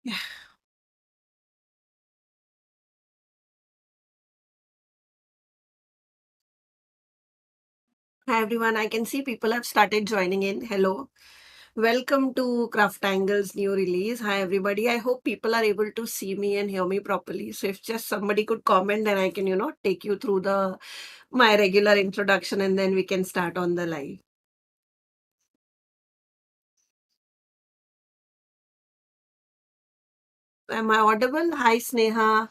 Yeah. Hi everyone, I can see people have started joining in. Hello. Welcome to CrafTangles new release. Hi everybody. I hope people are able to see me and hear me properly. So if just somebody could comment, then I can, take you through the my regular introduction and then we can start on the live. Am I audible? Hi Sneha.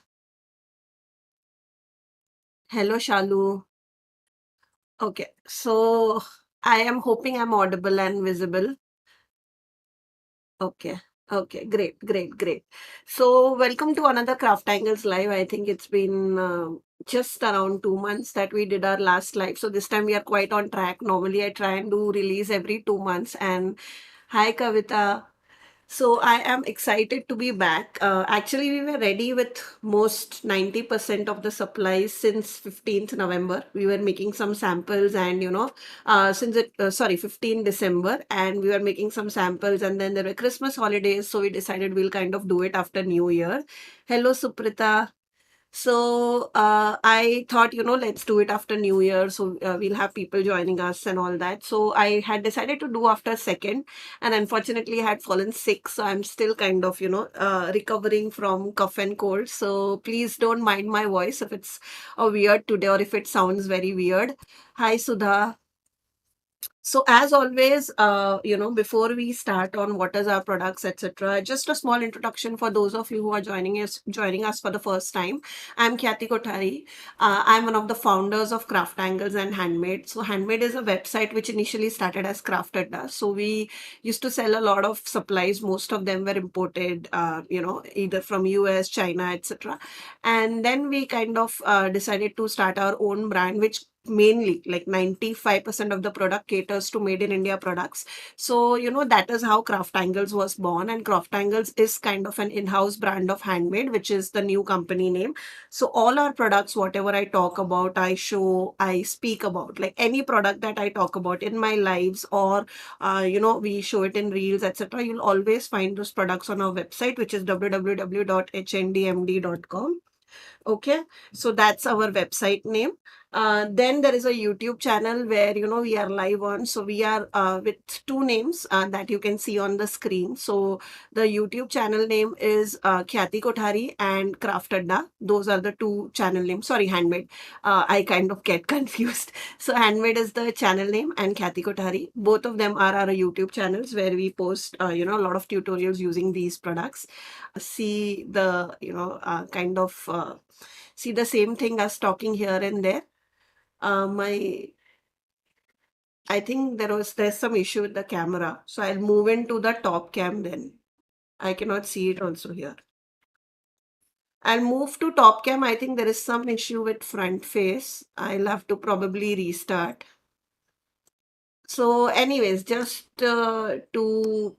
Hello Shalu. Okay. So I am hoping I'm audible and visible. Okay. Okay. Great. Great. Great. So, welcome to another Craft Angles live. I think it's been just around 2 months that we did our last live. So, this time we are quite on track. Normally, I try and do release every 2 months. And hi, Kavita. So I am excited to be back. Actually, we were ready with most 90% of the supplies since 15th November. We were making some samples and, since sorry, 15 December, and we were making some samples and then there were Christmas holidays. So we decided we'll kind of do it after New Year. Hello, Suprita. So I thought, let's do it after New Year. So we'll have people joining us and all that. So I had decided to do after second, and unfortunately, I had fallen sick. So I'm still kind of, recovering from cough and cold. So please don't mind my voice if it's weird today or if it sounds very weird. Hi, Sudha. So as always, before we start on what is our products, etc., just a small introduction for those of you who are joining us for the first time. I'm Khyati Kothari. I'm one of the founders of CraftAngles and Handmade. So Handmade is a website which initially started as Crafted Does. So we used to sell a lot of supplies. Most of them were imported, either from US, China, etc. And then we kind of decided to start our own brand, which mainly like 95% of the product caters to made in India products. So that is how CraftAngles was born, and CraftAngles is kind of an in-house brand of Handmade, which is the new company name. So all our products, whatever I talk about, I show, I speak about, like any product that I talk about in my lives, or we show it in reels, etc., you'll always find those products on our website, which is www.hdmd.com. Okay, so that's our website name. Then there is a YouTube channel where we are live on. So we are with two names that you can see on the screen. So the YouTube channel name is Khyati Kothari and Craft Adda. Those are the two channel names. Sorry, Handmade. I kind of get confused. So Handmade is the channel name and Khyati Kothari. Both of them are our YouTube channels where we post a lot of tutorials using these products. See the kind of see the same thing as talking here and there. My I think there's some issue with the camera, so I'll move into the top cam. Then I cannot see it also here. I'll move to top cam. I think there is some issue with front face. I'll have to probably restart. So anyways, just to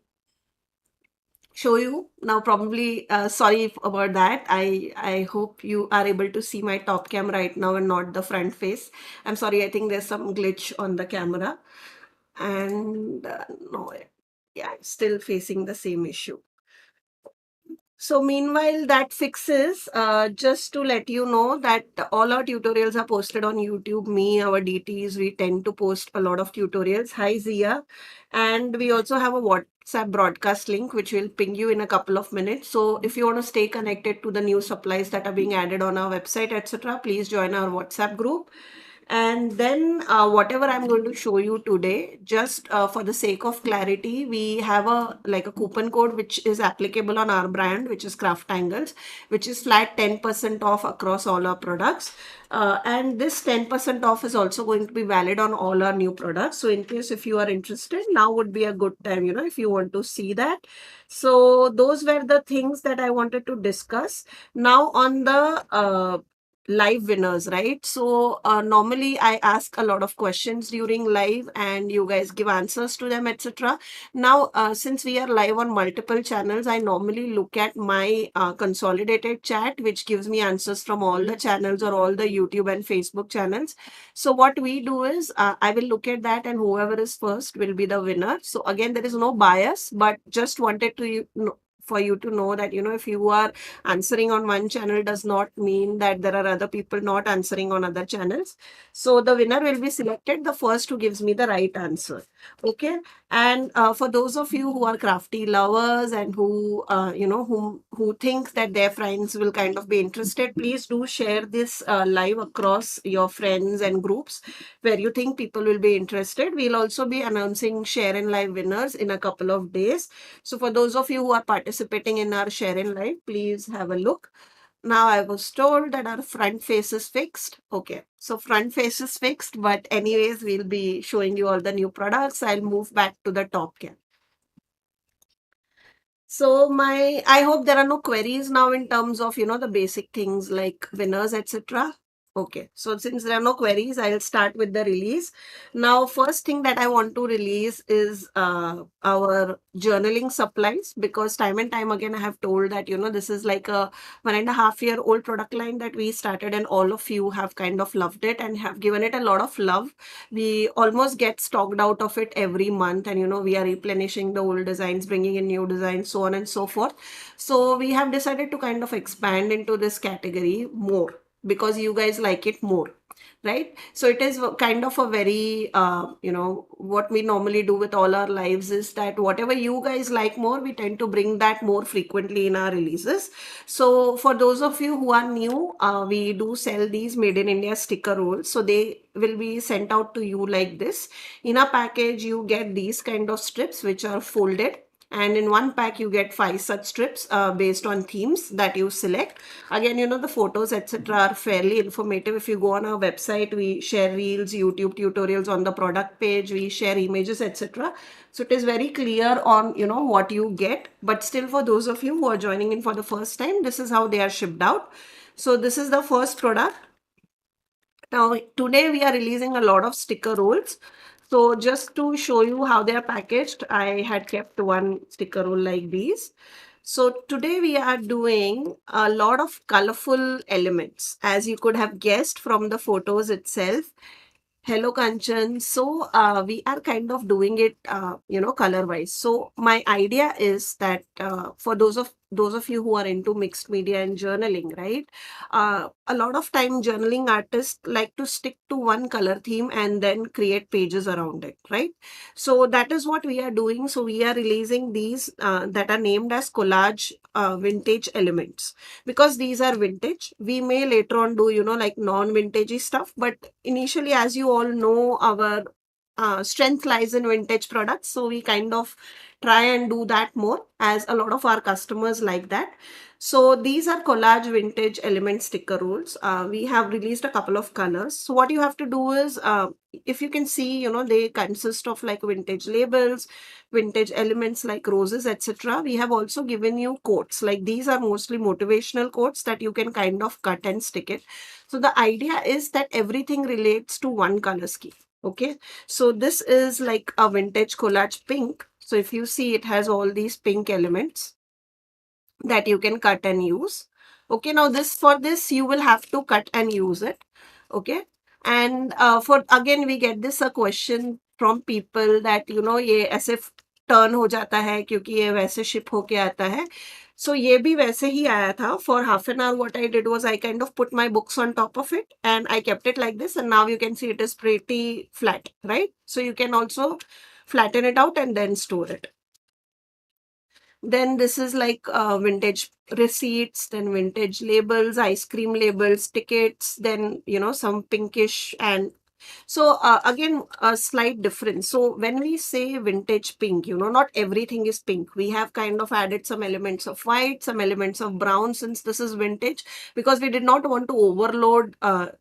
show you now, probably sorry about that. I hope you are able to see my top cam right now and not the front face. I'm sorry, I think there's some glitch on the camera. And no, yeah, I'm still facing the same issue. So meanwhile, that fixes, just to let you know that all our tutorials are posted on YouTube. Me, our DTs, we tend to post a lot of tutorials. Hi, Zia. And we also have a WhatsApp broadcast link, which will ping you in a couple of minutes. So if you want to stay connected to the new supplies that are being added on our website, etc., please join our WhatsApp group. And then whatever I'm going to show you today, just for the sake of clarity, we have a coupon code which is applicable on our brand, which is CraftAngles, which is flat 10% off across all our products. And this 10% off is also going to be valid on all our new products. So in case if you are interested, now would be a good time, if you want to see that. So those were the things that I wanted to discuss. Now on the live winners, right? So normally I ask a lot of questions during live and you guys give answers to them, etc. Now since we are live on multiple channels, I normally look at my consolidated chat, which gives me answers from all the channels or all the YouTube and Facebook channels. So what we do is I will look at that and whoever is first will be the winner. So again, there is no bias, but just wanted to for you to know that, if you are answering on one channel does not mean that there are other people not answering on other channels. So the winner will be selected, the first who gives me the right answer. Okay. And for those of you who are crafty lovers and who, who think that their friends will kind of be interested, please do share this live across your friends and groups where you think people will be interested. We'll also be announcing Share in Live winners in a couple of days. So for those of you who are participating in our Share in Live, please have a look. Now I was told that our front face is fixed. Okay, so front face is fixed, but anyways, we'll be showing you all the new products. I'll move back to the top cam. So I hope there are no queries now in terms of, the basic things like winners, etc. Okay, so since there are no queries, I'll start with the release. Now, first thing that I want to release is our journaling supplies, because time and time again, I have told that, this is like a 1.5 year old product line that we started, and all of you have kind of loved it and have given it a lot of love. We almost get stocked out of it every month, and we are replenishing the old designs, bringing in new designs, so on and so forth. So we have decided to kind of expand into this category more because you guys like it more, right? So it is kind of a very what we normally do with all our lives is that whatever you guys like more, we tend to bring that more frequently in our releases. So for those of you who are new, we do sell these made in India sticker rolls, so they will be sent out to you like this. In a package you get these kind of strips which are folded, and in one pack you get 5 such strips based on themes that you select. Again, the photos etc are fairly informative. If you go on our website, we share reels, YouTube tutorials on the product page, we share images etc. So it is very clear on what you get. But still, for those of you who are joining in for the first time, this is how they are shipped out. So this is the first product. Now, today we are releasing a lot of sticker rolls. So just to show you how they are packaged, I had kept one sticker roll like these. So today we are doing a lot of colorful elements, as you could have guessed from the photos itself. Hello, Kanchan. So we are kind of doing it, color wise. So my idea is that for those of you who are into mixed media and journaling, right? A lot of time journaling artists like to stick to one color theme and then create pages around it, right? So that is what we are doing. So we are releasing these that are named as collage vintage elements, because these are vintage. We may later on do, like non-vintagey stuff, but initially, as you all know, our strength lies in vintage products. So we kind of try and do that more, as a lot of our customers like that. So these are collage vintage element sticker rolls. We have released a couple of colors. So what you have to do is, if you can see, they consist of like vintage labels, vintage elements like roses, etc. We have also given you quotes. Like these are mostly motivational quotes that you can kind of cut and stick it. So the idea is that everything relates to one color scheme. Okay, so this is like a vintage collage pink. So if you see, it has all these pink elements that you can cut and use. Okay, now for this you will have to cut and use it. Okay, and for again we get this a question from people that ये ऐसे turn हो जाता है क्योंकि ये वैसे ship होके आता है. So ये भी वैसे ही आया था. For half an hour what I did was I kind of put my books on top of it and I kept it like this, and now you can see it is pretty flat, right? So you can also flatten it out and then store it. Then this is like vintage receipts, then vintage labels, ice cream labels, tickets, then some pinkish. And so again, a slight difference. So when we say vintage pink, not everything is pink. We have kind of added some elements of white, some elements of brown, since this is vintage, because we did not want to overload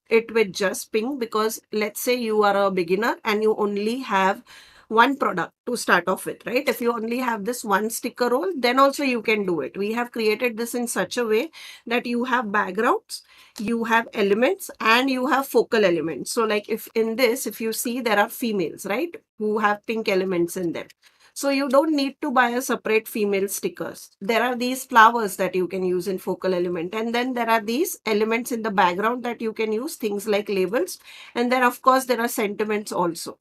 it with just pink. Because let's say you are a beginner and you only have one product to start off with, right? If you only have this one sticker roll, then also you can do it. We have created this in such a way that you have backgrounds, you have elements, and you have focal elements. So like if in this, if you see, there are females, right, who have pink elements in them. So you don't need to buy a separate female stickers. There are these flowers that you can use in focal element. And then there are these elements in the background that you can use, things like labels. And then of course there are sentiments also.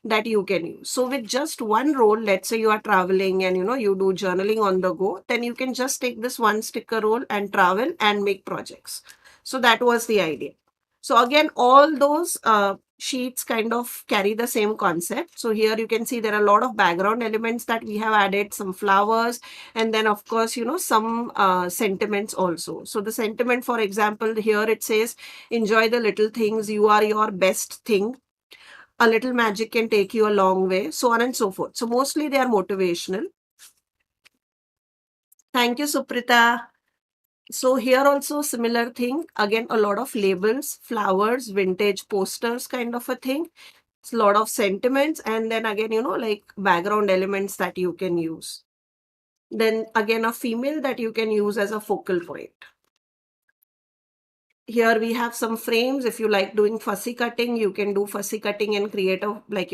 that you can use. So with just one roll, let's say you are traveling and you do journaling on the go, then you can just take this one sticker roll and travel and make projects. So that was the idea. So again, all those sheets kind of carry the same concept. So here you can see there are a lot of background elements that we have added, some flowers, and then of course, some sentiments also. So the sentiment, for example, here it says, enjoy the little things, you are your best thing, a little magic can take you a long way, so on and so forth. So mostly they are motivational. Thank you, Suprita. So here also similar thing. Again, a lot of labels, flowers, vintage posters kind of a thing. It's a lot of sentiments, and then again, like background elements that you can use. Then again, a female that you can use as a focal point. Here we have some frames. If you like doing fussy cutting, you can do fussy cutting and create a, like,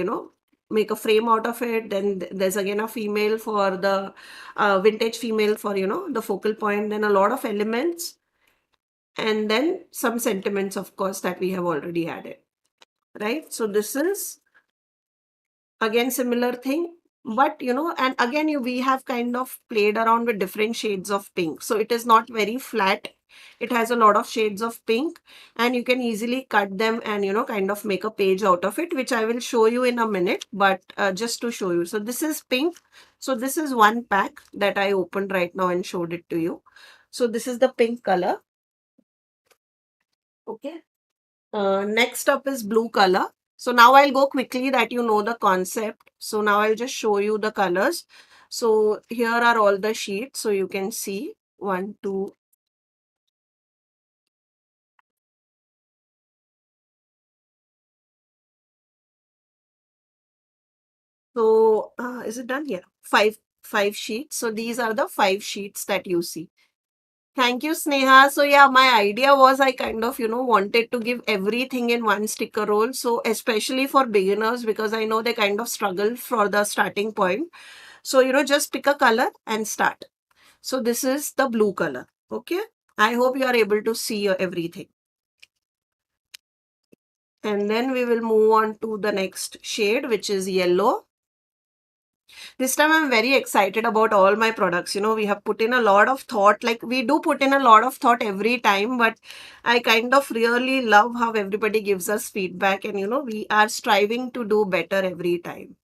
make a frame out of it. Then there's again a female for the vintage female for, the focal point. Then a lot of elements, and then some sentiments, of course, that we have already added, right? So this is again similar thing, but and again we have kind of played around with different shades of pink, so it is not very flat. It has a lot of shades of pink, and you can easily cut them and kind of make a page out of it, which I will show you in a minute. But just to show you, so this is pink. So this is one pack that I opened right now and showed it to you. So this is the pink color. Okay. Next up is blue color. So now I'll go quickly that you know the concept. So now I'll just show you the colors. So here are all the sheets. So you can see one, two. So is it done? Yeah, five sheets. So these are the 5 sheets that you see. Thank you, Sneha. So yeah, my idea was I kind of, wanted to give everything in one sticker roll. So especially for beginners, because I know they kind of struggle for the starting point. So, just pick a color and start. So this is the blue color. Okay. I hope you are able to see everything. And then we will move on to the next shade, which is yellow. This time I'm very excited about all my products. We have put in a lot of thought, like we do put in a lot of thought every time, but I kind of really love how everybody gives us feedback, and, we are striving to do better every time.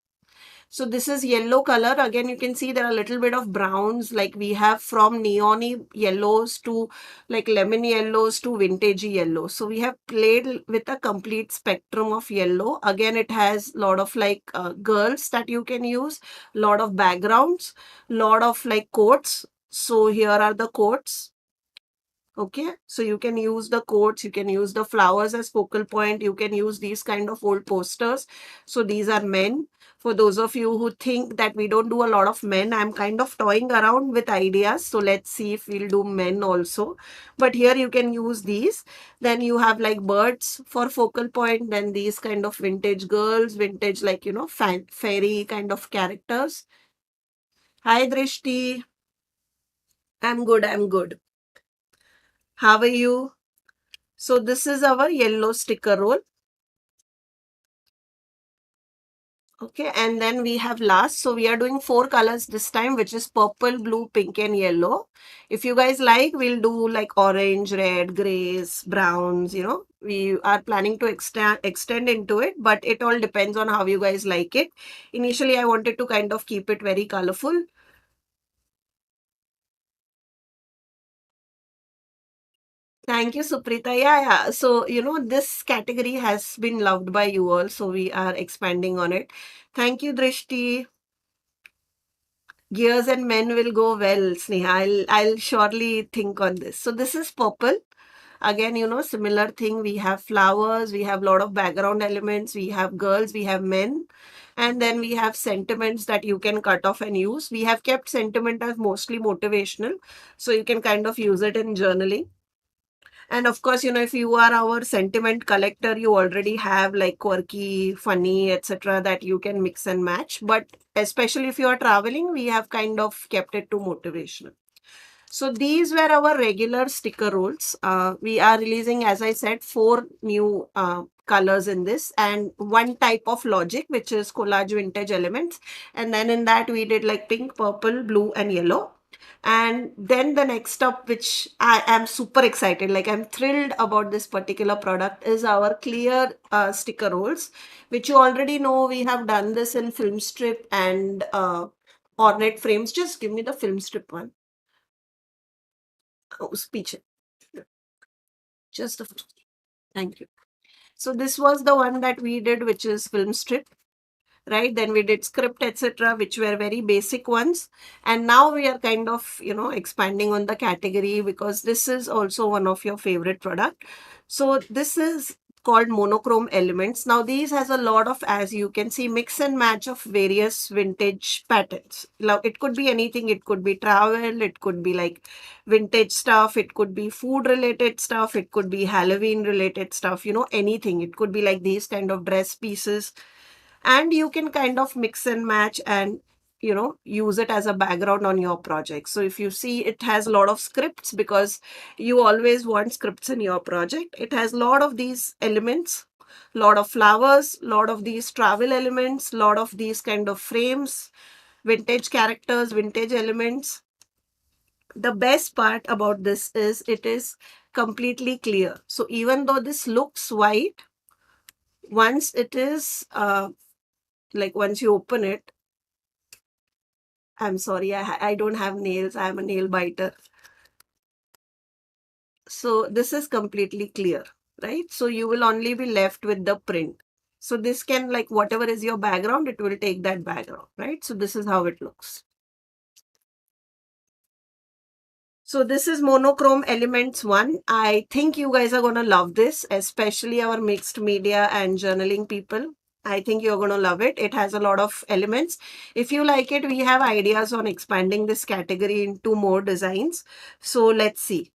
So this is yellow color. Again, you can see there are a little bit of browns, like we have from neony yellows to like lemon yellows to vintagey yellow. So we have played with a complete spectrum of yellow. Again, it has a lot of like girls that you can use, lot of backgrounds, lot of like quotes. So here are the quotes. Okay, so you can use the quotes, you can use the flowers as focal point, you can use these kind of old posters. So these are men. For those of you who think that we don't do a lot of men, I'm kind of toying around with ideas. So let's see if we'll do men also. But here you can use these. Then you have like birds for focal point, then these kind of vintage girls, vintage like, fairy kind of characters. Hi Drishti, I'm good, I'm good. How are you? So this is our yellow sticker roll. Okay, and then we have last. So we are doing 4 colors this time, which is purple, blue, pink, and yellow. If you guys like, we'll do like orange, red, grays, browns, We are planning to extend into it, but it all depends on how you guys like it. Initially, I wanted to kind of keep it very colorful. Thank you, Suprita. Yeah, yeah. So, this category has been loved by you all. So we are expanding on it. Thank you, Drishti. Gears and men will go well, Sneha. I'll surely think on this. So this is purple. Again, similar thing. We have flowers, we have a lot of background elements, we have girls, we have men, and then we have sentiments that you can cut off and use. We have kept sentiment as mostly motivational, so you can kind of use it in journaling. And of course, if you are our sentiment collector, you already have like quirky, funny, etc. that you can mix and match. But especially if you are traveling, we have kind of kept it to motivational. So these were our regular sticker rolls. We are releasing, as I said, 4 new colors in this, and one type of logic, which is collage vintage elements. And then in that we did like pink, purple, blue and yellow. And then the next up, which I am super excited, like I'm thrilled about this particular product, is our clear sticker rolls, which you already know we have done this in film strip and ornate frames. Just give me the film strip one. Oh, speech. Just a, thank you. So this was the one that we did, which is film strip, right? Then we did script, etc., which were very basic ones. And now we are kind of, expanding on the category, because this is also one of your favorite product. So this is called monochrome elements. Now these has a lot of, as you can see, mix and match of various vintage patterns. Now it could be anything. It could be travel, it could be like vintage stuff, it could be food related stuff, it could be Halloween related stuff, anything. It could be like these kind of dress pieces, and you can kind of mix and match and use it as a background on your project. So if you see, it has a lot of scripts, because you always want scripts in your project. It has a lot of these elements, lot of flowers, lot of these travel elements, lot of these kind of frames, vintage characters, vintage elements. The best part about this is it is completely clear. So even though this looks white, once it is like once you open it, I'm sorry, I don't have nails. I'm a nail biter. So this is completely clear, right? So you will only be left with the print. So this can, like, whatever is your background, it will take that background, right? So this is how it looks. So this is monochrome elements one. I think you guys are going to love this, especially our mixed media and journaling people. I think you're going to love it. It has a lot of elements. If you like it, we have ideas on expanding this category into more designs. So let's see.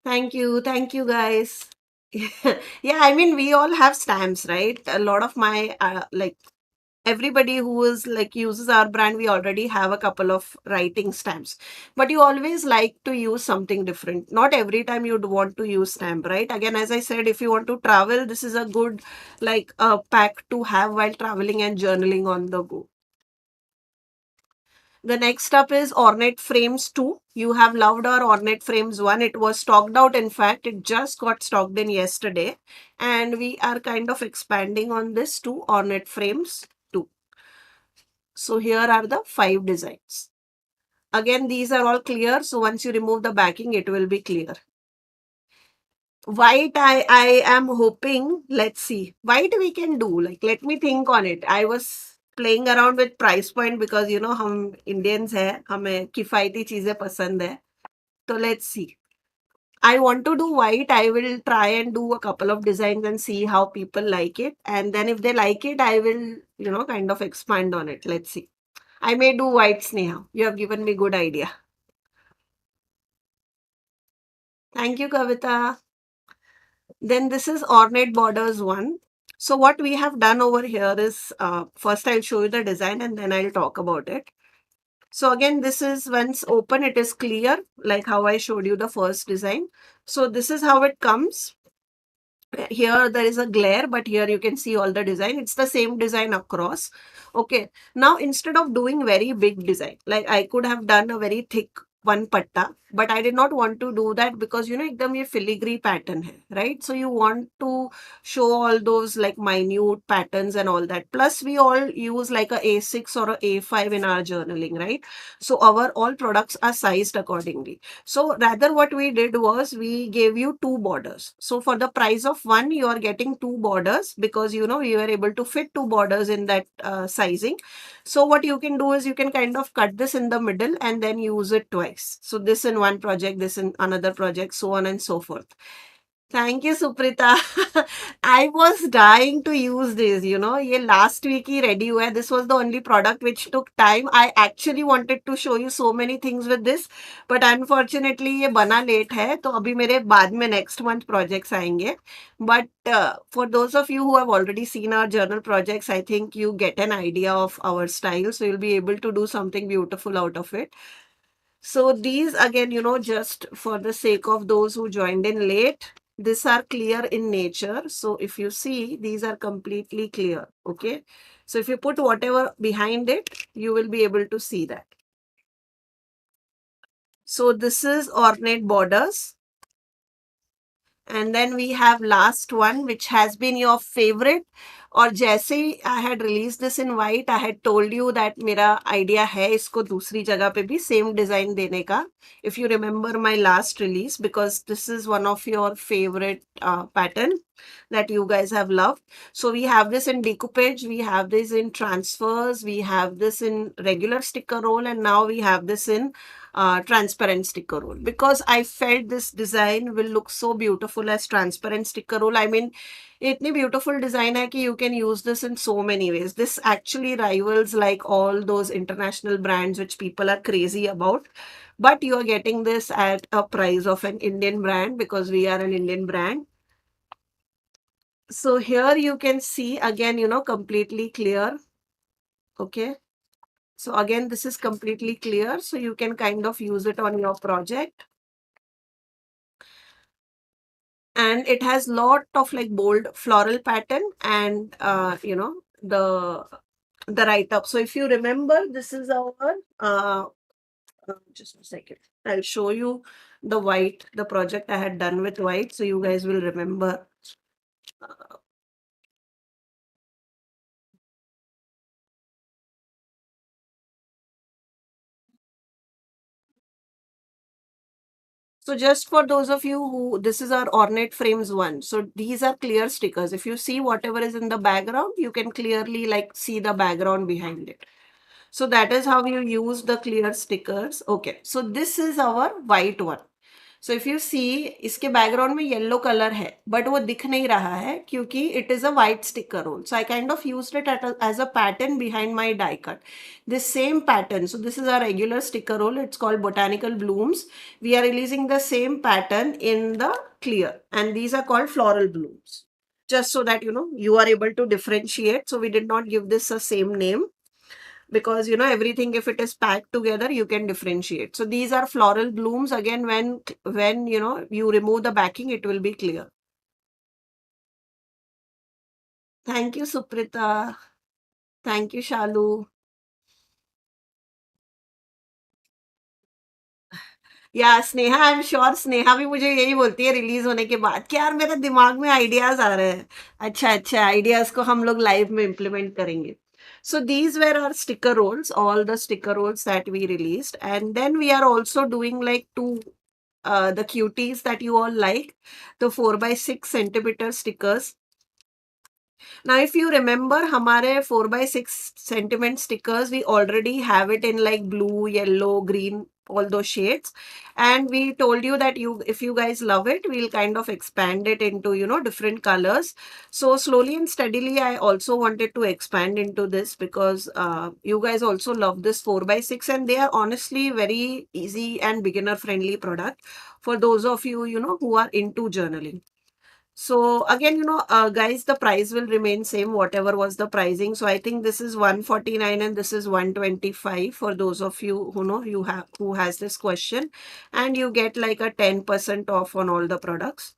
Thank you. Thank you, guys. Yeah, I mean, we all have stamps, right? A lot of my, like, everybody who is like uses our brand, we already have a couple of writing stamps, but you always like to use something different. Not every time you'd want to use stamp, right? Again, as I said, if you want to travel, this is a good, like, pack to have while traveling and journaling on the go. The next up is ornate frames 2. You have loved our ornate frames 1. It was stocked out. In fact, it just got stocked in yesterday. And we are kind of expanding on this to ornate frames 2. So here are the 5 designs. Again, these are all clear. So once you remove the backing, it will be clear. White, I am hoping, let's see. White we can do. Like, let me think on it. I was playing around with price point, because हम Indians हैं, हमें किफायती चीजें पसंद है. So let's see. I want to do white. I will try and do a couple of designs and see how people like it. And then if they like it, I will, kind of expand on it. Let's see. I may do white, Sneha. You have given me good idea. Thank you, Kavita. Then this is ornate borders 1. So what we have done over here is, first I'll show you the design and then I'll talk about it. So again, this is once open, it is clear, like how I showed you the first design. So this is how it comes. Here there is a glare, but here you can see all the design. It's the same design across. Okay. Now, instead of doing very big design, like I could have done a very thick one patta, but I did not want to do that, because एकदम ये filigree pattern है, right? So you want to show all those like minute patterns and all that. Plus we all use like a A6 or a A5 in our journaling, right? So our all products are sized accordingly. So rather what we did was we gave you 2 borders. So for the price of one, you are getting 2 borders, because we were able to fit 2 borders in that sizing. So what you can do is you can kind of cut this in the middle and then use it twice. So this in one project, this in another project, so on and so forth. Thank you, Suprita. I was dying to use this, ये last week ही ready हुआ है. This was the only product which took time. I actually wanted to show you so many things with this, but unfortunately ये बना late है, तो अभी मेरे बाद में next month projects आएंगे. But for those of you who have already seen our journal projects, I think you get an idea of our style, so you'll be able to do something beautiful out of it. So these again, just for the sake of those who joined in late, These are clear in nature. So if you see, these are completely clear. Okay. So if you put whatever behind it, you will be able to see that. So this is ornate borders. And then we have last one, which has been your favorite. और जैसे ही I had released this in white, I had told you that मेरा idea है इसको दूसरी जगह पे भी same design देने का. If you remember my last release, because this is one of your favorite pattern that you guys have loved. So we have this in decoupage, we have this in transfers, we have this in regular sticker roll, and now we have this in transparent sticker roll, because I felt this design will look so beautiful as transparent sticker roll. I mean, इतनी beautiful design है कि you can use this in so many ways. This actually rivals like all those international brands which people are crazy about. But you are getting this at a price of an Indian brand, because we are an Indian brand. So here you can see again, completely clear. Okay. So again, this is completely clear. So you can kind of use it on your project. And it has lot of like bold floral pattern and, the write up. So if you remember, this is our, just a second. I'll show you the project I had done with white. So you guys will remember. So just for those of you who, this is our ornate frames one. So these are clear stickers. If you see whatever is in the background, you can clearly like see the background behind it. So that is how you use the clear stickers. Okay. So this is our white one. So if you see, इसके background में yellow colour है but वो दिख नहीं रहा है क्योंकि it is a white sticker roll. So I kind of used it as a pattern behind my die cut. This same pattern, so this is a regular sticker roll, it's called botanical blooms. We are releasing the same pattern in the clear, and these are called floral blooms, just so that you are able to differentiate. So we did not give this a same name, because everything, if it is packed together, you can differentiate. So these are floral blooms. Again, when you remove the backing, it will be clear. Thank you, Suprita. Thank you, Shalu. या Sneha, I am sure Sneha भी मुझे यही बोलती है release होने के बाद कि यार मेरे दिमाग में आइडियाज आ रहे हैं. अच्छा अच्छा, आइडियाज को हम लोग लाइव में इम्प्लीमेंट करेंगे. So these were our sticker rolls, all the sticker rolls that we released. And then we are also doing like the cuties that you all like, the 4 by 6 centimeter stickers. Now, if you remember, हमारे 4 by 6 centimeter stickers, we already have it in like blue, yellow, green, all those shades. And we told you that if you guys love it, we'll kind of expand it into, different colors. So slowly and steadily, I also wanted to expand into this, because you guys also love this 4 by 6, and they are honestly very easy and beginner friendly product for those of you, who are into journaling. So again, guys, the price will remain same, whatever was the pricing. So I think this is 149 and this is 125 for those of you who know who has this question, and you get like a 10% off on all the products.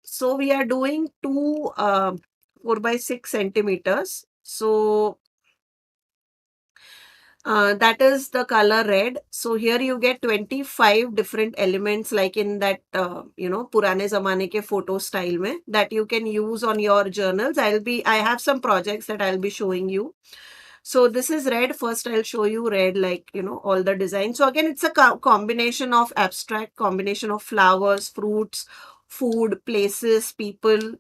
So we are doing two 4 by 6 centimeters. So that is the color red. So here you get 25 different elements, like in that, purane zamane ke photo style mein, that you can use on your journals. I have some projects that I'll be showing you. So this is red. First, I'll show you red, like, all the design. So again, it's a combination of abstract, combination of flowers, fruits, food, places, people,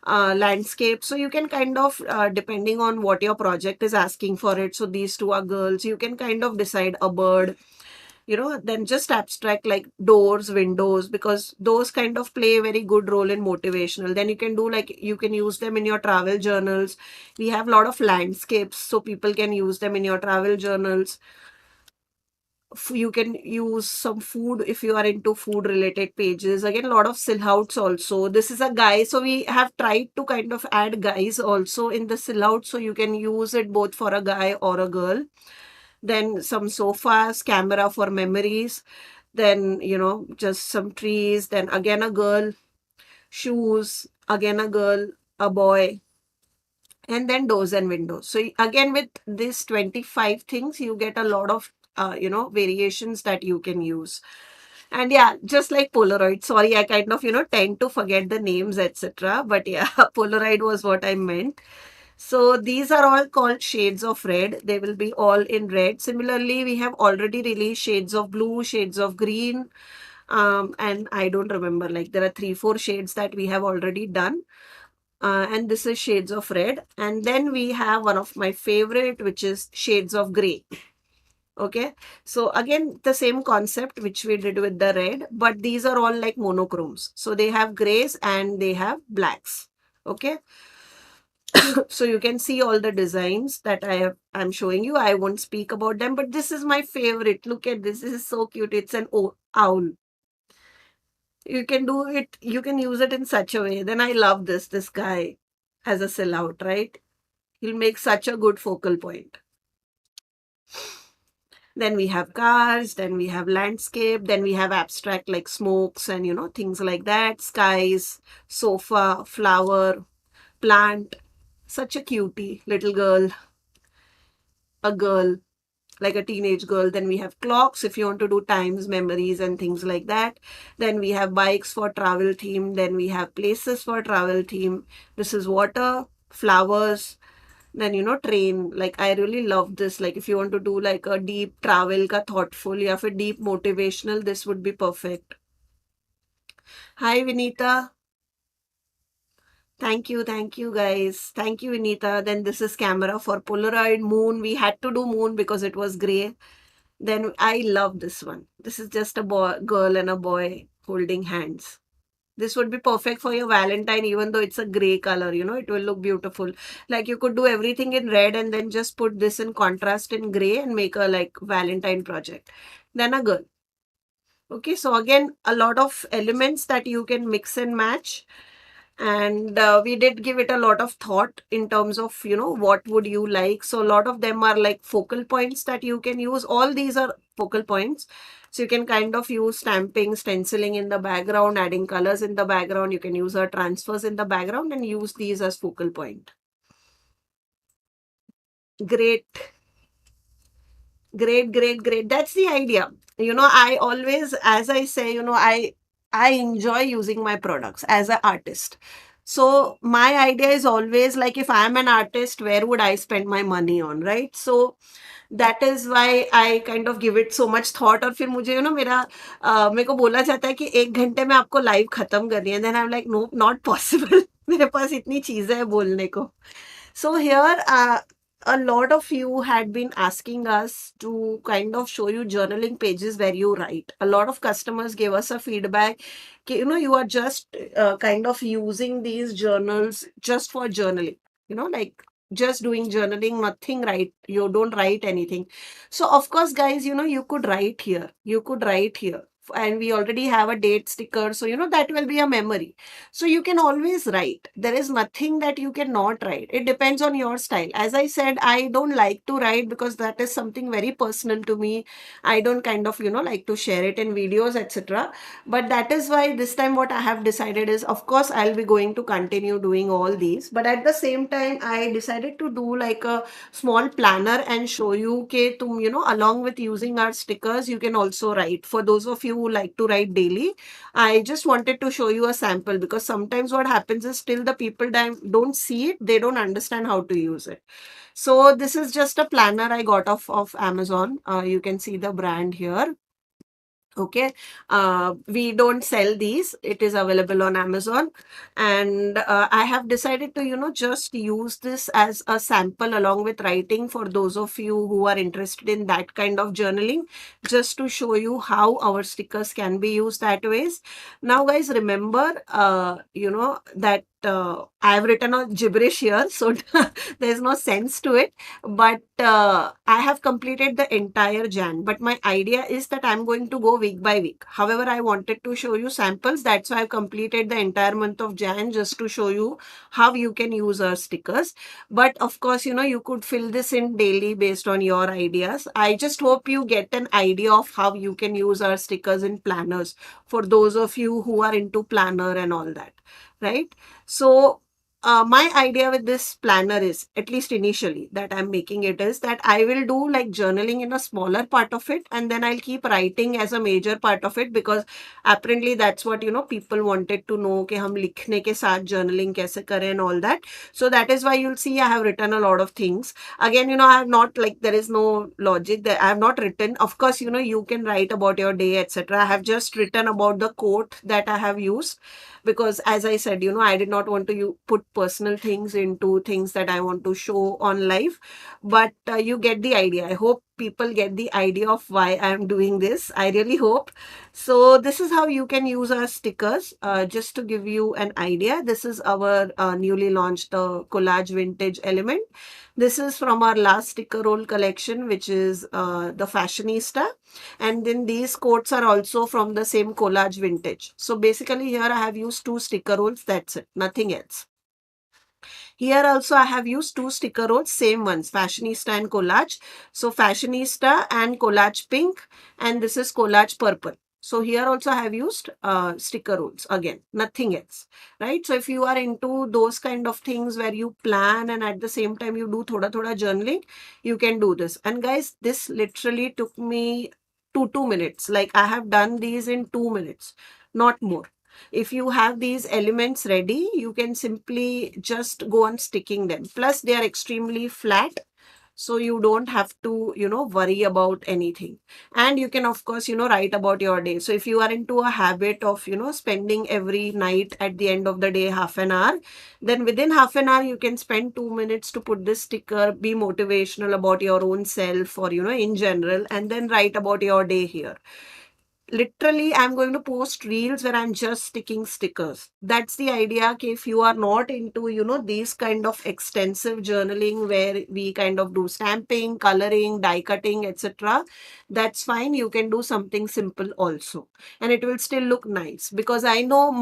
landscape. So you can kind of, depending on what your project is asking for it. So these two are girls. You can kind of decide a bird, then just abstract like doors, windows, because those kind of play a very good role in motivational. Then you can do like, you can use them in your travel journals. We have a lot of landscapes, so people can use them in your travel journals. You can use some food if you are into food related pages. Again, a lot of silhouettes also. This is a guy, so we have tried to kind of add guys also in the silhouette, so you can use it both for a guy or a girl. Then some sofas, camera for memories. then just some trees, then again a girl, shoes, again a girl, a boy, and then doors and windows. So again, with this 25 things, you get a lot of variations that you can use. And yeah, just like Polaroid, sorry, I kind of tend to forget the names, etc., but yeah, Polaroid was what I meant. So these are all called shades of red. They will be all in red. Similarly, we have already released shades of blue, shades of green, and I don't remember, like there are 3 4 shades that we have already done. And this is shades of red. And then we have one of my favorite, which is shades of gray. Okay, so again, the same concept which we did with the red, but these are all like monochromes. So they have grays and they have blacks. Okay, so you can see all the designs that I'm showing you. I won't speak about them, but this is my favorite. Look at this. This is so cute. It's an owl. You can do it, you can use it in such a way. Then I love this guy as a sellout, right? He'll make such a good focal point. Then we have cars, then we have landscape, then we have abstract like smokes and things like that, skies, sofa, flower, plant, such a cutie little girl, a girl, like a teenage girl. Then we have clocks if you want to do times, memories, and things like that. Then we have bikes for travel theme. Then we have places for travel theme. This is water, flowers. Then train. Like I really love this. Like if you want to do like a deep travel ka thoughtful, या फिर deep motivational, this would be perfect. Hi Vinita. Thank you guys. Thank you, Vinita. Then this is camera for Polaroid moon. We had to do moon because it was gray. Then I love this one. This is just a boy, girl and a boy holding hands. This would be perfect for your Valentine, even though it's a gray color, it will look beautiful. Like you could do everything in red and then just put this in contrast in gray and make a like Valentine project. Then a girl. Okay, so again, a lot of elements that you can mix and match. And we did give it a lot of thought in terms of what would you like. So a lot of them are like focal points that you can use. All these are focal points, so you can kind of use stamping, stenciling in the background, adding colors in the background. You can use our transfers in the background and use these as focal point. Great. Great. That's the idea. I always, as I say, I enjoy using my products as an artist. So my idea is always like, if I'm an artist, where would I spend my money on, right? So that is why I kind of give it so much thought. और फिर मुझे मेरे को बोला जाता है कि 1 घंटे में आपको लाइव खत्म करनी है. Then I'm like, no, not possible. मेरे पास इतनी चीजें हैं बोलने को. So here, a lot of you had been asking us to kind of show you journaling pages where you write. A lot of customers gave us a feedback. You are just kind of using these journals just for journaling. Like just doing journaling, nothing right. You don't write anything. So of course, guys, you could write here. You could write here. And we already have a date sticker. So, that will be a memory. So you can always write. There is nothing that you cannot write. It depends on your style. As I said, I don't like to write because that is something very personal to me. I don't kind of, like to share it in videos, etc. But that is why this time what I have decided is, of course, I'll be going to continue doing all these. But at the same time, I decided to do like a small planner and show you, okay, along with using our stickers, you can also write. For those of you who like to write daily, I just wanted to show you a sample, because sometimes what happens is still the people don't see it, they don't understand how to use it. So this is just a planner I got off Amazon. You can see the brand here. Okay, we don't sell these. It is available on Amazon, and I have decided to just use this as a sample along with writing for those of you who are interested in that kind of journaling, just to show you how our stickers can be used that ways. Now guys, remember that I have written a gibberish here, so there's no sense to it. But I have completed the entire Jan. But my idea is that I'm going to go week by week. However, I wanted to show you samples. That's why I've completed the entire month of Jan, just to show you how you can use our stickers. But of course, you could fill this in daily based on your ideas. I just hope you get an idea of how you can use our stickers in planners, for those of you who are into planner and all that, right? So my idea with this planner is, at least initially that I'm making it, is that I will do like journaling in a smaller part of it, and then I'll keep writing as a major part of it, because apparently that's what people wanted to know, कि हम लिखने के साथ journaling कैसे करें and all that. So that is why you'll see I have written a lot of things. Again, I have not, like, there is no logic that I have not written. Of course, you can write about your day, etc. I have just written about the quote that I have used, because as I said, I did not want to put personal things into things that I want to show on live. But you get the idea. I hope people get the idea of why I'm doing this. I really hope. So this is how you can use our stickers. Just to give you an idea, this is our newly launched collage vintage element. This is from our last sticker roll collection, which is the Fashionista. And then these quotes are also from the same collage vintage. So basically here I have used 2 sticker rolls. That's it. Nothing else. Here also I have used 2 sticker rolls, same ones, Fashionista and Collage. So Fashionista and Collage Pink, and this is Collage Purple. So here also I have used sticker rolls, again, nothing else, right? So if you are into those kind of things where you plan and at the same time you do thoda journaling, you can do this. And guys, this literally took me 2 minutes. Like, I have done these in 2 minutes, not more. If you have these elements ready, you can simply just go on sticking them. Plus, they are extremely flat, so you don't have to, worry about anything. And you can, of course, write about your day. So if you are into a habit of, spending every night at the end of the day half an hour, then within half an hour, you can spend 2 minutes to put this sticker, be motivational about your own self, or, in general, and then write about your day here. Literally, I'm going to post reels where I'm just sticking stickers. That's the idea. Okay, if you are not into, these kind of extensive journaling where we kind of do stamping, coloring, die cutting, etc., that's fine. You can do something simple also, and it will still look nice. Because I know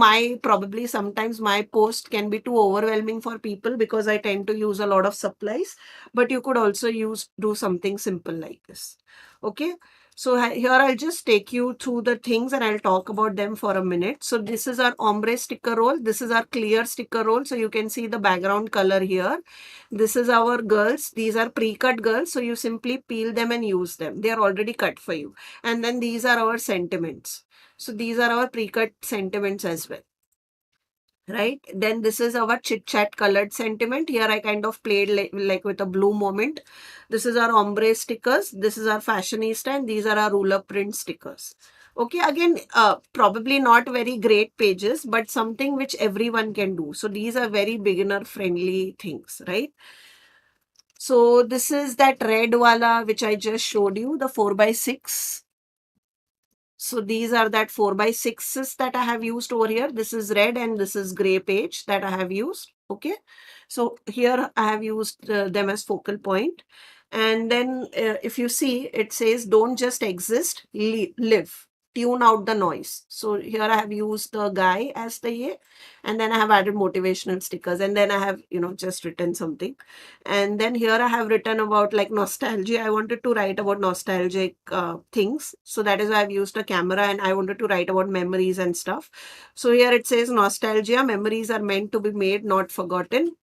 probably sometimes my post can be too overwhelming for people, because I tend to use a lot of supplies. But you could also do something simple like this. Okay. So here I'll just take you through the things and I'll talk about them for a minute. So this is our ombre sticker roll. This is our clear sticker roll. So you can see the background color here. This is our girls. These are pre-cut girls. So you simply peel them and use them. They are already cut for you. And then these are our sentiments. So these are our pre-cut sentiments as well. Right, then this is our chit chat colored sentiment. Here I kind of played like with a blue moment. This is our ombre stickers, this is our fashionista, and these are our ruler print stickers. Okay, again, probably not very great pages, but something which everyone can do. So these are very beginner friendly things, right? So this is that red wala which I just showed you, the 4x6. So these are that 4x6s that I have used over here. This is red and this is gray page that I have used. Okay. So here I have used them as focal point. And then if you see, it says don't just exist, live. Tune out the noise. So here I have used the guy as the ye, and then I have added motivational stickers, and then I have, just written something. And then here I have written about like nostalgia. I wanted to write about nostalgic things. So that is why I've used a camera, and I wanted to write about memories and stuff. So here it says nostalgia, memories are meant to be made, not forgotten.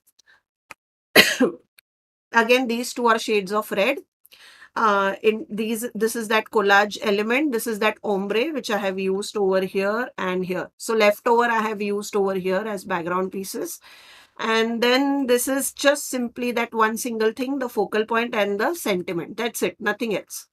Again, these two are shades of red. This is that collage element. This is that ombre, which I have used over here and here. So leftover I have used over here as background pieces. And then this is just simply that one single thing, the focal point and the sentiment. That's it, nothing else.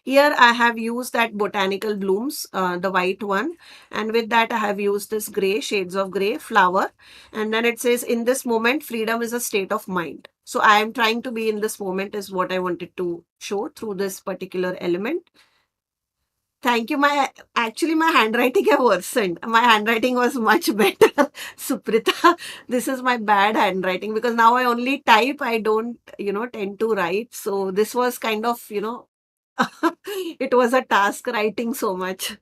Here I have used that botanical blooms, the white one. And with that I have used this gray, shades of gray flower. And then it says, in this moment, freedom is a state of mind. So I am trying to be in this moment is what I wanted to show through this particular element. Thank you. My actually my handwriting have worsened. My handwriting was much better, Suprita. This is my bad handwriting because now I only type. I don't, tend to write. So this was kind of, it was a task writing so much.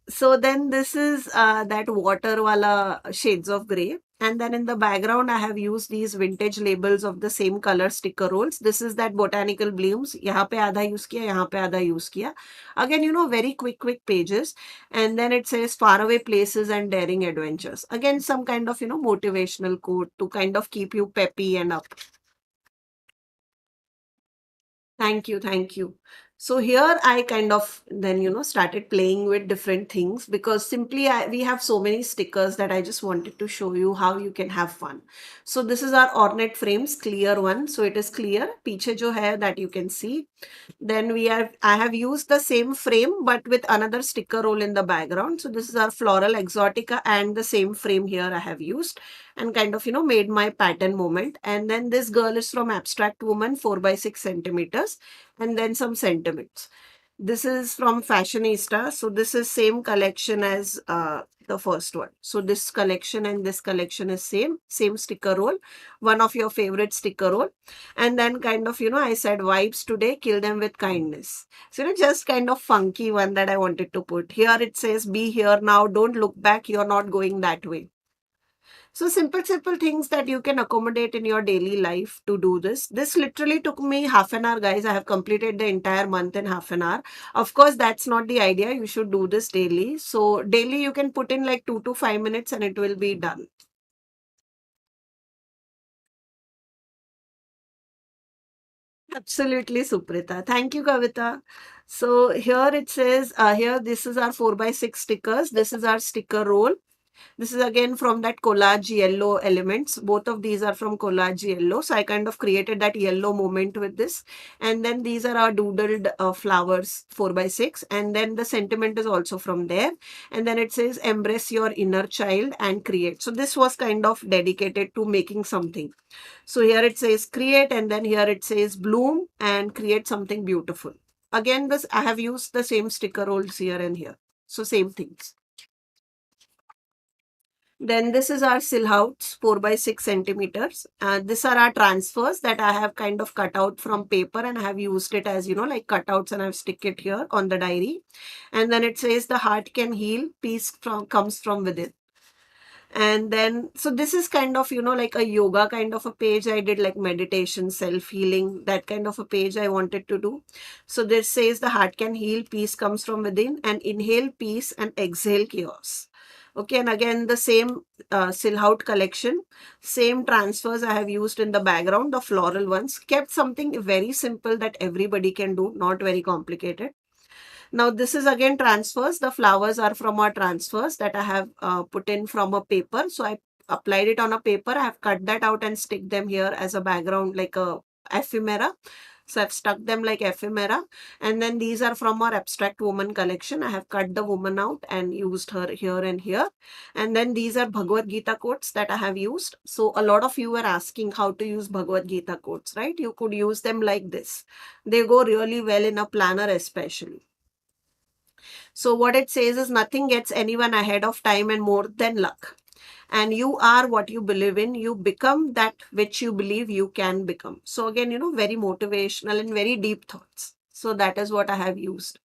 So then this is that water wala shades of grey. And then in the background, I have used these vintage labels of the same color sticker rolls. This is that botanical blooms. यहाँ पे आधा use किया, यहाँ पे आधा use किया. Again, very quick pages. And then it says faraway places and daring adventures. Again, some kind of, motivational quote to kind of keep you peppy and up. Thank you, thank you. So here I kind of then started playing with different things because simply we have so many stickers that I just wanted to show you how you can have fun. So this is our ornate frames clear one. So it is clear. Piche jo hai that you can see. Then I have used the same frame but with another sticker roll in the background. So this is our floral exotica and the same frame here I have used and kind of, made my pattern moment. And then this girl is from Abstract Woman 4 by 6 centimeters and then some sentiments. This is from Fashionista. So this is same collection as the first one. So this collection and this collection is same sticker roll. One of your favorite sticker roll. And then kind of, I said vibes today, kill them with kindness. So, just kind of funky one that I wanted to put. Here it says, be here now, don't look back, you're not going that way. So simple things that you can accommodate in your daily life to do this. This literally took me half an hour, guys. I have completed the entire month in half an hour. Of course, that's not the idea. You should do this daily. So daily you can put in like 2 to 5 minutes and it will be done. Absolutely, Suprita. Thank you, Kavita. So here it says, here this is our 4 by 6 stickers. This is our sticker roll. This is again from that collage yellow elements. Both of these are from collage yellow. So I kind of created that yellow moment with this. And then these are our doodled flowers 4 by 6. And then the sentiment is also from there. And then it says embrace your inner child and create. So this was kind of dedicated to making something. So here it says create and then here it says bloom and create something beautiful. Again, this I have used the same sticker rolls here and here. So same things. Then this is our silhouettes 4 by 6 centimeters. These are our transfers that I have kind of cut out from paper and I have used it as, like cutouts and I've stick it here on the diary. And then it says the heart can heal, peace comes from within. And then, so this is kind of, like a yoga kind of a page. I did like meditation, self-healing, that kind of a page I wanted to do. So this says the heart can heal, peace comes from within, and inhale peace and exhale chaos. Okay, and again, the same silhouette collection, same transfers I have used in the background, the floral ones, kept something very simple that everybody can do, not very complicated. Now this is again transfers. The flowers are from our transfers that I have put in from a paper. So I applied it on a paper. I have cut that out and stick them here as a background like a ephemera. So I've stuck them like ephemera. And then these are from our Abstract Woman collection. I have cut the woman out and used her here and here. And then these are Bhagavad Gita quotes that I have used. So a lot of you were asking how to use Bhagavad Gita quotes, right? You could use them like this. They go really well in a planner especially. So what it says is nothing gets anyone ahead of time and more than luck. And you are what you believe in. You become that which you believe you can become. So again, very motivational and very deep thoughts. So that is what I have used.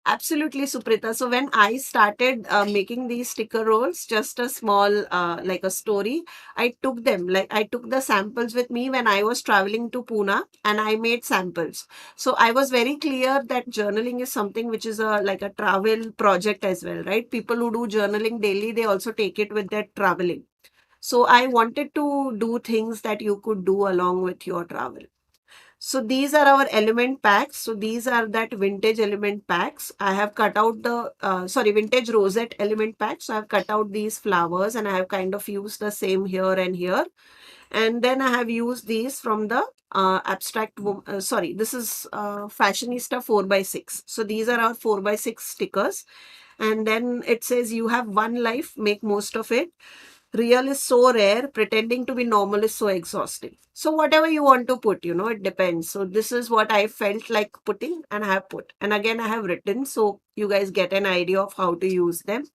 Absolutely, Suprita. So when I started making these sticker rolls, just a small, like a story, I took them, like I took the samples with me when I was traveling to Pune and I made samples. So I was very clear that journaling is something which is like a travel project as well, right? People who do journaling daily, they also take it with their traveling. So I wanted to do things that you could do along with your travel. So these are our element packs. So these are that vintage element packs. I have cut out the, vintage rosette element packs. So I have cut out these flowers and I have kind of used the same here and here. And then I have used these from the this is Fashionista 4 by 6. So these are our 4 by 6 stickers. And then it says you have one life, make most of it. Real is so rare, pretending to be normal is so exhausting. So whatever you want to put, it depends. So this is what I felt like putting and I have put. And again, I have written so you guys get an idea of how to use them.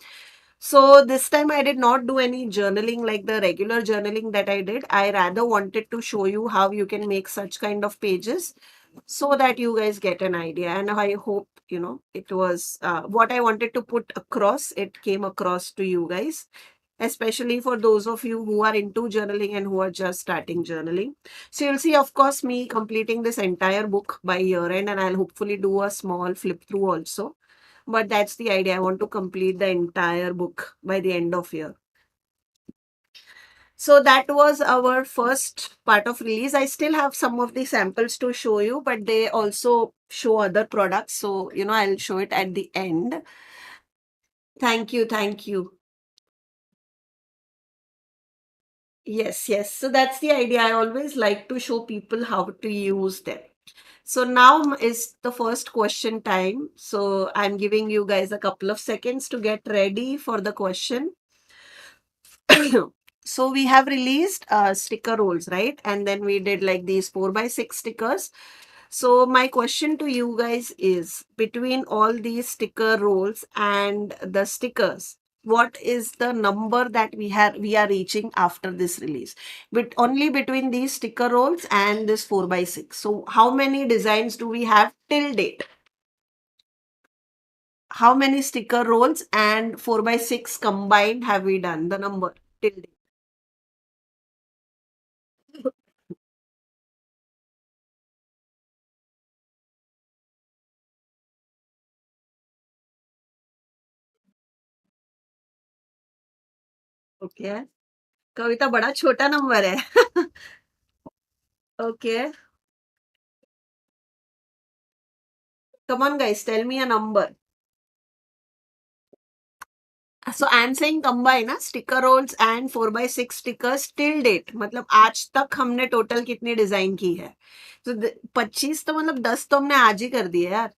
So this time I did not do any journaling like the regular journaling that I did. I rather wanted to show you how you can make such kind of pages so that you guys get an idea. And I hope, it was what I wanted to put across, it came across to you guys, especially for those of you who are into journaling and who are just starting journaling. So you'll see, of course, me completing this entire book by year end, and I'll hopefully do a small flip through also. But that's the idea. I want to complete the entire book by the end of year. So that was our first part of release. I still have some of the samples to show you, but they also show other products. So, I'll show it at the end. Thank you. Thank you. Yes, yes. So that's the idea. I always like to show people how to use them. So now is the first question time. So I'm giving you guys a couple of seconds to get ready for the question. So we have released sticker rolls, right? And then we did like these 4x6 stickers. So my question to you guys is, between all these sticker rolls and the stickers, what is the number that we are reaching after this release? But only between these sticker rolls and this 4x6. So how many designs do we have till date? How many sticker rolls and 4x6 combined have we done? The number till date. Okay, Kavita बड़ा छोटा number है. Okay, come on guys, tell me a number. So I'm saying combine ना sticker rolls and 4x6 stickers till date. मतलब आज तक हमने total कितनी design की है? तो 25 तो मतलब 10 तो हमने आज ही कर दिए यार.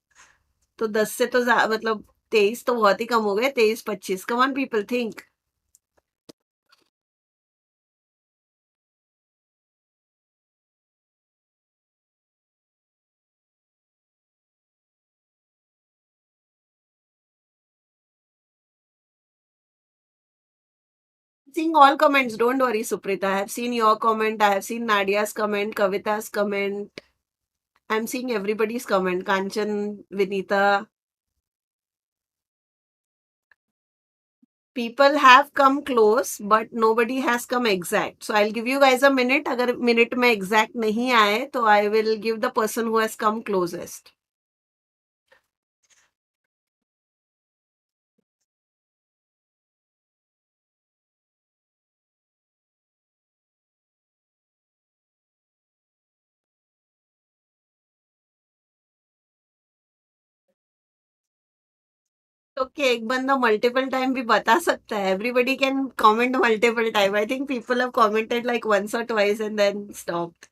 तो 10 से तो मतलब 23 तो बहुत ही कम हो गए. 23 25. Come on people, think. Seeing all comments, don't worry Suprita. I have seen your comment, I have seen Nadia's comment, Kavita's comment. I'm seeing everybody's comment. Kanchan, Vinita. People have come close, but nobody has come exact. So I'll give you guys a minute. अगर minute में exact नहीं आए, तो I will give the person who has come closest. Okay, एक बंदा multiple time भी बता सकता है. Everybody can comment multiple time. I think people have commented like once or twice and then stopped.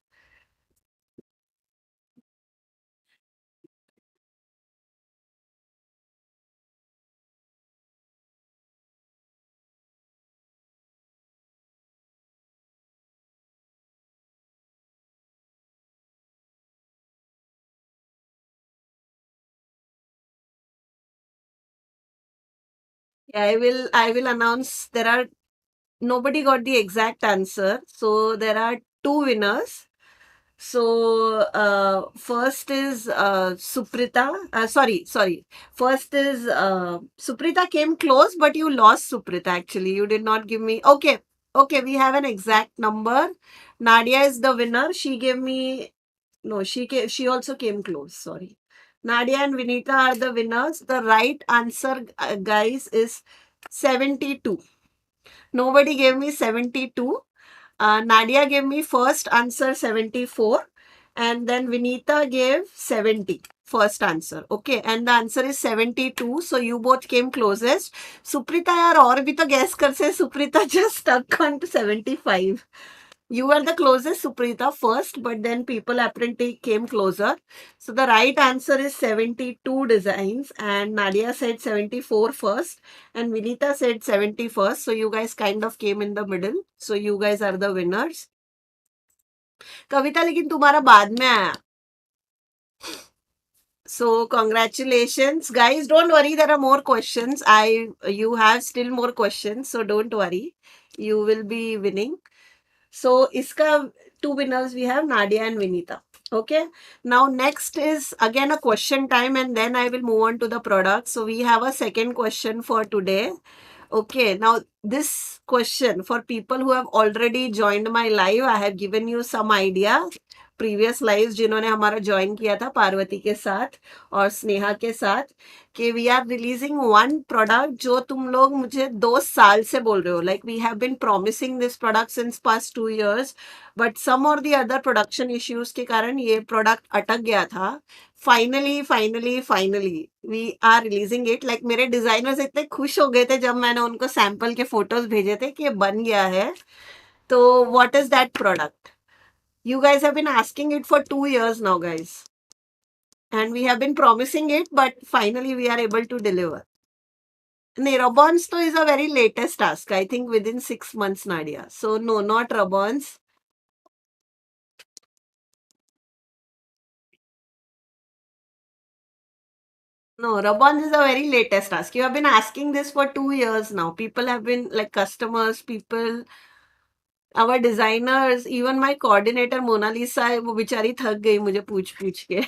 Yeah, I will announce. There are nobody got the exact answer. So there are two winners. So first is Suprita. Sorry. First is Suprita came close, but you lost Suprita. Actually, you did not give me. Okay. We have an exact number. Nadia is the winner. She gave me. No, she also came close. Sorry. Nadia and Vinita are the winners. The right answer, guys, is 72. Nobody gave me 72. Nadia gave me first answer 74, and then Vinita gave 70 first answer. Okay, and the answer is 72. So you both came closest. Suprita यार और भी तो guess कर से. Suprita just stuck on to 75. You were the closest, Suprita, first, but then people apparently came closer. So the right answer is 72 designs, and Nadia said 74 first, and Vinita said 70 first. So you guys kind of came in the middle. So you guys are the winners. कविता लेकिन तुम्हारा बाद में आया. So congratulations, guys. Don't worry, there are more questions. You have still more questions, so don't worry. You will be winning. So iska two winners we have, Nadia and Vinita. Okay. Now next is again a question time, and then I will move on to the product. So we have a second question for today. Okay, now this question for people who have already joined my live, I have given you some idea. Previous live जिन्होंने हमारा join किया था पार्वती के साथ और स्नेहा के साथ, कि we are releasing one product जो तुम लोग मुझे 2 साल से बोल रहे हो. Like we have been promising this product since past 2 years, but some or the other production issues के कारण ये प्रोडक्ट अटक गया था. Finally we are releasing it. Like मेरे डिजाइनर्स इतने खुश हो गए थे जब मैंने उनको सैंपल के फोटोज भेजे थे कि ये बन गया है. तो what is that product? You guys have been asking it for 2 years now, guys. And we have been promising it, but finally we are able to deliver. No, Rabons to is a very latest task. I think within 6 months, Nadia. So no, not Rabons. No, Rabons is a very latest task. You have been asking this for 2 years now. People have been like customers, people, our designers, even my coordinator Mona Lisa, वो बेचारी थक गई मुझे पूछ पूछ के.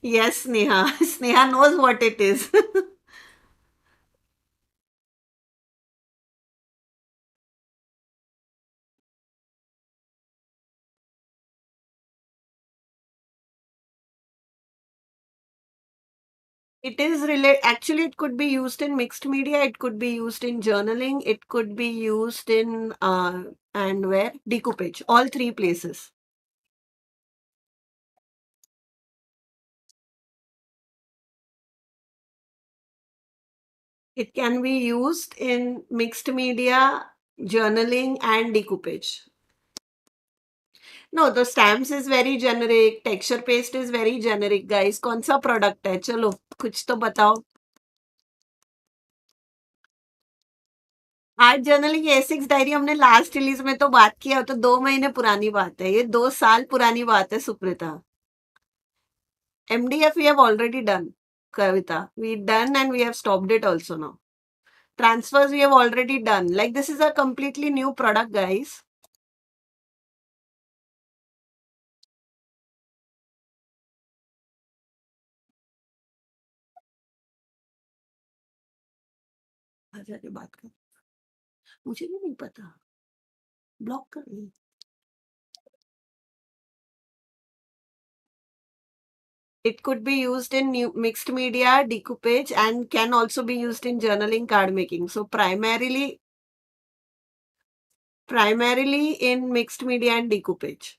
Yes, Sneha. Sneha knows what it is. It is related. Actually, it could be used in mixed media. It could be used in journaling. It could be used in and where decoupage. All three places. It can be used in mixed media, journaling, and decoupage. No, the stamps is very generic. Texture paste is very generic, guys. कौन सा product है? चलो कुछ तो बताओ. Art journaling ए6 diary हमने last release में तो बात किया, हो तो 2 महीने पुरानी बात है. ये 2 साल पुरानी बात है, सुप्रीता. MDF we have already done, Kavita. We done and we have stopped it also now. Transfers we have already done. Like this is a completely new product, guys. आजा के बात कर. मुझे भी नहीं पता. ब्लॉक कर दी. It could be used in new mixed media, decoupage, and can also be used in journaling, card making. So primarily in mixed media and decoupage.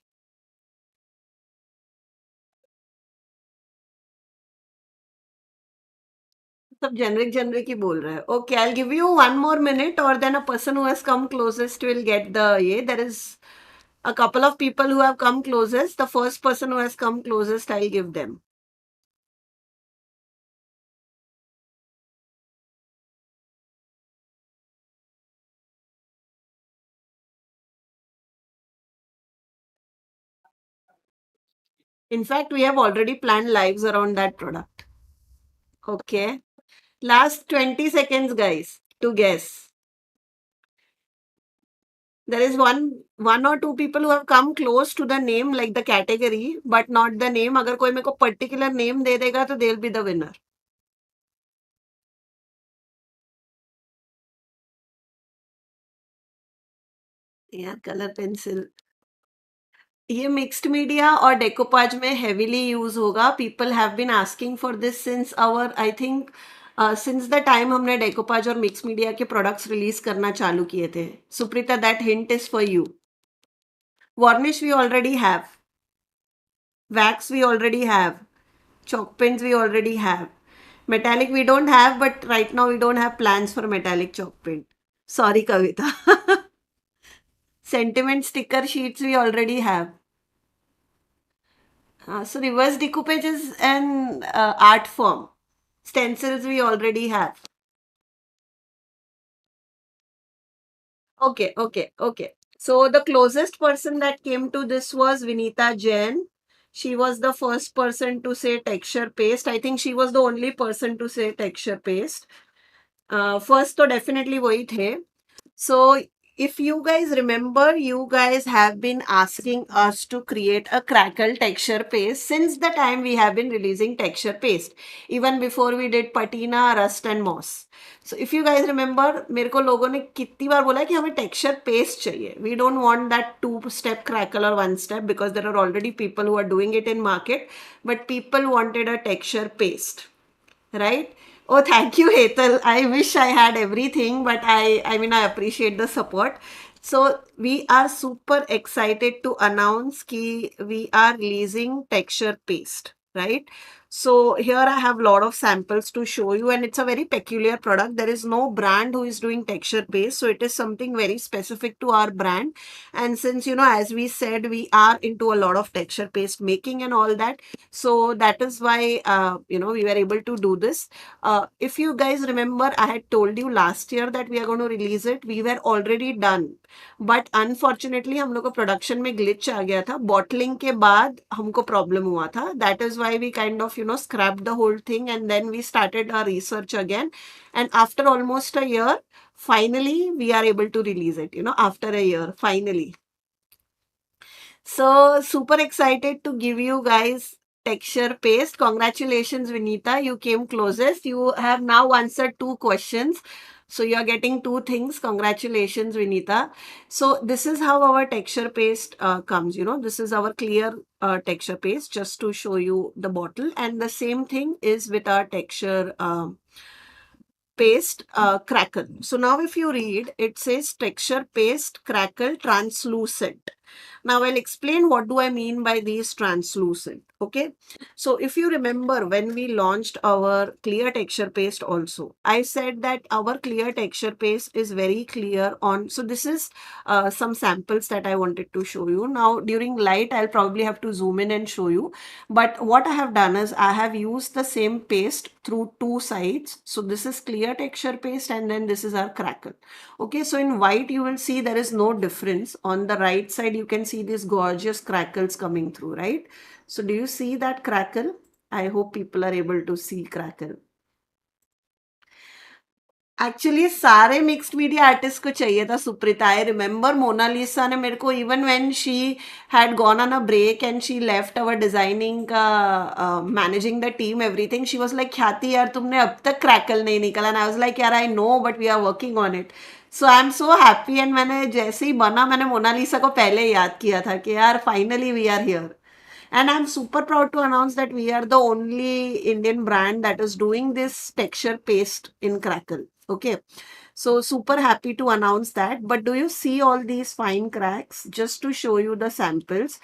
सब generic generic ही बोल रहा है. Okay, I'll give you 1 more minute, or then a person who has come closest will get the ये. There is a couple of people who have come closest. The first person who has come closest, I'll give them. In fact, we have already planned lives around that product. Okay. Last 20 seconds, guys, to guess. There is one or two people who have come close to the name, like the category, but not the name. अगर कोई मेरे को particular name दे देगा तो they'll be the winner. यार colour pencil ये mixed media और decoupage में हेवीली यूज होगा. People have been asking for this since hour, I think since the time हमने डेकोपाज और मिक्स मीडिया के प्रोडक्ट्स रिलीज करना चालू किए थे. Supreeta, that hint is for you. Varnish we already have. Wax we already have. chalk pens we already have. Metallic we don't have, but right now we don't have plans for metallic chalk pen. Sorry, Kavita. Sentiment sticker sheets we already have. So reverse decoupage is an art form. Stencils we already have. Okay, okay, okay. So the closest person that came to this was Vinita Jain. She was the first person to say texture paste. I think she was the only person to say texture paste. First तो definitely वही थे. So, if you guys remember, you guys have been asking us to create a crackle texture paste since the time we have been releasing texture paste, even before we did patina, rust and moss. So, if you guys remember, मेरे को लोगों ने कितनी बार बोला कि हमें texture paste चाहिए. We don't want that two-step crackle or one-step because there are already people who are doing it in market, but people wanted a texture paste, right? Oh, thank you, Hetal. I wish I had everything, but I mean, I appreciate the support. So we are super excited to announce कि we are releasing texture paste, right? So here I have a lot of samples to show you, and it's a very peculiar product. There is no brand who is doing texture paste, so it is something very specific to our brand. And since, as we said, we are into a lot of texture paste making and all that, so that is why, we were able to do this. If you guys remember, I had told you last year that we are going to release it. We were already done. But unfortunately, हम लोग को production में glitch आ गया था. Bottling के बाद हमको problem हुआ था. That is why we kind of, scrapped the whole thing and then we started our research again. And after almost a year, finally, we are able to release it, after a year, finally. So super excited to give you guys texture paste. Congratulations, Vinita. You came closest. You have now answered 2 questions. So you're getting 2 things. Congratulations, Vinita. So this is how our texture paste comes. This is our clear texture paste, just to show you the bottle. And the same thing is with our texture paste crackle. So now if you read, it says texture paste crackle translucent. Now I'll explain what do I mean by these translucent. Okay. So if you remember when we launched our clear texture paste also, I said that our clear texture paste is very clear on. So this is some samples that I wanted to show you. Now during light, I'll probably have to zoom in and show you. But what I have done is I have used the same paste through 2 sides. So this is clear texture paste and then this is our crackle. Okay, so in white you will see there is no difference. On the right side you can see these gorgeous crackles coming through, right? So do you see that crackle? I hope people are able to see crackle. Actually सारे mixed media artist को चाहिए था सुप्रीता. I remember Mona Lisa ने मेरे को even when she had gone on a break and she left our designing का managing the team everything, she was like Khyati यार तुमने अब तक क्रैकल नहीं निकला. एंड आई वाज लाइक यार I know but we are working on it. So I am so happy. And मैंने जैसे ही बना मैंने मोनालिसा को पहले याद किया था कि यार finally we are here. And I'm super proud to announce that we are the only Indian brand that is doing this texture paste in Crackle. Okay. So super happy to announce that. But do you see all these fine cracks? Just to show you the samples.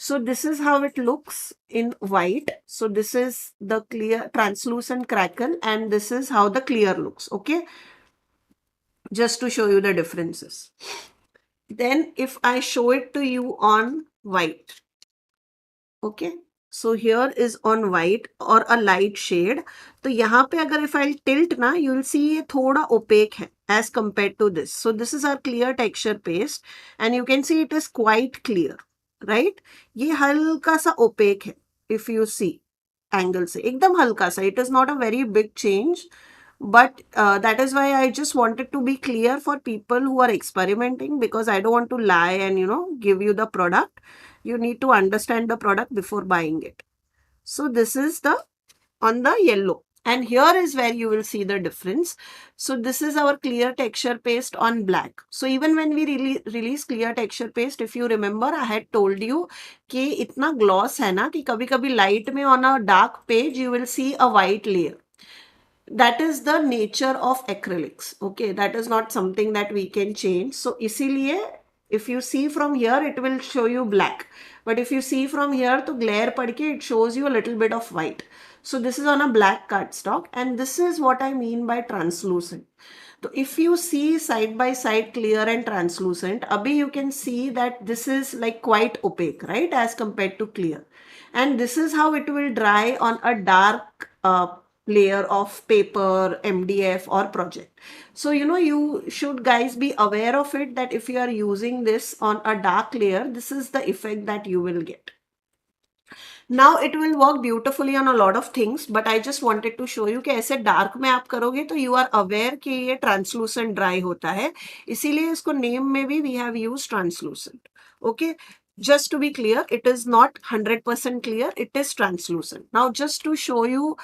So this is how it looks in white. So this is the clear translucent crackle and this is how the clear looks. Okay. Just to show you the differences. Then if I show it to you on white. Okay, so here is on white or a light shade. तो यहाँ पे अगर if I'll tilt ना, you'll see ये थोड़ा opaque है as compared to this. So this is our clear texture paste and you can see it is quite clear, right? ये हल्का सा opaque है if you see angle से, एकदम हल्का सा. It is not a very big change. But that is why I just wanted to be clear for people who are experimenting, because I don't want to lie and give you the product. You need to understand the product before buying it. So this is the on the yellow, and here is where you will see the difference. So this is our clear texture paste on black. So even when we release clear texture paste, if you remember, I had told you कि इतना gloss है ना कि कभी-कभी light में on a dark page you will see a white layer. That is the nature of acrylics. Okay, that is not something that we can change. So इसीलिए if you see from here it will show you black, but if you see from here तो glare पड़ के it shows you a little bit of white. So this is on a black cardstock, and this is what I mean by translucent. So if you see side by side clear and translucent, abhi you can see that this is like quite opaque, right, as compared to clear. And this is how it will dry on a dark layer of paper, MDF or project. So, you should guys be aware of it, that if you are using this on a dark layer, this is the effect that you will get. Now it will work beautifully on a lot of things, but I just wanted to show you कि ऐसे dark में आप करोगे तो you are aware कि ये translucent dry होता है, इसीलिए इसको name में भी we have used translucent. Okay, just to be clear, it is not 100% clear, it is translucent. Now just to show you,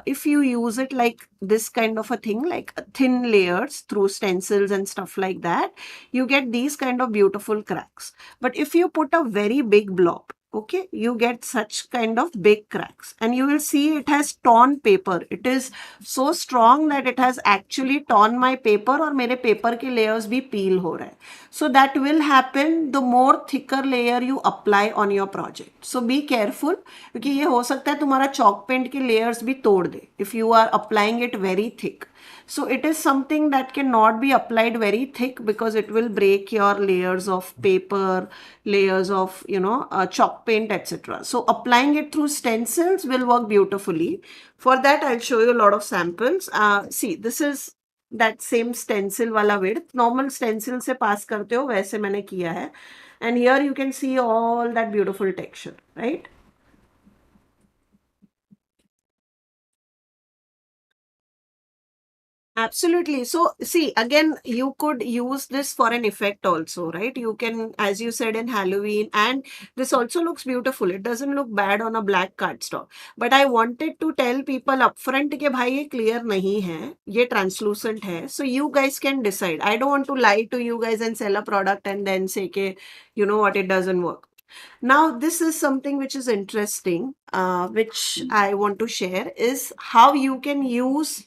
if you use it like this kind of a thing, like thin layers through stencils and stuff like that, you get these kind of beautiful cracks. But if you put a very big blob, okay, you get such kind of big cracks, and you will see it has torn paper. It is so strong that it has actually torn my paper, और मेरे paper के layers भी peel हो रहे हैं. So that will happen the more thicker layer you apply on your project. So be careful, क्योंकि ये हो सकता है तुम्हारा chalk paint के layers भी तोड़ दे if you are applying it very thick. So it is something that cannot be applied very thick, because it will break your layers of paper, layers of, chalk paint, etc. So applying it through stencils will work beautifully. For that, I'll show you a lot of samples. See, this is that same stencil wala width. Normal stencil se pass karte ho, वैसे मैंने किया है. And here you can see all that beautiful texture, right? Absolutely. So, see, again, you could use this for an effect also, right? You can, as you said, in Halloween, and this also looks beautiful. It doesn't look bad on a black cardstock. But I wanted to tell people upfront कि भाई ये clear नहीं है, ये translucent है. So you guys can decide. I don't want to lie to you guys and sell a product and then say कि, you know what, it doesn't work. Now, this is something which is interesting, which I want to share, is how you can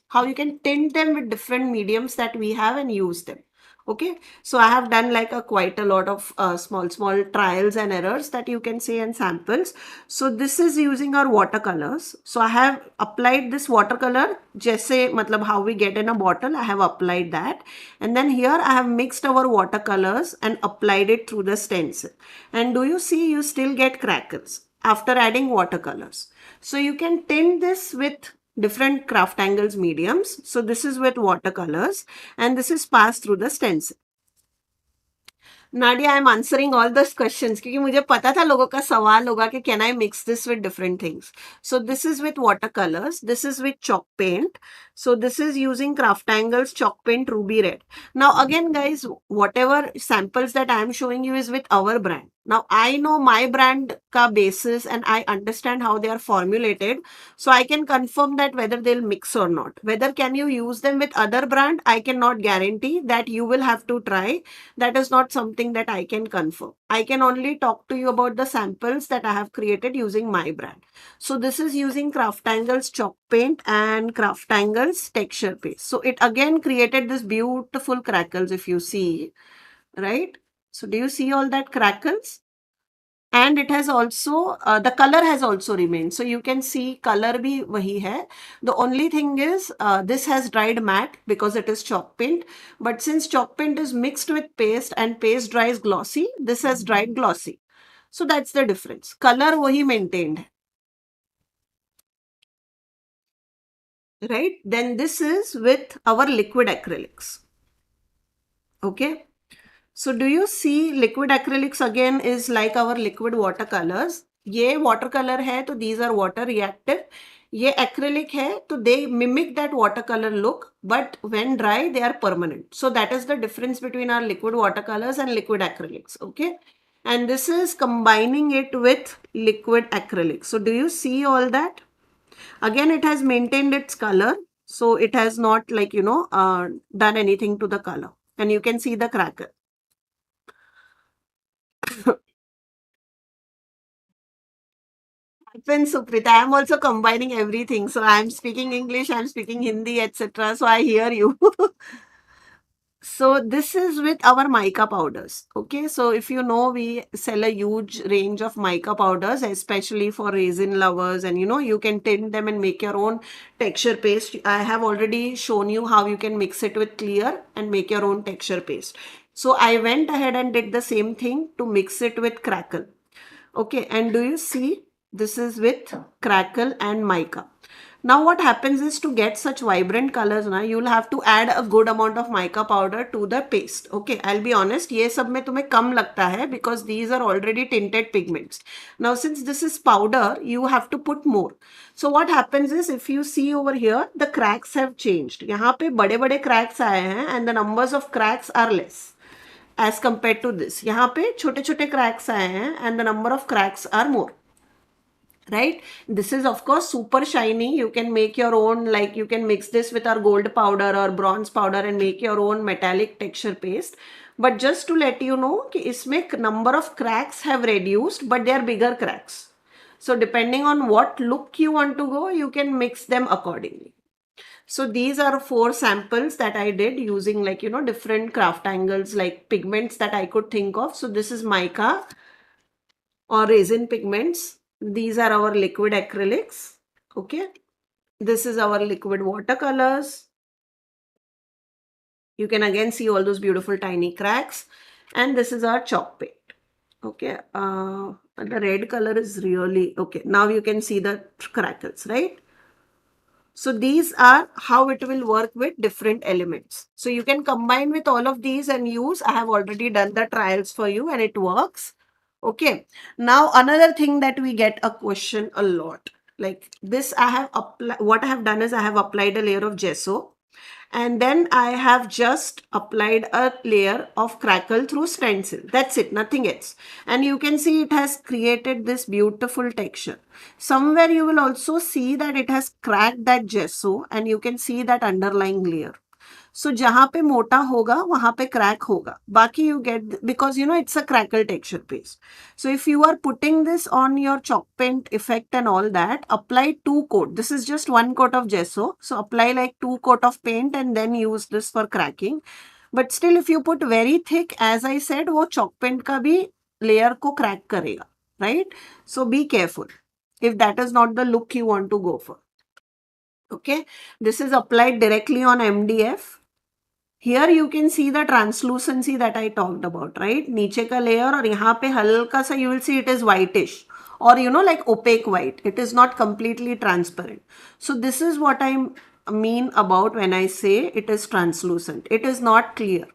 how you can tint them with different mediums that we have and use them. Okay, so I have done like a quite a lot of small trials and errors that you can see and samples. So this is using our watercolors. So I have applied this watercolor, जैसे मतलब how we get in a bottle, I have applied that. And then here I have mixed our watercolors and applied it through the stencil. And do you see, you still get crackles after adding watercolors. So you can tint this with different CrafTangles mediums. So this is with watercolors, and this is passed through the stencil. Nadia, I am answering all दस questions, क्योंकि मुझे पता था लोगों का सवाल होगा कि can I mix this with different things. So this is with water colours, this is with chalk paint. So this is using CrafTangles chalk paint ruby red. Now again guys, whatever samples that I am showing you is with our brand. Now I know my brand ka basis and I understand how they are formulated, so I can confirm that whether they'll mix or not. Whether can you use them with other brand, I cannot guarantee. That you will have to try. That is not something that I can confirm. I can only talk to you about the samples that I have created using my brand. So this is using CrafTangles chalk paint and CrafTangles texture paste. So it again created this beautiful crackles, if you see, right? So do you see all that crackles? And it has also, the color has also remained. So you can see color bhi wahi hai. The only thing is, this has dried matte because it is chalk paint. But since chalk paint is mixed with paste and paste dries glossy, this has dried glossy. So that's the difference. Color wahi maintained, right? Then this is with our liquid acrylics. Okay. So do you see liquid acrylics again is like our liquid watercolors. ये watercolor है तो these are water reactive. ये acrylic है तो they mimic that watercolor look, but when dry they are permanent. So that is the difference between our liquid watercolors and liquid acrylics. Okay. And this is combining it with liquid acrylics. So do you see all that? Again, it has maintained its color. So it has not like, done anything to the color. And you can see the cracker. Happens, Suprita. I am also combining everything. So I am speaking English, I am speaking Hindi, etc. So I hear you. So this is with our mica powders. Okay, so if you know, we sell a huge range of mica powders, especially for resin lovers, and you can tint them and make your own texture paste. I have already shown you how you can mix it with clear and make your own texture paste. So I went ahead and did the same thing to mix it with crackle. Okay, and do you see, this is with crackle and mica. Now what happens is, to get such vibrant colors ना, you'll have to add a good amount of mica powder to the paste. Okay, I'll be honest, ये सब में तुम्हें कम लगता है because these are already tinted pigments. Now since this is powder, you have to put more. So what happens is, if you see over here, the cracks have changed. यहाँ पे बड़े बड़े cracks आए हैं and the numbers of cracks are less as compared to this. यहाँ पे छोटे छोटे cracks आए हैं and the number of cracks are more. Right, this is of course super shiny. You can make your own, like you can mix this with our gold powder or bronze powder and make your own metallic texture paste. But just to let you know कि इसमें number of cracks have reduced, but they are bigger cracks. So depending on what look you want to go, you can mix them accordingly. So these are 4 samples that I did using, like different CrafTangles, like pigments that I could think of. So this is mica or resin pigments. These are our liquid acrylics. Okay. This is our liquid watercolors. You can again see all those beautiful tiny cracks. And this is our chalk paint. Okay. The red color is really okay. Now you can see the crackles, right? So these are how it will work with different elements. So you can combine with all of these and use. I have already done the trials for you and it works. Okay. Now another thing that we get a question a lot. Like this, what I have done is I have applied a layer of gesso. And then I have just applied a layer of crackle through stencil. That's it, nothing else. And you can see it has created this beautiful texture. Somewhere you will also see that it has cracked that gesso and you can see that underlying layer. So जहाँ पे मोटा होगा वहाँ पे crack होगा. बाकी you get, because it's a crackle texture paste. So if you are putting this on your chalk paint effect and all that, apply 2 coat. This is just 1 coat of gesso. So apply like 2 coat of paint and then use this for cracking. But still if you put very thick, as I said, वो chalk paint का भी layer को crack करेगा. Right? So be careful if that is not the look you want to go for. Okay. This is applied directly on MDF. Here you can see the translucency that I talked about, right? नीचे का layer और यहाँ पे हल्का सा you will see it is whitish or like opaque white. It is not completely transparent. So this is what I mean about when I say it is translucent. It is not clear.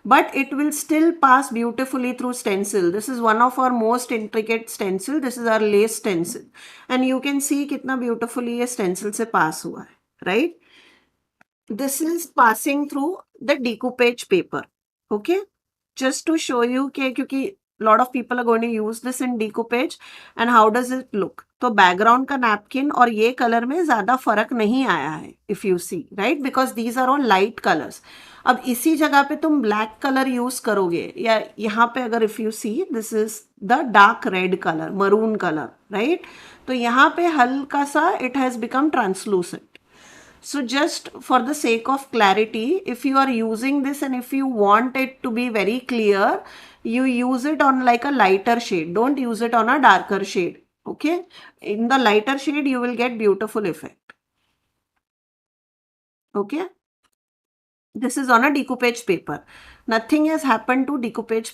But it will still pass beautifully through stencil. This is one of our most intricate stencil. This is our lace stencil. And you can see कितना beautifully ये stencil से pass हुआ है, right? This is passing through the decoupage paper. Okay, just to show you कि lot of people are going to use this in decoupage and how does it look. तो background का napkin और ये color में ज़्यादा फर्क नहीं आया है, if you see, right? Because these are all light colors. अब इसी जगह पे तुम black color use करोगे या यहाँ पे अगर if you see, this is the dark red color, maroon color, right? तो यहाँ पे हल्का सा it has become translucent. So just for the sake of clarity, if you are using this and if you want it to be very clear, you use it on like a lighter shade. Don't use it on a darker shade. Okay. In the lighter shade, you will get beautiful effect. Okay. This is on a decoupage paper. Nothing has happened to decoupage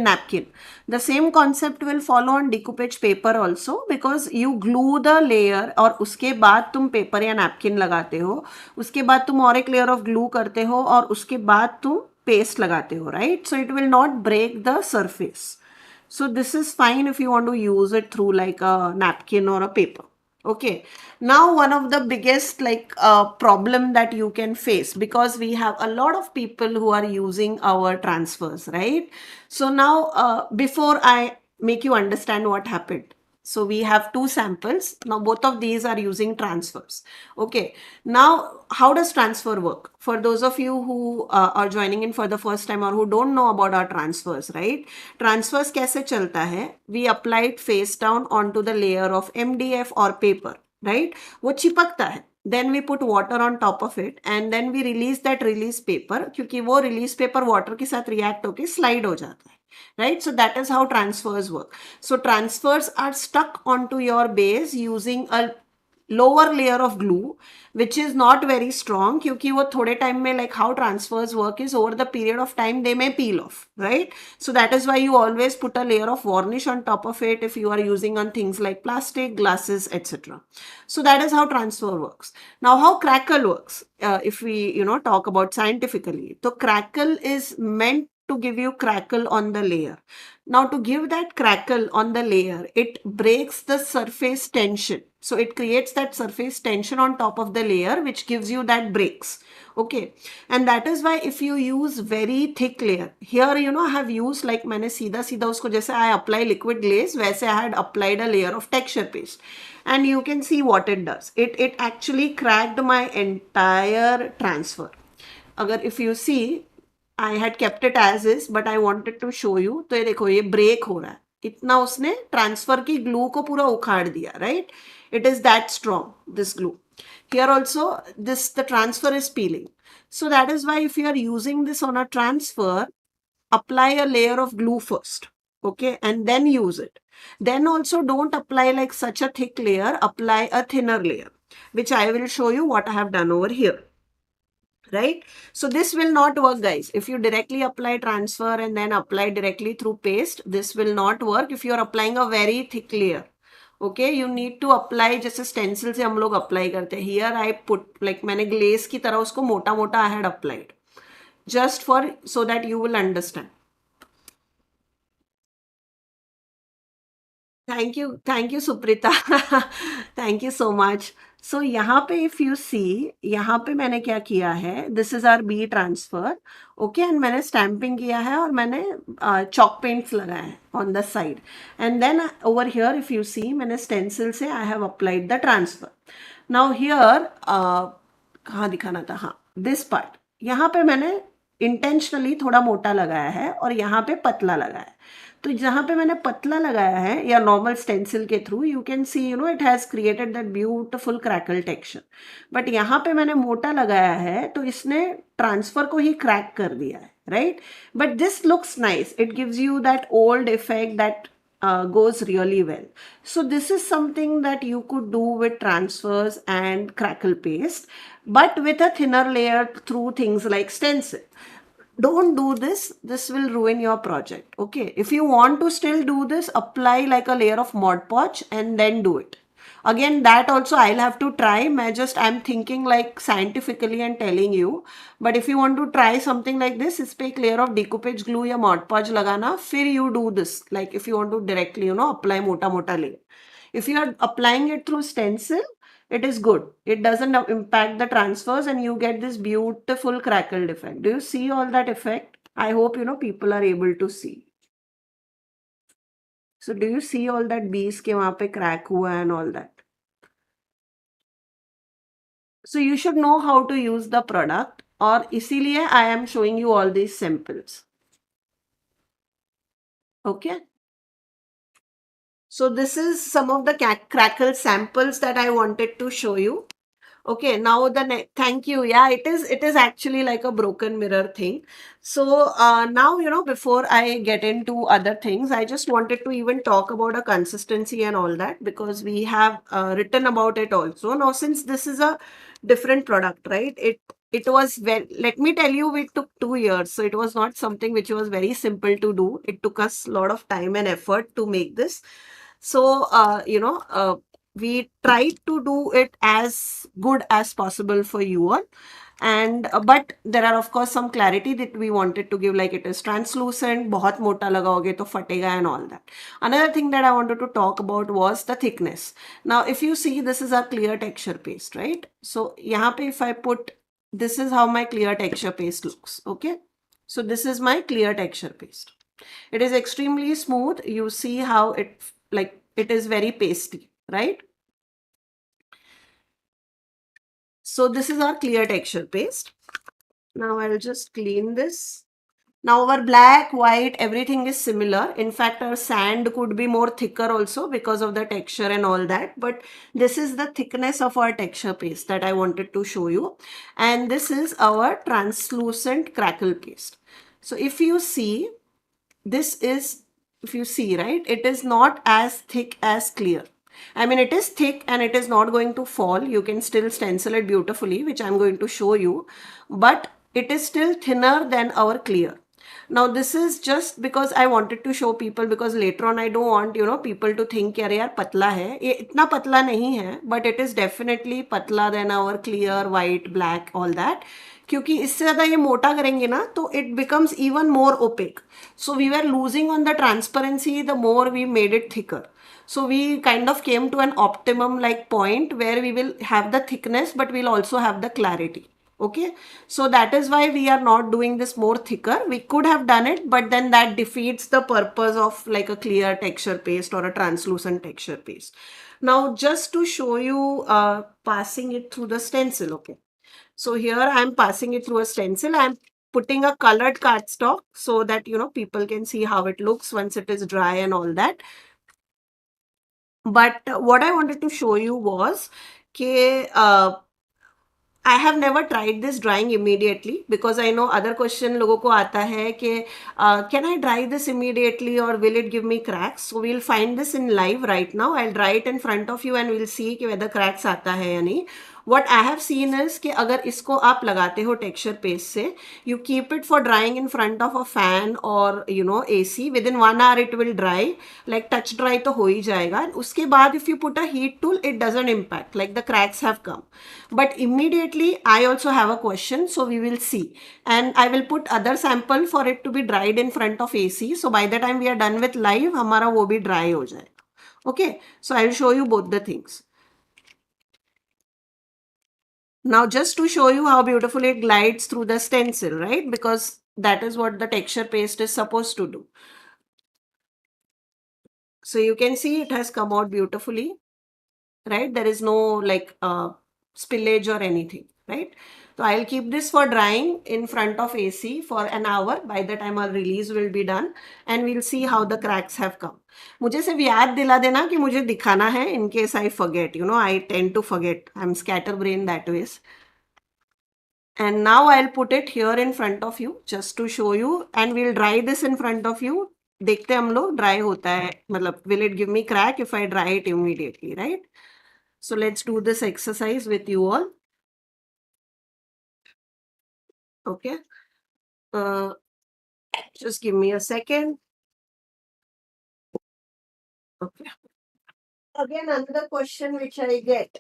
napkin. The same concept will follow on decoupage paper also because you glue the layer और उसके बाद तुम paper या napkin लगाते हो. उसके बाद तुम और एक layer of glue करते हो और उसके बाद तुम paste लगाते हो, right? So it will not break the surface. So this is fine if you want to use it through like a napkin or a paper. Okay, now one of the biggest problem that you can face, because we have a lot of people who are using our transfers, right? So now before I make you understand what happened, so we have 2 samples. Now both of these are using transfers. Okay, now how does transfer work? For those of you who are joining in for the first time or who don't know about our transfers, right? Transfers कैसे चलता है? We applied face down onto the layer of MDF or paper, right? वो चिपकता है. then we put water on top of it, and then we release that release paper, क्योंकि वो release paper water के साथ react होके slide हो जाता है, right? So that is how transfers work. So transfers are stuck onto your base using a lower layer of glue, which is not very strong, क्योंकि वो थोड़े time में, like how transfers work is over the period of time they may peel off, right? So that is why you always put a layer of varnish on top of it if you are using on things like plastic, glasses, etc. So that is how transfer works. Now how crackle works, if we talk about scientifically, so crackle is meant to give you crackle on the layer. Now to give that crackle on the layer, it breaks the surface tension. So it creates that surface tension on top of the layer, which gives you that breaks. Okay. And that is why if you use very thick layer, here, I have used, like मैंने सीधा सीधा उसको जैसे I apply liquid glaze, वैसे I had applied a layer of texture paste. And you can see what it does. It actually cracked my entire transfer. अगर if you see, I had kept it as is, but I wanted to show you. तो ये देखो, ये break हो रहा है. इतना उसने transfer की glue को पूरा उखाड़ दिया, right? It is that strong, this glue. Here also, the transfer is peeling. So that is why if you are using this on a transfer, apply a layer of glue first, okay, and then use it. Then also don't apply like such a thick layer, apply a thinner layer, which I will show you what I have done over here. Right? So this will not work, guys. If you directly apply transfer and then apply directly through paste, this will not work if you are applying a very thick layer. Okay, you need to apply जैसे stencil से हम लोग apply करते हैं. Here I put, like मैंने glaze की तरह उसको मोटा मोटा I had applied, just for so that you will understand. Thank you, Suprita. Thank you so much. So यहाँ पे if you see, यहाँ पे मैंने क्या किया है, this is our B transfer, okay, and मैंने stamping किया है और मैंने chalk paints लगाए हैं on the side, and then over here if you see, मैंने stencil से I have applied the transfer. Now here कहाँ दिखाना था, हाँ, this part, यहाँ पे मैंने इंटेंशनली थोड़ा मोटा लगाया है और यहाँ पे पतला लगाया है. तो जहाँ पे मैंने पतला लगाया है या नॉर्मल स्टेंसिल के through, you can see it has created that beautiful crackle texture. But यहाँ पे मैंने मोटा लगाया है तो इसने ट्रांसफर को ही क्रैक कर दिया है, right? But this looks nice, it gives you that old effect that goes really well. So this is something that you could do with transfers and crackle paste, but with a thinner layer through things like stencil. Don't do this. This will ruin your project. Okay. If you want to still do this, apply like a layer of Mod Podge and then do it. Again, that also I'll have to try. I'm thinking like scientifically and telling you. But if you want to try something like this, इस पे एक layer of decoupage glue या Mod Podge लगाना, फिर you do this. Like if you want to directly, apply मोटा मोटा layer. If you are applying it through stencil, it is good. It doesn't impact the transfers and you get this beautiful crackled effect. Do you see all that effect? I hope, people are able to see. So do you see all that bees के वहाँ पे crack हुआ and all that? So you should know how to use the product, और इसीलिए I am showing you all these samples. Okay. So this is some of the crackle samples that I wanted to show you. Okay, now thank you. Yeah, it is actually like a broken mirror thing. So now, before I get into other things, I just wanted to even talk about a consistency and all that, because we have written about it also. Now, since this is a different product, right? It was let me tell you, it took 2 years. So it was not something which was very simple to do. It took us a lot of time and effort to make this. So, we tried to do it as good as possible for you all. And but there are of course some clarity that we wanted to give, like it is translucent, बहुत मोटा लगाओगे तो फटेगा and all that. Another thing that I wanted to talk about was the thickness. Now, if you see, this is a clear texture paste, right? So यहाँ पे if I put, this is how my clear texture paste looks. Okay. So this is my clear texture paste. It is extremely smooth. You see how it is very pasty, right? So this is our clear texture paste. Now I'll just clean this. Now our black, white, everything is similar. In fact, our sand could be more thicker also because of the texture and all that. But this is the thickness of our texture paste that I wanted to show you. And this is our translucent crackle paste. So if you see, this is, if you see, right, it is not as thick as clear. I mean, it is thick and it is not going to fall. You can still stencil it beautifully, which I'm going to show you, but it is still thinner than our clear. Now this is just because I wanted to show people, because later on I don't want, you know, people to think यार यार पतला है, ये इतना पतला नहीं है, but it is definitely पतला than our clear, white, black, all that. क्योंकि इससे ज़्यादा ये मोटा करेंगे ना तो it becomes even more opaque. So we were losing on the transparency the more we made it thicker. So we kind of came to an optimum like point where we will have the thickness, but we'll also have the clarity. Okay, so that is why we are not doing this more thicker. We could have done it, but then that defeats the purpose of like a clear texture paste or a translucent texture paste. Now just to show you passing it through the stencil. Okay, so here I'm passing it through a stencil. I'm putting a colored cardstock so that, you know, people can see how it looks once it is dry and all that. But what I wanted to show you was कि I have never tried this drying immediately, because I know other question लोगों को आता है कि can I dry this immediately or will it give me cracks? So we'll find this in live right now. I'll dry it in front of you and we'll see कि whether cracks आता है या नहीं. What I have seen is कि अगर इसको आप लगाते हो texture paste से, you keep it for drying in front of a fan or, you know, AC. Within 1 hour it will dry, like touch dry तो हो ही जाएगा. उसके बाद if you put a heat tool, it doesn't impact, like the cracks have come. But immediately I also have a question, so we will see. And I will put other sample for it to be dried in front of AC. So by the time we are done with live, हमारा वो भी dry हो जाएगा. Okay, so I will show you both the things. Now just to show you how beautifully it glides through the stencil, right? Because that is what the texture paste is supposed to do. So you can see it has come out beautifully, right? There is no like spillage or anything, right? So I'll keep this for drying in front of AC for an hour. By the time our release will be done, and we'll see how the cracks have come. मुझे सिर्फ याद दिला देना कि मुझे दिखाना है, in case I forget. You know, I tend to forget. I'm scatterbrained that ways. And now I'll put it here in front of you just to show you, and we'll dry this in front of you. देखते हम लोग dry होता है, मतलब will it give me crack if I dry it immediately, right? So let's do this exercise with you all. Okay. Uh, just give me a second. Okay. Again, another question which I get,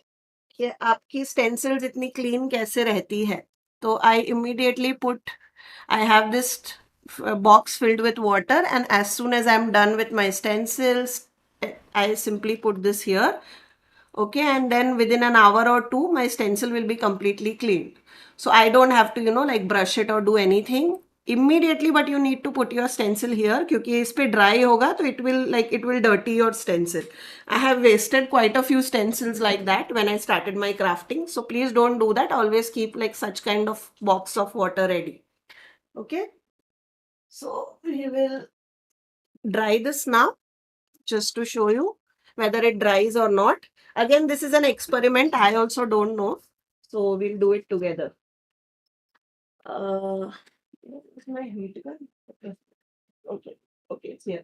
कि आपकी stencils इतनी clean कैसे रहती है? तो I immediately put, I have this box filled with water, and as soon as I'm done with my stencils, I simply put this here. Okay, and then within an hour or two my stencil will be completely clean. So I don't have to, you know, like brush it or do anything immediately, but you need to put your stencil here क्योंकि इस पे dry होगा तो it will, like, it will dirty your stencil. I have wasted quite a few stencils like that when I started my crafting, so please don't do that. Always keep like such kind of box of water ready. Okay, so we will dry this now just to show you whether it dries or not. Again, this is an experiment. I also don't know. So we'll do it together. Where is my heat gun? Okay. Okay. Okay, it's here.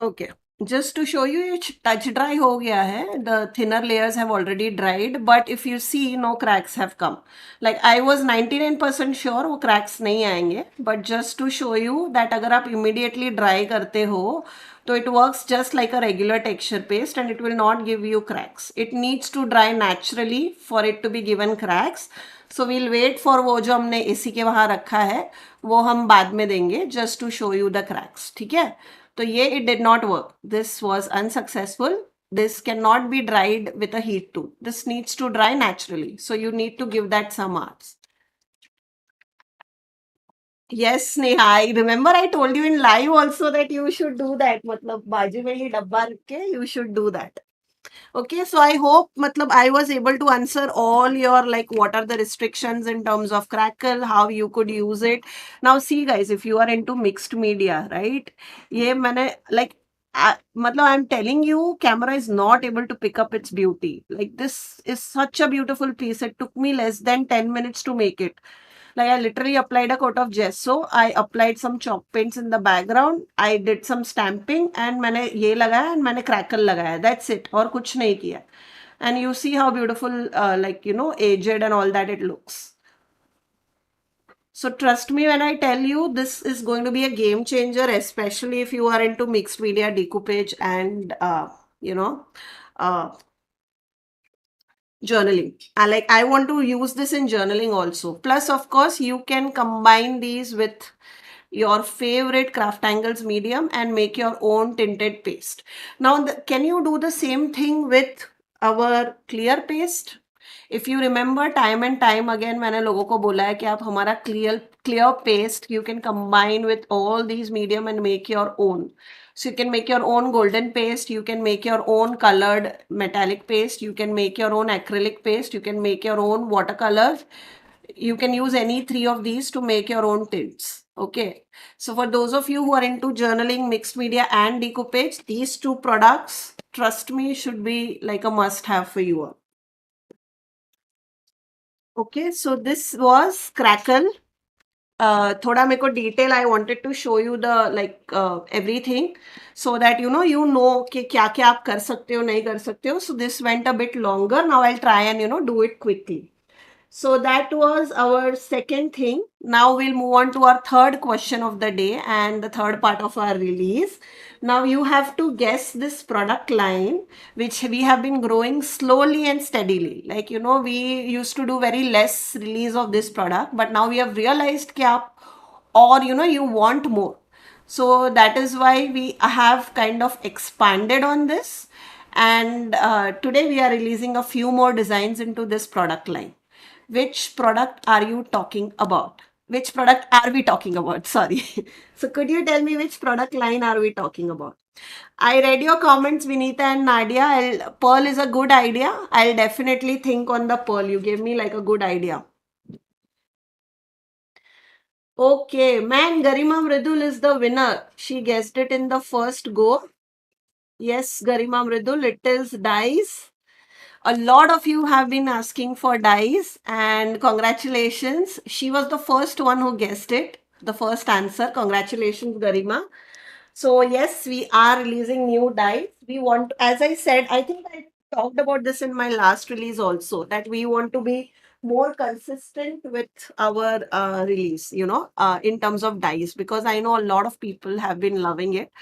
Okay. Just to show you, ये touch dry हो गया है. The thinner layers have already dried, but if you see, no cracks have come. Like I was 99% sure वो cracks नहीं आएंगे, but just to show you that अगर आप immediately dry करते हो, तो it works just like a regular texture paste and it will not give you cracks. It needs to dry naturally for it to be given cracks. So we'll wait for वो जो हमने AC के वहाँ रखा है, वो हम बाद में देंगे, just to show you the cracks. ठीक है? तो ये it did not work. This was unsuccessful. This cannot be dried with a heat tool. This needs to dry naturally. So you need to give that some hours. Yes, Neha. I remember I told you in live also that you should do that. मतलब बाजू में ही डब्बा रख के you should do that. Okay, so I hope matlab I was able to answer all your like what are the restrictions in terms of Crackle, how you could use it. Now see guys, if you are into mixed media, right? ये मैंने like matlab I'm telling you, camera is not able to pick up its beauty. Like this is such a beautiful piece. It took me less than 10 minutes to make it. Like I literally applied a coat of gesso. I applied some chalk paints in the background. I did some stamping and मैंने ये लगाया and मैंने crackle लगाया. That's it. और कुछ नहीं किया. And you see how beautiful, like you know, aged and all that it looks. So trust me when I tell you this is going to be a game changer, especially if you are into mixed media decoupage and you know, uh, journaling. I want to use this in journaling also. Plus, of course, you can combine these with your favorite CrafTangles medium and make your own tinted paste. Now, can you do the same thing with our clear paste? If you remember time and time again मैंने लोगों को बोला है कि आप हमारा clear paste you can combine with all these medium and make your own. So you can make your own golden paste, you can make your own colored metallic paste, you can make your own acrylic paste, you can make your own watercolors. You can use any three of these to make your own tints. Okay. So for those of you who are into journaling, mixed media and decoupage, these two products, trust me, should be like a must have for you all. Okay, so this was Crackle. थोड़ा मेरे को detail I wanted to show you the like everything so that you know कि क्या क्या आप कर सकते हो नहीं कर सकते हो. So this went a bit longer. Now I'll try and do it quickly. So that was our second thing. Now we'll move on to our third question of the day and the third part of our release. Now you have to guess this product line, which we have been growing slowly and steadily. Like, we used to do very less release of this product, but now we have realized कि आप or you want more. So that is why we have kind of expanded on this. And today we are releasing a few more designs into this product line. Which product are you talking about? Which product are we talking about? Sorry. So could you tell me which product line are we talking about? I read your comments, Vinita and Nadia. Pearl is a good idea. I'll definitely think on the pearl. You gave me like a good idea. Okay, man, Garima Mridul is the winner. She guessed it in the first go. Yes, Garima Mridul, it is dice. A lot of you have been asking for dice, and congratulations. She was the first one who guessed it, the first answer. Congratulations, Garima. So, yes, we are releasing new dice. We want, as I said, I think I talked about this in my last release also, that we want to be more consistent with our release, in terms of dice, because I know a lot of people have been loving it.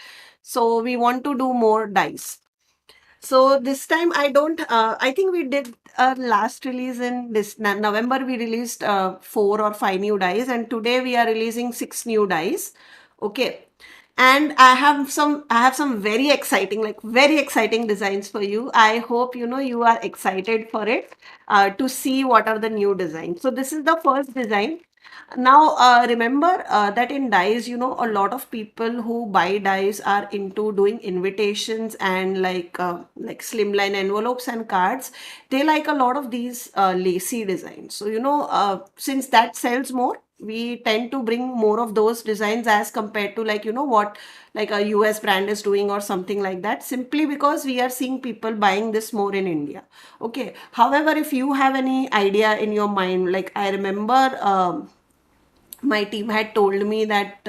So, we want to do more dice. So this time I think we did our last release in this November. We released 4 or 5 new dies, and today we are releasing 6 new dies. Okay. And I have some very exciting designs for you. I hope you are excited for it to see what are the new designs. So this is the first design. Now, remember that in dyes, a lot of people who buy dyes are into doing invitations and like slimline envelopes and cards. They like a lot of these lacy designs. So, since that sells more, we tend to bring more of those designs as compared to what like a US brand is doing or something like that, simply because we are seeing people buying this more in India. Okay. However, if you have any idea in your mind, like I remember my team had told me that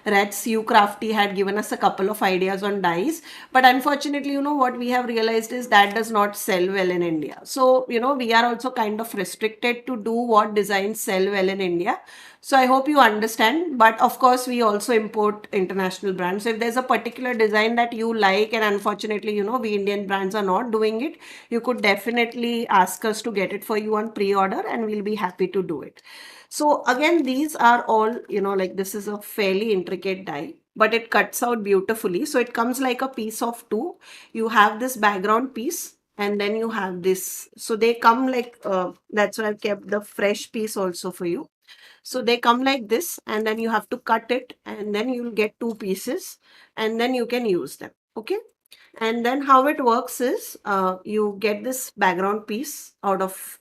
Rats U Crafty had given us a couple of ideas on dyes, but unfortunately, what we have realized is that does not sell well in India. So, we are also kind of restricted to do what designs sell well in India. So I hope you understand. But of course, we also import international brands. So if there's a particular design that you like, and unfortunately, we Indian brands are not doing it, you could definitely ask us to get it for you on pre-order, and we'll be happy to do it. So again, these are all, like this is a fairly intricate die, but it cuts out beautifully. So it comes like a piece of two. You have this background piece, and then you have this. So they come like, that's why I've kept the fresh piece also for you. So they come like this, and then you have to cut it, and then you'll get two pieces, and then you can use them. Okay. And then how it works is, you get this background piece out of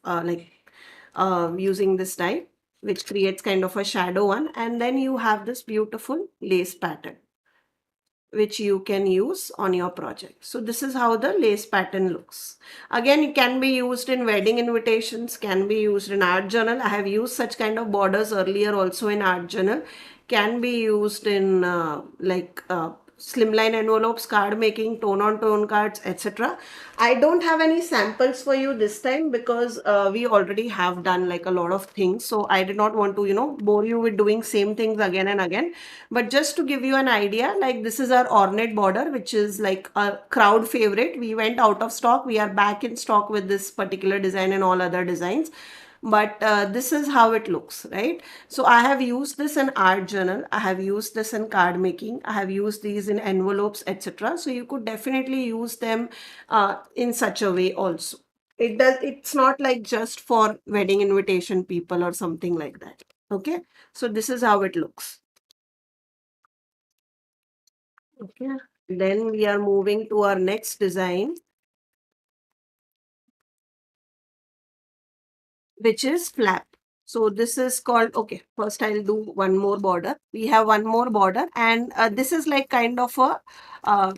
using this die, which creates kind of a shadow one. And then you have this beautiful lace pattern, which you can use on your project. So this is how the lace pattern looks. Again, it can be used in wedding invitations, can be used in art journal. I have used such kind of borders earlier also in art journal. Can be used in slimline envelopes, card making, tone on tone cards, etc. I don't have any samples for you this time because we already have done like a lot of things. So I did not want to, bore you with doing same things again and again. But just to give you an idea, like this is our ornate border, which is like a crowd favorite. We went out of stock. We are back in stock with this particular design and all other designs. But this is how it looks, right? So I have used this in art journal. I have used this in card making. I have used these in envelopes, etc. So you could definitely use them in such a way also. It's not like just for wedding invitation people or something like that. Okay. So this is how it looks. Okay. Then we are moving to our next design, which is flap. So this is called, okay, first I'll do one more border. We have one more border, and this is like kind of a, uh,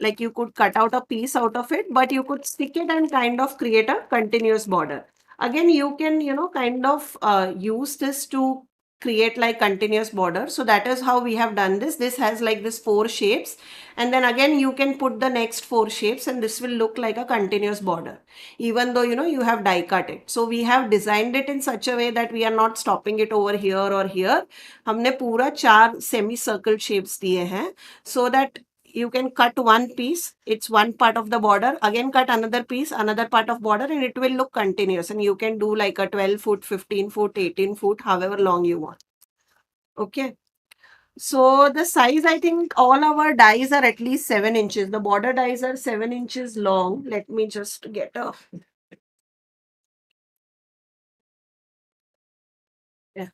like you could cut out a piece out of it, but you could stick it and kind of create a continuous border. Again, you can, kind of use this to create like continuous border. So that is how we have done this. This has like this four shapes, and then again you can put the next four shapes, and this will look like a continuous border, even though you have die cut it. So we have designed it in such a way that we are not stopping it over here or here. हमने पूरा चार semi circle shapes दिए हैं, so that you can cut one piece, it's one part of the border, again cut another piece, another part of border, and it will look continuous, and you can do like a 12 foot, 15 foot, 18 foot, however long you want. Okay. So the size, I think all our dies are at least 7 inches. The border dies are 7 inches long. Let me just get a, yeah.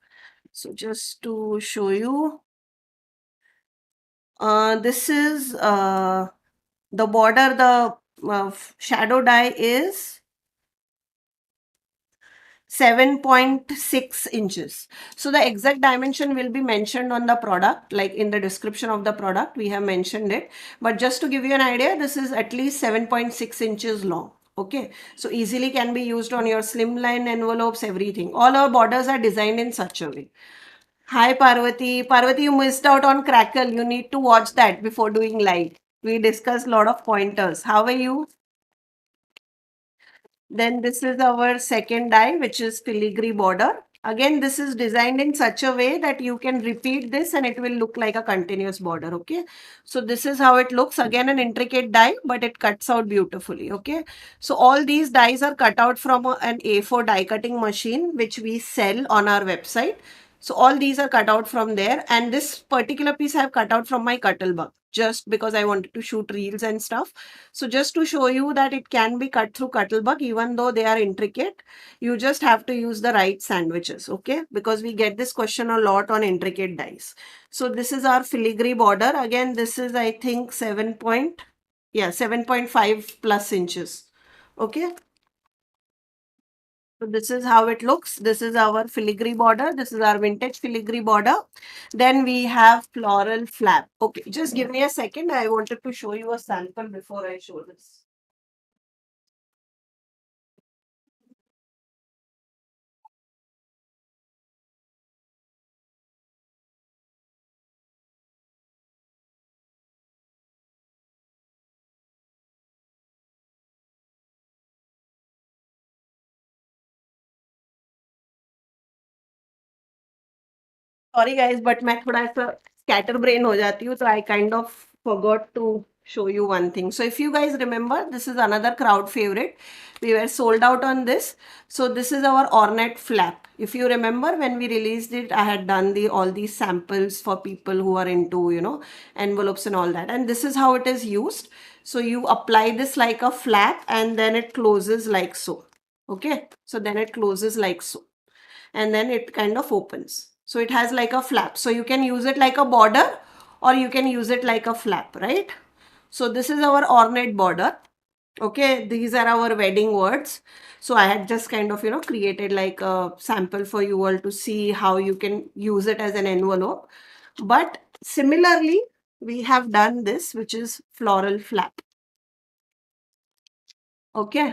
So just to show you, this is the border, the shadow die is 7.6 inches. So the exact dimension will be mentioned on the product, like in the description of the product, we have mentioned it. But just to give you an idea, this is at least 7.6 inches long. Okay, so easily can be used on your slimline envelopes, everything. All our borders are designed in such a way. Hi Parvati. Parvati, you missed out on Crackle. You need to watch that before doing live. We discussed a lot of pointers. How are you? Then this is our second die, which is filigree border. Again, this is designed in such a way that you can repeat this and it will look like a continuous border. Okay. So this is how it looks. Again, an intricate die, but it cuts out beautifully. Okay. So all these dies are cut out from an A4 die cutting machine, which we sell on our website. So all these are cut out from there. And this particular piece I have cut out from my Cuttlebug just because I wanted to shoot reels and stuff. So just to show you that it can be cut through Cuttlebug, even though they are intricate, you just have to use the right sandwiches, okay? Because we get this question a lot on intricate dies. So this is our filigree border. Again, this is, I think, 7.5 plus inches. Okay. So this is how it looks. This is our filigree border. This is our vintage filigree border. Then we have floral flap. Okay, just give me a second. I wanted to show you a sample before I show this. Sorry guys, but मैं थोड़ा सा scatter brain हो जाती हूँ, तो आई kind of forgot to show you one thing. So if you guys remember, this is another crowd favorite. We were sold out on this. So this is our ornate flap. If you remember, when we released it, I had done all these samples for people who are into, envelopes and all that. And this is how it is used. So you apply this like a flap, and then it closes like so. Okay. So then it closes like so, and then it kind of opens. So it has like a flap. So you can use it like a border, or you can use it like a flap, right? So this is our ornate border. Okay, these are our wedding words. So I had just kind of, created like a sample for you all to see how you can use it as an envelope. But similarly, we have done this, which is floral flap. Okay.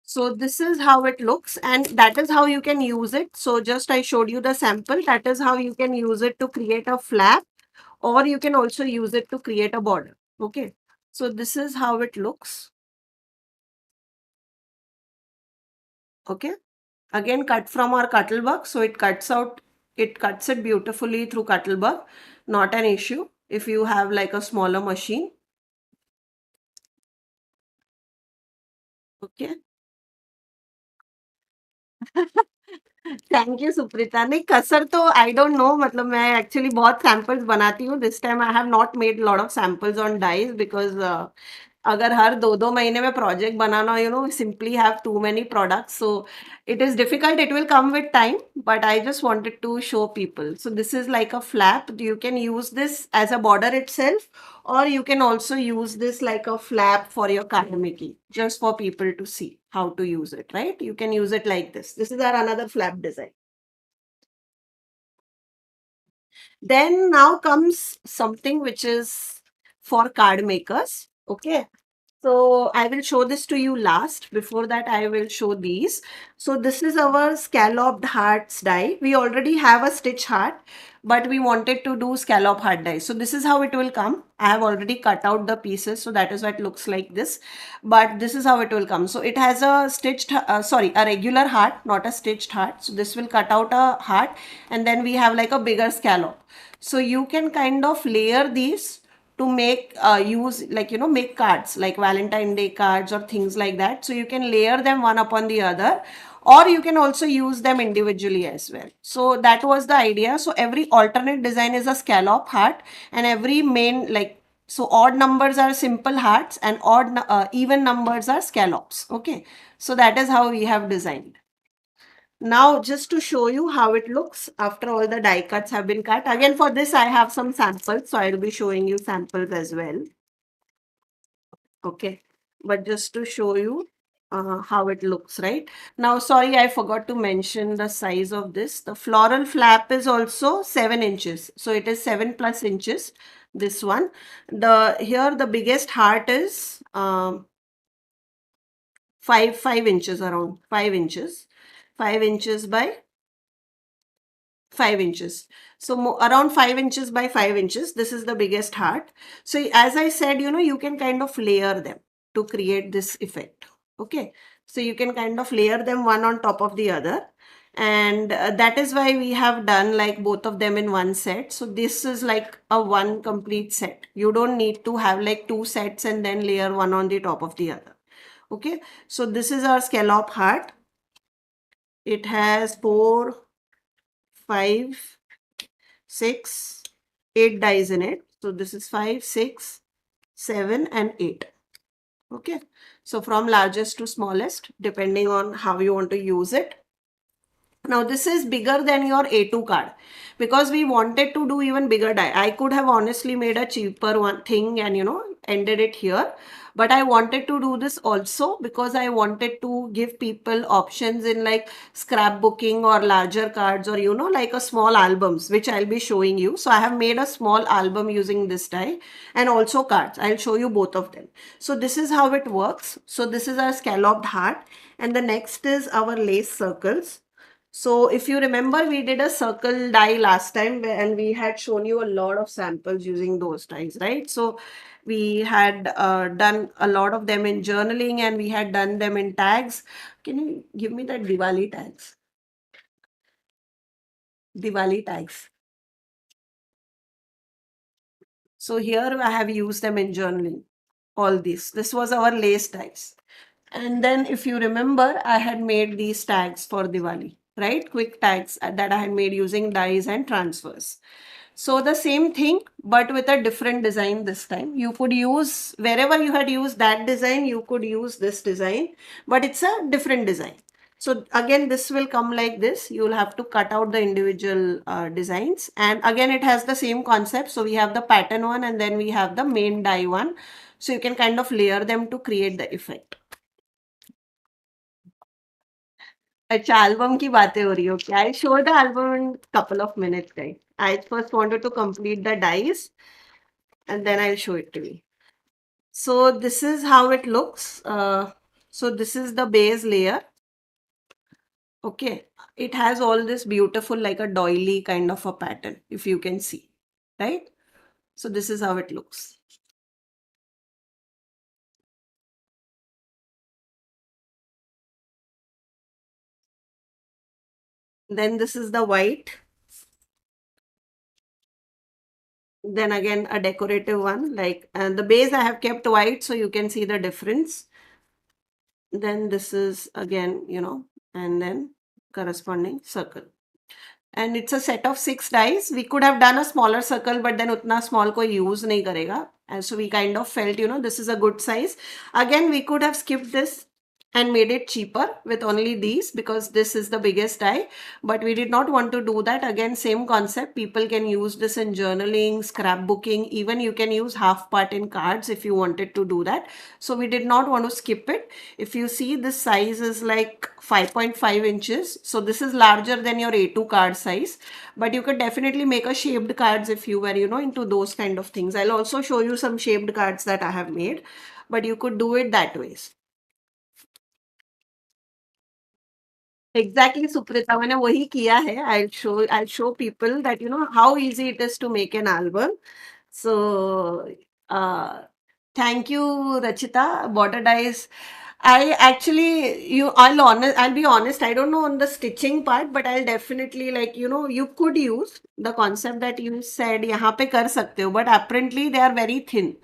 So this is how it looks, and that is how you can use it. So just I showed you the sample. That is how you can use it to create a flap, or you can also use it to create a border. Okay. So this is how it looks. Okay. Again, cut from our cuttlebug. So it cuts it beautifully through cuttlebug. Not an issue if you have like a smaller machine. Okay. Thank you Supreeta. नहीं, कसर तो I don't know, मतलब मैं actually बहुत samples बनाती हूँ। This time I have not made lot of samples on dies because अगर हर 2-2 महीने में प्रोजेक्ट बनाना, simply have too many products, so it is difficult. It will come with time, but I just wanted to show people. So this is like a flap. You can use this as a border itself, or you can also use this like a flap for your card making, just for people to see how to use it, right? You can use it like this. This is our another flap design. Then now comes something which is for card makers. Okay. So I will show this to you last. Before that, I will show these. So this is our scalloped hearts die. We already have a stitch heart, but we wanted to do scallop heart die. So this is how it will come. I have already cut out the pieces, so that is why it looks like this. But this is how it will come. So it has a a regular heart, not a stitched heart. So this will cut out a heart, and then we have like a bigger scallop. So you can kind of layer these to make use, like, make cards like Valentine Day cards or things like that. So you can layer them one upon the other, or you can also use them individually as well. So that was the idea. So every alternate design is a scallop heart, and every main, like, so odd numbers are simple hearts, and even numbers are scallops. Okay, so that is how we have designed. Now, just to show you how it looks after all the die cuts have been cut. Again, for this, I have some samples, so I'll be showing you samples as well. Okay, but just to show you how it looks, right? Now, sorry, I forgot to mention the size of this. The floral flap is also 7 inches. So it is 7+ inches, this one. Here, the biggest heart is 5 inches, around 5 inches. 5 inches by 5 inches. So around 5 inches by 5 inches. This is the biggest heart. So as I said, you can kind of layer them to create this effect. Okay. So you can kind of layer them one on top of the other. And that is why we have done like both of them in one set. So this is like a one complete set. You don't need to have like two sets and then layer one on the top of the other. Okay. So this is our scallop heart. It has 4, 5, 6, 8 dies in it. So this is 5, 6, 7 and 8. Okay. So from largest to smallest, depending on how you want to use it. Now this is bigger than your A2 card because we wanted to do even bigger die. I could have honestly made a cheaper one thing and ended it here. But I wanted to do this also because I wanted to give people options in like scrapbooking or larger cards or like a small albums, which I'll be showing you. So I have made a small album using this die and also cards. I'll show you both of them. So this is how it works. So this is our scalloped heart, and the next is our lace circles. So if you remember, we did a circle die last time and we had shown you a lot of samples using those dies, right? So we had done a lot of them in journaling and we had done them in tags. Can you give me that Diwali tags? Diwali tags. So here I have used them in journaling. All these. This was our lace tags. And then if you remember, I had made these tags for Diwali, right? Quick tags that I had made using dies and transfers. So the same thing, but with a different design this time. You could use, wherever you had used that design, you could use this design, but it's a different design. So again, this will come like this. You will have to cut out the individual designs. And again, it has the same concept. So we have the pattern one and then we have the main die one. So you can kind of layer them to create the effect. अच्छा album की बातें हो रही हो क्या I show the album in couple of minutes guys. I first wanted to complete the dies and then I'll show it to you. So this is how it looks. So this is the base layer. Okay, it has all this beautiful like a doily kind of a pattern if you can see, right? So this is how it looks. Then this is the white. Then again a decorative one like the base I have kept white so you can see the difference. Then this is again, and then corresponding circle. And it's a set of 6 dies. We could have done a smaller circle, but then utna small koi use nahi karega. And so we kind of felt, this is a good size. Again, we could have skipped this and made it cheaper with only these because this is the biggest die, but we did not want to do that. Again, same concept. People can use this in journaling, scrapbooking, even you can use half part in cards if you wanted to do that. So we did not want to skip it. If you see, this size is like 5.5 inches. So this is larger than your A2 card size, but you could definitely make a shaped cards if you were, into those kind of things. I'll also show you some shaped cards that I have made, but you could do it that ways. Exactly, Suprita. मैंने वही किया है. I'll show people that how easy it is to make an album. So, uh, thank you, Rachita. Border dies. I actually, I'll be honest. I don't know on the stitching part, but I'll definitely like, you could use the concept that you said यहाँ पे कर सकते हो, but apparently they are very thin.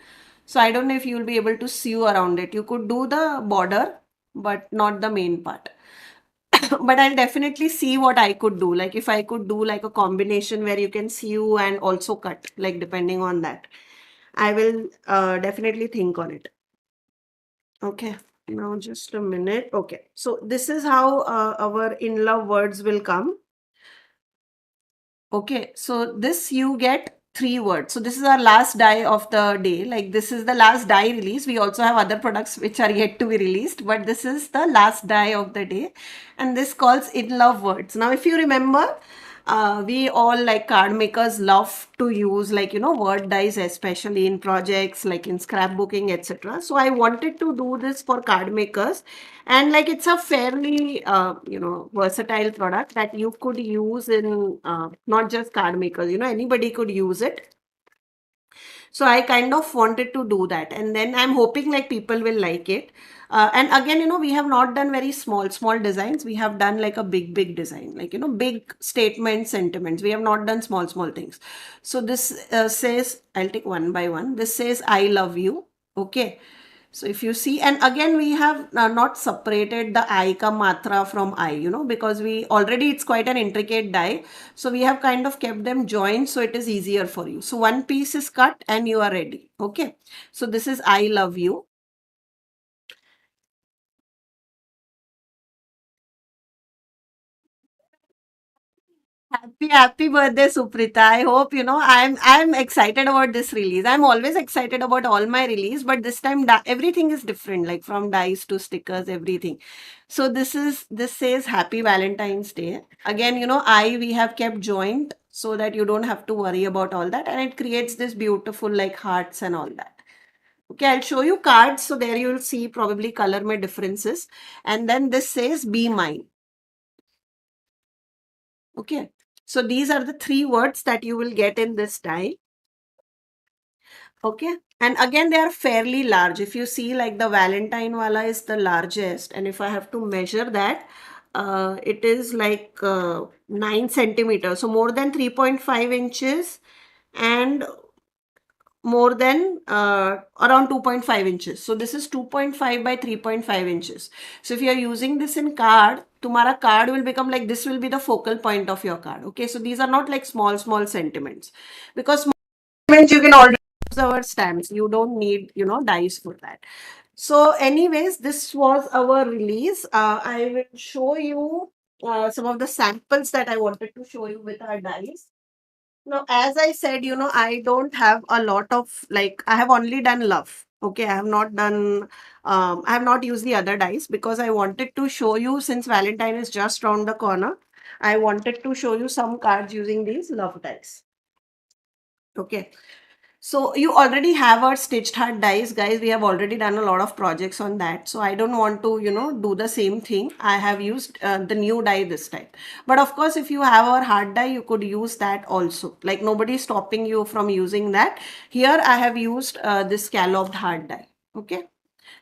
So I don't know if you'll be able to sew around it. You could do the border, but not the main part. But I'll definitely see what I could do. Like if I could do like a combination where you can sew and also cut, like depending on that. I will definitely think on it. Okay, now just a minute. Okay, so this is how our in love words will come. Okay, so this you get 3 words. So this is our last die of the day. Like this is the last die release. We also have other products which are yet to be released, but this is the last die of the day. And this calls in love words. Now, if you remember, we all like card makers love to use like word dies, especially in projects like in scrapbooking, etc. So I wanted to do this for card makers, and like it's a fairly versatile product that you could use in not just card makers, anybody could use it. So I kind of wanted to do that, and then I'm hoping like people will like it. And again, we have not done very small designs. We have done like a big design, like big statements, sentiments. We have not done small things. So this says, I'll take one by one. This says I love you. Okay. So if you see, and again, we have not separated the I ka matra from I, because we already, it's quite an intricate die. So we have kind of kept them joined so it is easier for you. So one piece is cut and you are ready. Okay. So this is I love you. Happy birthday, Suprita. I hope I'm excited about this release. I'm always excited about all my release, but this time everything is different, like from dice to stickers, everything. So this says Happy Valentine's Day. Again, I we have kept joined so that you don't have to worry about all that, and it creates this beautiful like hearts and all that. Okay, I'll show you cards. So there you'll see probably color may differences. And then this says Be Mine. Okay. So these are the 3 words that you will get in this die. Okay. And again, they are fairly large. If you see like the Valentine wala is the largest. And if I have to measure that, It is like 9 centimeters, so more than 3.5 inches, and more than around 2.5 inches. So this is 2.5 by 3.5 inches. So if you are using this in card, तुम्हारा card will become like this, will be the focal point of your card. Okay, so these are not like small sentiments, because small sentiments you can already use our stamps. You don't need, you know, dies for that. So anyways, this was our release. I will show you some of the samples that I wanted to show you with our dies. Now, as I said, you know, I don't have a lot of, like, I have only done love. Okay, I have not done, I have not used the other dice because I wanted to show you, since Valentine is just round the corner, I wanted to show you some cards using these love dice. Okay. So you already have our stitched heart dies, guys. We have already done a lot of projects on that. So I don't want to, you know, do the same thing. I have used the new die this time. But of course, if you have our heart die, you could use that also. Like nobody is stopping you from using that. Here I have used this scalloped heart die. Okay,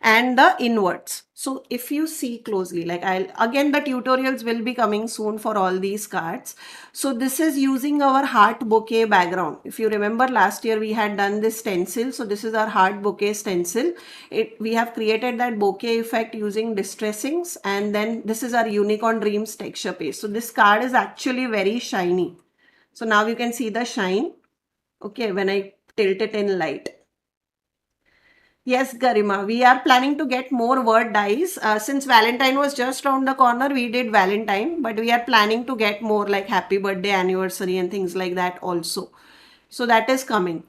and the inwards. So if you see closely, like I'll again, the tutorials will be coming soon for all these cards. So this is using our heart bouquet background. If you remember last year we had done this stencil. So this is our heart bouquet stencil. We have created that bouquet effect using distressings, and then this is our unicorn dreams texture paste. So this card is actually very shiny. So now you can see the shine. Okay, when I tilt it in light. Yes, Garima, we are planning to get more word dies. Since Valentine was just around the corner, we did Valentine, but we are planning to get more like happy birthday, anniversary, and things like that also. So that is coming.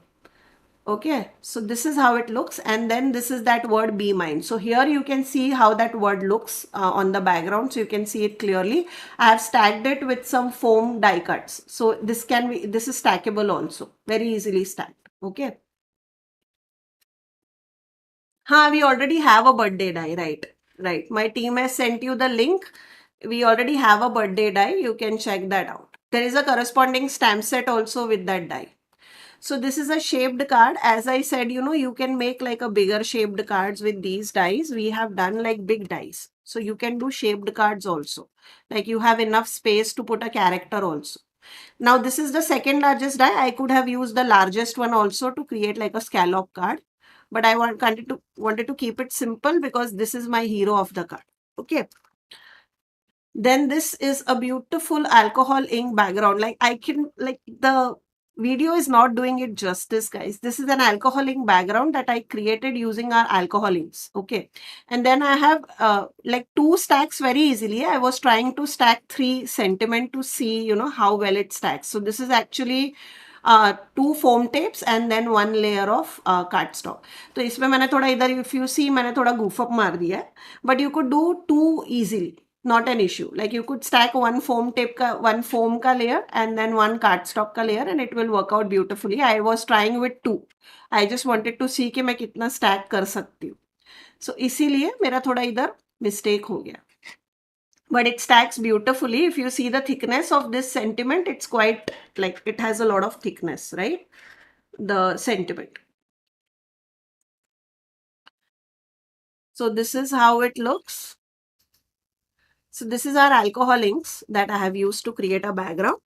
Okay, so this is how it looks, and then this is that word be mine. So here you can see how that word looks on the background, so you can see it clearly. I have stacked it with some foam die cuts. So this can be, this is stackable also, very easily stacked. Okay. We already have a birthday die, right? Right. My team has sent you the link. We already have a birthday die. You can check that out. There is a corresponding stamp set also with that die. So this is a shaped card. As I said, you know, you can make like a bigger shaped cards with these dies. We have done like big dies. So you can do shaped cards also. Like you have enough space to put a character also. Now this is the second largest die. I could have used the largest one also to create like a scallop card. But I wanted to keep it simple because this is my hero of the card. Okay. Then this is a beautiful alcohol ink background. Like I can, like the video is not doing it justice, guys. This is an alcohol ink background that I created using our alcohol inks. Okay. And then I have like two stacks very easily. I was trying to stack 3 cm to see, you know, how well it stacks. So this is actually 2 foam tapes and then 1 layer of cardstock. तो इसमें मैंने थोड़ा इधर, if you see, मैंने थोड़ा goof up मार दिया है, but you could do 2 easily. Not an issue. Like you could stack one foam tape one foam ka layer and then one cardstock ka layer, and it will work out beautifully. I was trying with 2. I just wanted to see कि मैं कितना stack कर सकती हूँ. So इसीलिए मेरा थोड़ा इधर mistake हो गया. But it stacks beautifully. If you see the thickness of this sentiment, it's quite like it has a lot of thickness, right? The sentiment. So this is how it looks. So this is our alcohol inks that I have used to create a background.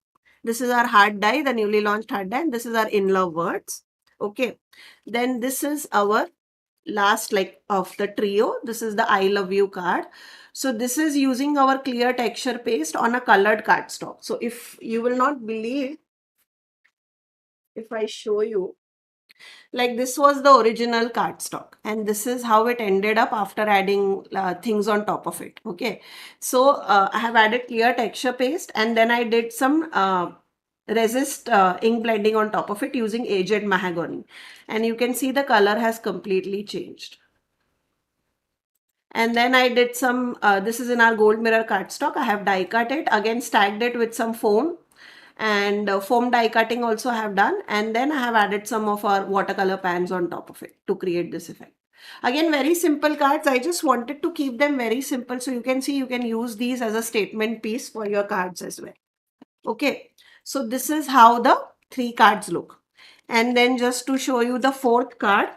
This is our heart die, the newly launched heart die, and this is our in love words. Okay. Then this is our last like of the trio. This is the I love you card. So this is using our clear texture paste on a colored cardstock. So if you will not believe, if I show you, like this was the original cardstock and this is how it ended up after adding things on top of it. Okay, so I have added clear texture paste and then I did some resist ink blending on top of it using aged mahogany, and you can see the color has completely changed. And then I did some, this is in our gold mirror cardstock. I have die cut it, again stacked it with some foam, and foam die cutting also I have done, and then I have added some of our watercolor pans on top of it to create this effect. Again, very simple cards. I just wanted to keep them very simple, so you can see you can use these as a statement piece for your cards as well. Okay, so this is how the 3 cards look. And then just to show you the 4th card,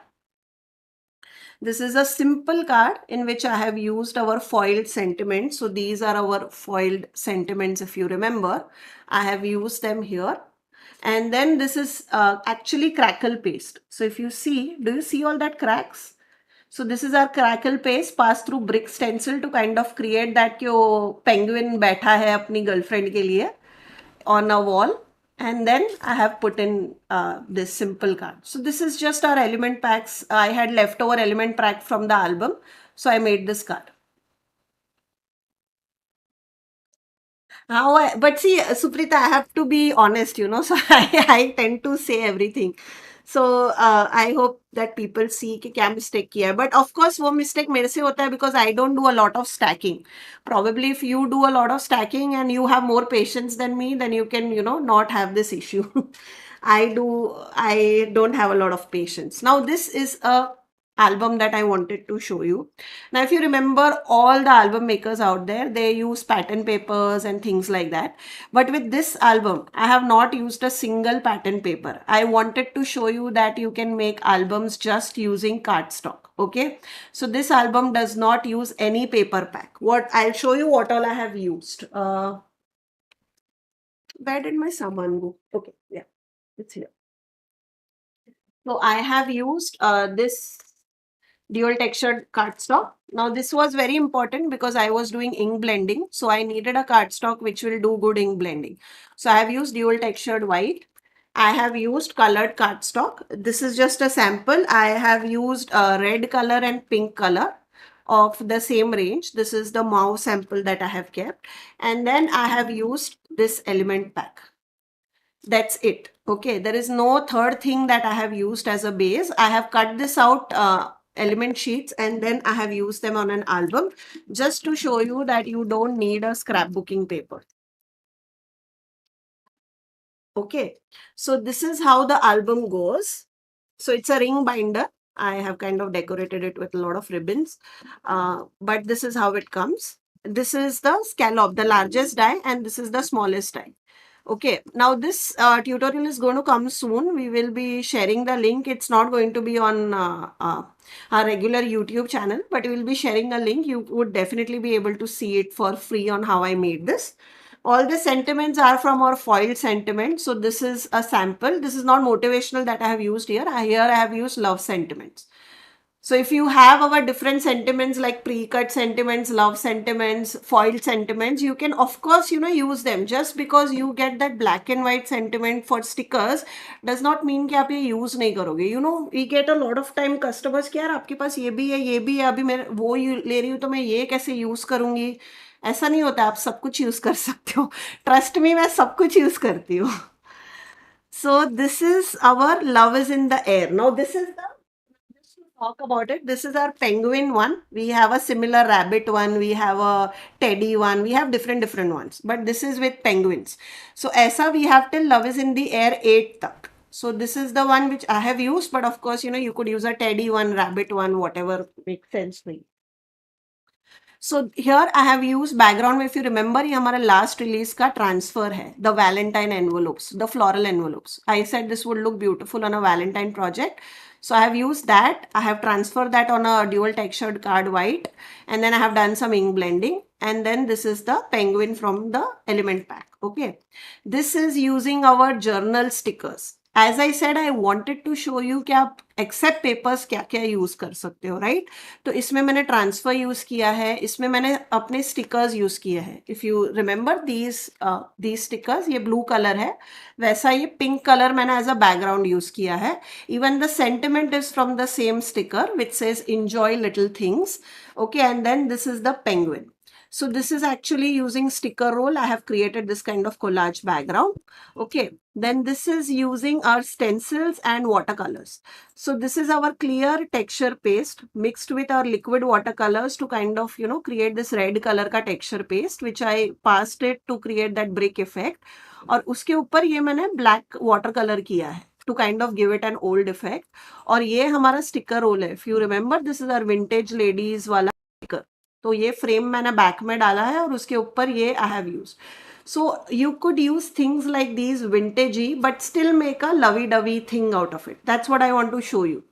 This is a simple card in which I have used our foiled sentiments. So these are our foiled sentiments, if you remember. I have used them here. And then this is actually crackle paste. So if you see, do you see all that cracks? So this is our crackle paste passed through brick stencil to kind of create that कि वो penguin बैठा है अपनी girlfriend के लिए on a wall. And then I have put in this simple card. So this is just our element packs. I had leftover element pack from the album. So I made this card. But see, Suprita, I have to be honest, so I tend to say everything. So I hope that people see कि क्या mistake किया है. But of course, वो mistake मेरे से होता है because I don't do a lot of stacking. Probably if you do a lot of stacking and you have more patience than me, then you can, not have this issue. I don't have a lot of patience. Now, this is a album that I wanted to show you. Now, if you remember, all the album makers out there, they use pattern papers and things like that. But with this album, I have not used a single pattern paper. I wanted to show you that you can make albums just using cardstock. Okay. So this album does not use any paper pack. I'll show you what all I have used. Where did my saman go? Okay. Yeah. It's here. So I have used this dual textured cardstock. Now this was very important because I was doing ink blending. So I needed a cardstock which will do good ink blending. So I have used dual textured white. I have used colored cardstock. This is just a sample. I have used red color and pink color of the same range. This is the mauve sample that I have kept. And then I have used this element pack. That's it. Okay, there is no third thing that I have used as a base. I have cut this out element sheets and then I have used them on an album just to show you that you don't need a scrapbooking paper. Okay, so this is how the album goes. So it's a ring binder. I have kind of decorated it with a lot of ribbons, but this is how it comes. This is the scallop, the largest die, and this is the smallest die. Okay, now this tutorial is going to come soon. We will be sharing the link. It's not going to be on our regular YouTube channel, but we will be sharing a link. You would definitely be able to see it for free on how I made this. All the sentiments are from our foiled sentiments. So this is a sample. This is not motivational that I have used here. Here I have used love sentiments. So if you have our different sentiments like pre-cut sentiments, love sentiments, foiled sentiments, you can of course, use them. Just because you get that black and white sentiment for stickers does not mean कि आप ये use नहीं करोगे. We get a lot of time customers कि यार आपके पास ये भी है, अभी मैं वो ले रही हूँ तो मैं ये कैसे use करूँगी. ऐसा नहीं होता, आप सब कुछ use कर सकते हो. Trust me, मैं सब कुछ use करती हूँ. So this is our love is in the air. Now this is the talk about it. This is our penguin one. We have a similar rabbit one. We have a teddy one. We have different ones. But this is with penguins. So aisa we have till love is in the air 8 tak. So this is the one which I have used. But of course, you could use a teddy one, rabbit one, whatever makes sense for you. So here I have used background में if you remember ये हमारा last release का transfer है the Valentine envelopes, the floral envelopes. I said this would look beautiful on a Valentine project. So I have used that. I have transferred that on a dual textured card white and then I have done some ink blending and then this is the penguin from the element pack. Okay. This is using our journal stickers. As I said, I wanted to show you कि आप accept papers क्या क्या use कर सकते हो right. तो इसमें मैंने ट्रांसफर यूज किया है, इसमें मैंने अपने स्टिकर्स यूज किए हैं. If you remember these stickers, ये ब्लू कलर है, वैसा ये पिंक कलर मैंने एज अ बैकग्राउंड यूज किया है. Even the sentiment is from the same sticker which says enjoy little things. Okay, and then this is the penguin. So this is actually using sticker roll. I have created this kind of collage background. Okay, then this is using our stencils and watercolors. So this is our clear texture paste mixed with our liquid watercolors to kind of, create this red color का texture paste, which I passed it to create that brick effect. और उसके ऊपर ये मैंने black watercolor किया है to kind of give it an old effect. और ये हमारा sticker roll है. If you remember, this is our vintage ladies वाला sticker. तो ये फ्रेम मैंने बैक में डाला है और उसके ऊपर ये I have use. So you could use things like these vintagey but still make a lovey-dovey thing out of it. That's what I want to show you,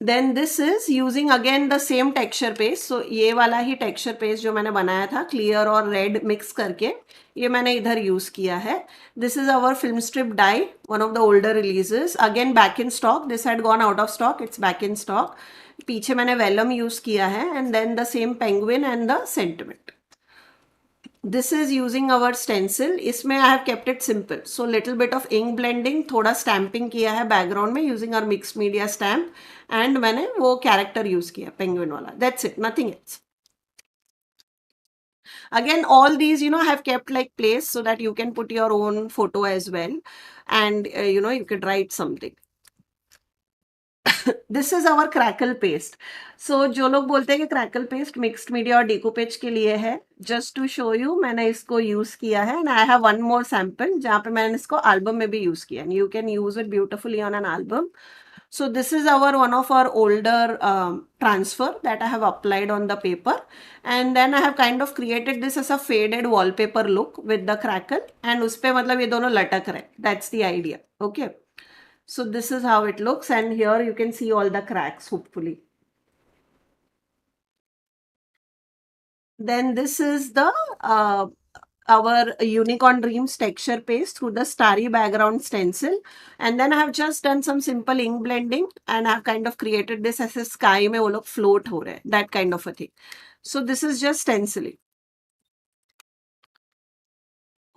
Then this is using again the same texture paste. So ये वाला ही texture paste जो मैंने बनाया था clear और red mix करके ये मैंने इधर use किया है. This is our film strip die, one of the older releases. Again back in stock. This had gone out of stock. It's back in stock. पीछे मैंने vellum use किया है and then the same penguin and the sentiment. This is using our stencil. इसमें I have kept it simple. So little bit of ink blending, थोड़ा stamping किया है background में using our mixed media stamp and मैंने वो character use किया penguin वाला. That's it, nothing else. Again, all these, I have kept like place so that you can put your own photo as well, and you could write something. This is our crackle paste. So जो लोग बोलते हैं कि crackle paste mixed media और डिकोपेज के लिए है, just to show you मैंने इसको यूज किया है and I have one more sample जहाँ पे मैंने इसको एल्बम में भी यूज किया and you can use it beautifully on an album. So this is our one of our older transfer that I have applied on the paper, and then I have kind of created this as a faded wallpaper look with the crackle and उसपे मतलब ये दोनों लटक रहे. That's the idea. Okay. So this is how it looks, and here you can see all the cracks hopefully. Then this is the our Unicorn Dreams texture paste through the starry background stencil, and then I have just done some simple ink blending and I've kind of created this as a sky में वो लोग float हो रहे हैं, that kind of a thing. So this is just stenciling.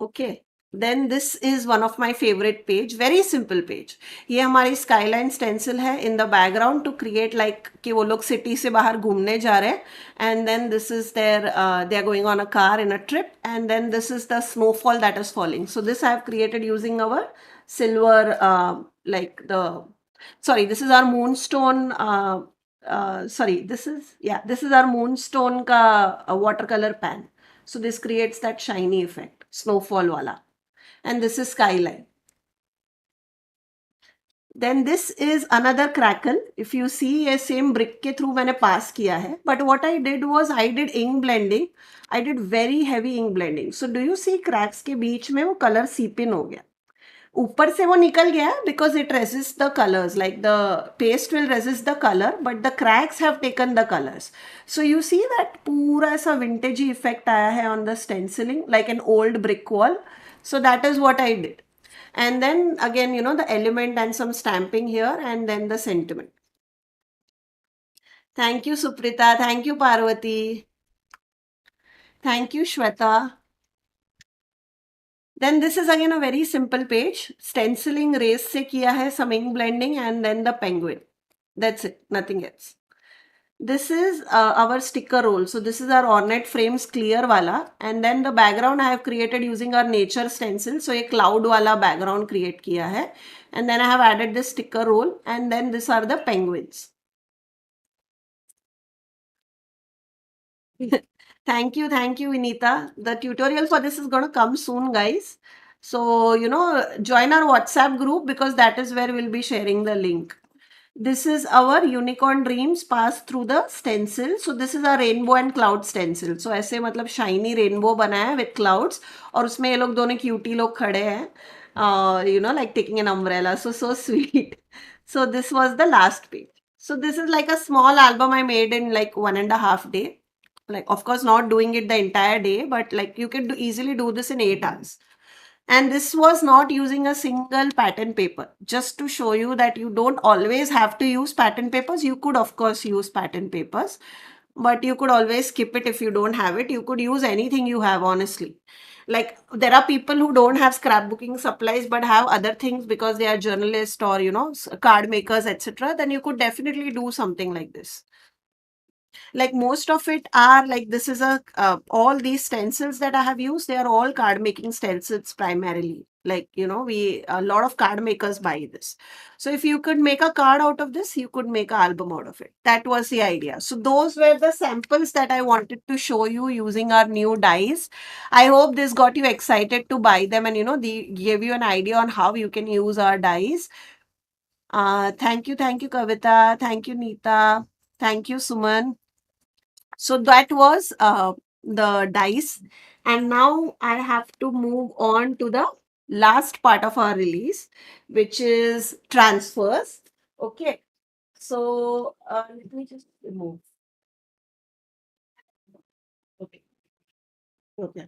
Okay. Then this is one of my favorite page, very simple page. ये हमारी skyline stencil है in the background to create like कि वो लोग city से बाहर घूमने जा रहे हैं, and then this is their they are going on a car in a trip, and then this is the snowfall that is falling. So this I have created using our silver like the sorry, this is our moonstone sorry, this is our moonstone का watercolor pan. So this creates that shiny effect, snowfall wala. And this is skyline. Then this is another crackle. If you see, ये same brick के through मैंने pass किया है. But what I did was I did ink blending. I did very heavy ink blending. So do you see cracks के बीच में वो color seep in हो गया. ऊपर से वो निकल गया because it resists the colors, like the paste will resist the color but the cracks have taken the colors. So you see that पूरा ऐसा vintagey effect आया है on the stenciling like an old brick wall. So that is what I did. And then again, the element and some stamping here and then the sentiment. Thank you, Suprita. Thank you, Parvati. Thank you, Shweta. Then this is again a very simple page. Stenciling race se kiya hai, some ink blending and then the penguin. That's it, nothing else. This is our sticker roll. So this is our ornate frames clear wala, and then the background I have created using our nature stencil. So a cloud wala background create kiya hai, and then I have added this sticker roll, and then these are the penguins. Thank you, Vinita. The tutorial for this is going to come soon, guys. So, join our WhatsApp group because that is where we'll be sharing the link. This is our Unicorn Dreams pass through the stencil. So this is a rainbow and cloud stencil. So ऐसे मतलब shiny rainbow बनाया है with clouds और उसमें ये लोग दोनों cutie लोग खड़े हैं, like taking an umbrella. So sweet. So this was the last page. So this is like a small album I made in like 1.5 days. Like, of course, not doing it the entire day, but like you can easily do this in 8 hours. And this was not using a single pattern paper. Just to show you that you don't always have to use pattern papers. You could, of course, use pattern papers, but you could always skip it if you don't have it. You could use anything you have, honestly. Like there are people who don't have scrapbooking supplies but have other things because they are journalists or, card makers, etc. Then you could definitely do something like this. Like most of it are like this is all these stencils that I have used, they are all card making stencils primarily. Like, a lot of card makers buy this. So if you could make a card out of this, you could make an album out of it. That was the idea. So those were the samples that I wanted to show you using our new dies. I hope this got you excited to buy them and, they gave you an idea on how you can use our dies. Thank you, Kavita. Thank you, Neeta. Thank you, Suman. So that was the dice. And now I have to move on to the last part of our release, which is transfers. Okay. So let me just remove. Okay. Okay.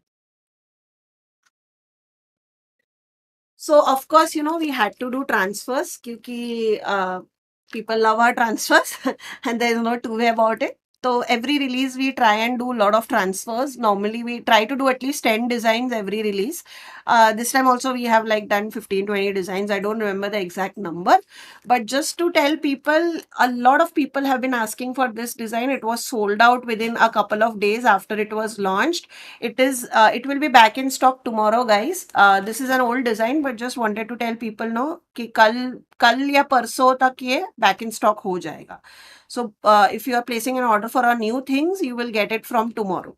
So of course, we had to do transfers because people love our transfers and there is no two way about it. So every release we try and do a lot of transfers. Normally we try to do at least 10 designs every release. This time also we have like done 15-20 designs. I don't remember the exact number. But just to tell people, a lot of people have been asking for this design. It was sold out within a couple of days after it was launched. It will be back in stock tomorrow, guys. This is an old design, but just wanted to tell people no कि कल या परसों तक ये back in stock हो जाएगा. So if you are placing an order for our new things, you will get it from tomorrow.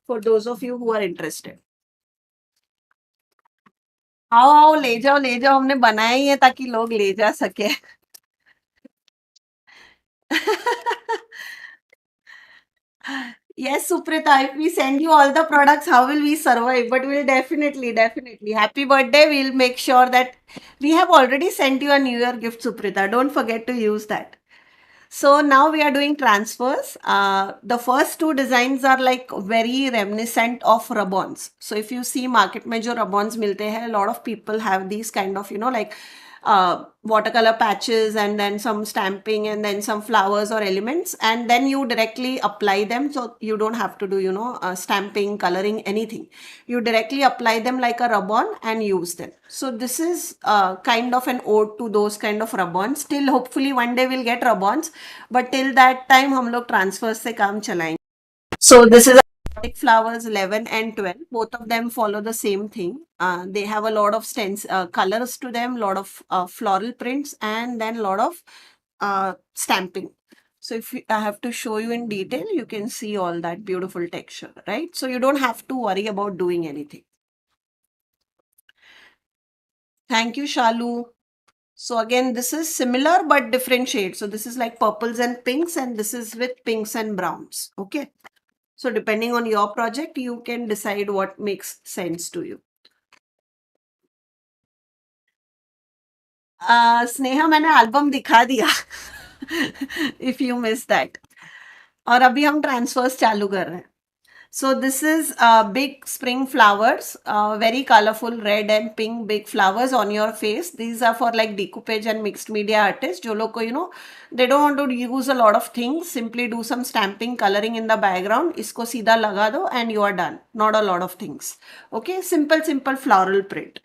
For those of you who are interested. आओ आओ ले जाओ हमने बनाया ही है ताकि लोग ले जा सके. Yes, Suprita, if we send you all the products, how will we survive? But we'll definitely. Happy birthday. We'll make sure that we have already sent you a New Year gift, Suprita. Don't forget to use that. So now we are doing transfers. The first two designs are like very reminiscent of ribbons. So if you see market में जो ribbons मिलते हैं, a lot of people have these kind of, like watercolor patches and then some stamping and then some flowers or elements, and then you directly apply them. So you don't have to do, stamping, coloring, anything. You directly apply them like a ribbon and use them. So this is kind of an ode to those kind of ribbons. Still, hopefully one day we'll get ribbons, but till that time हम लोग transfers से काम चलाएंगे. So this is exotic flowers 11 and 12. Both of them follow the same thing. They have a lot of colors to them, lot of floral prints, and then lot of stamping. So if I have to show you in detail, you can see all that beautiful texture, right? So you don't have to worry about doing anything. Thank you, Shalu. So again, this is similar but different shades. So this is like purples and pinks, and this is with pinks and browns. Okay. So depending on your project, you can decide what makes sense to you. Sneha मैंने album दिखा दिया if you miss that. और अभी हम transverse चालू कर रहे हैं. So this is big spring flowers, very colorful red and pink big flowers on your face. These are for like decoupage and mixed media artists. जो लोग को they don't want to use a lot of things. Simply do some stamping, coloring in the background. इसको सीधा लगा दो and you are done. Not a lot of things. Okay, simple floral print.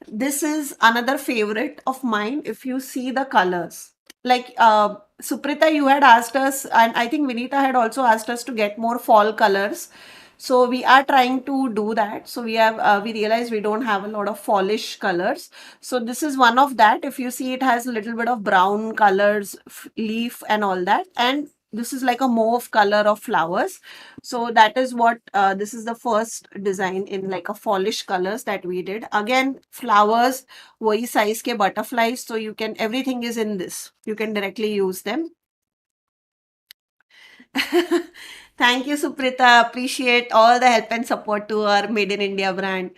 This is another favorite of mine. If you see the colors, like Suprita, you had asked us, and I think Vinita had also asked us to get more fall colors. So we are trying to do that. So we realize we don't have a lot of fallish colors. So this is one of that. If you see, it has a little bit of brown colors, leaf and all that. And this is like a mauve color of flowers. So that is what, this is the first design in like a fallish colors that we did. Again, flowers, वही size के butterflies. So everything is in this. You can directly use them. Thank you, Suprita. Appreciate all the help and support to our Made in India brand.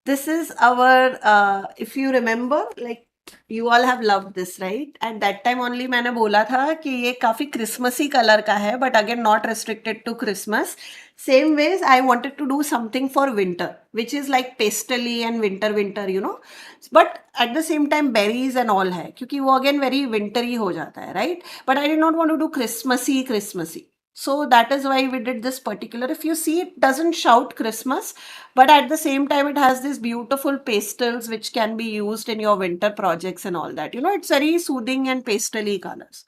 This is our, if you remember, like you all have loved this, right? At that time only मैंने बोला था कि ये काफी Christmassy colour का है, but again not restricted to Christmas. Same ways, I wanted to do something for winter, which is like pastely and winter, but at the same time berries and all है, क्योंकि वो again very wintry हो जाता है, right? But I did not want to do Christmassy. So that is why we did this particular. If you see, it doesn't shout Christmas, but at the same time, it has these beautiful pastels which can be used in your winter projects and all that. It's very soothing and pastely colors.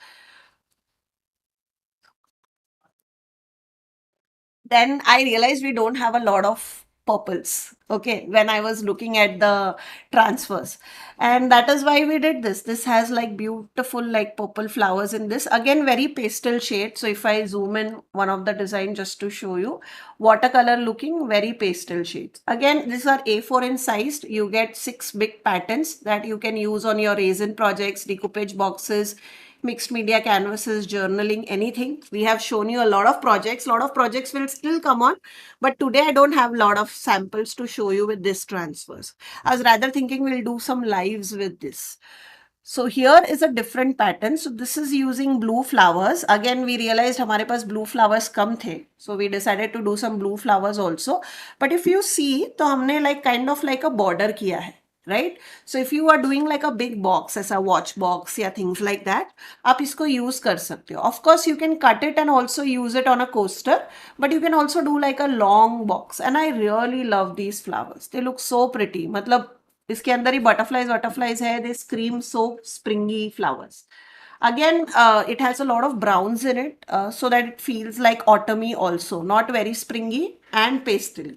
Then I realized we don't have a lot of purples. Okay, when I was looking at the transfers, and that is why we did this. This has like beautiful like purple flowers in this, again very pastel shade. So if I zoom in one of the design just to show you, watercolor looking very pastel shades. Again, these are A4 in sized. You get 6 big patterns that you can use on your resin projects, decoupage boxes, mixed media canvases, journaling, anything. We have shown you a lot of projects. A lot of projects will still come on, but today I don't have a lot of samples to show you with this transfers. I was rather thinking we'll do some lives with this. So here is a different pattern. So this is using blue flowers. Again, we realized हमारे पास blue flowers कम थे. So we decided to do some blue flowers also. But if you see, तो हमने like kind of like a border किया है, right? So if you are doing like a big box, ऐसा watch box या things like that, आप इसको use कर सकते हो. Of course, you can cut it and also use it on a coaster, but you can also do like a long box. And I really love these flowers. They look so pretty. मतलब इसके अंदर ही butterflies है they scream so springy flowers again it has a lot of browns in it so that it feels like autumny also, not very springy and pastel.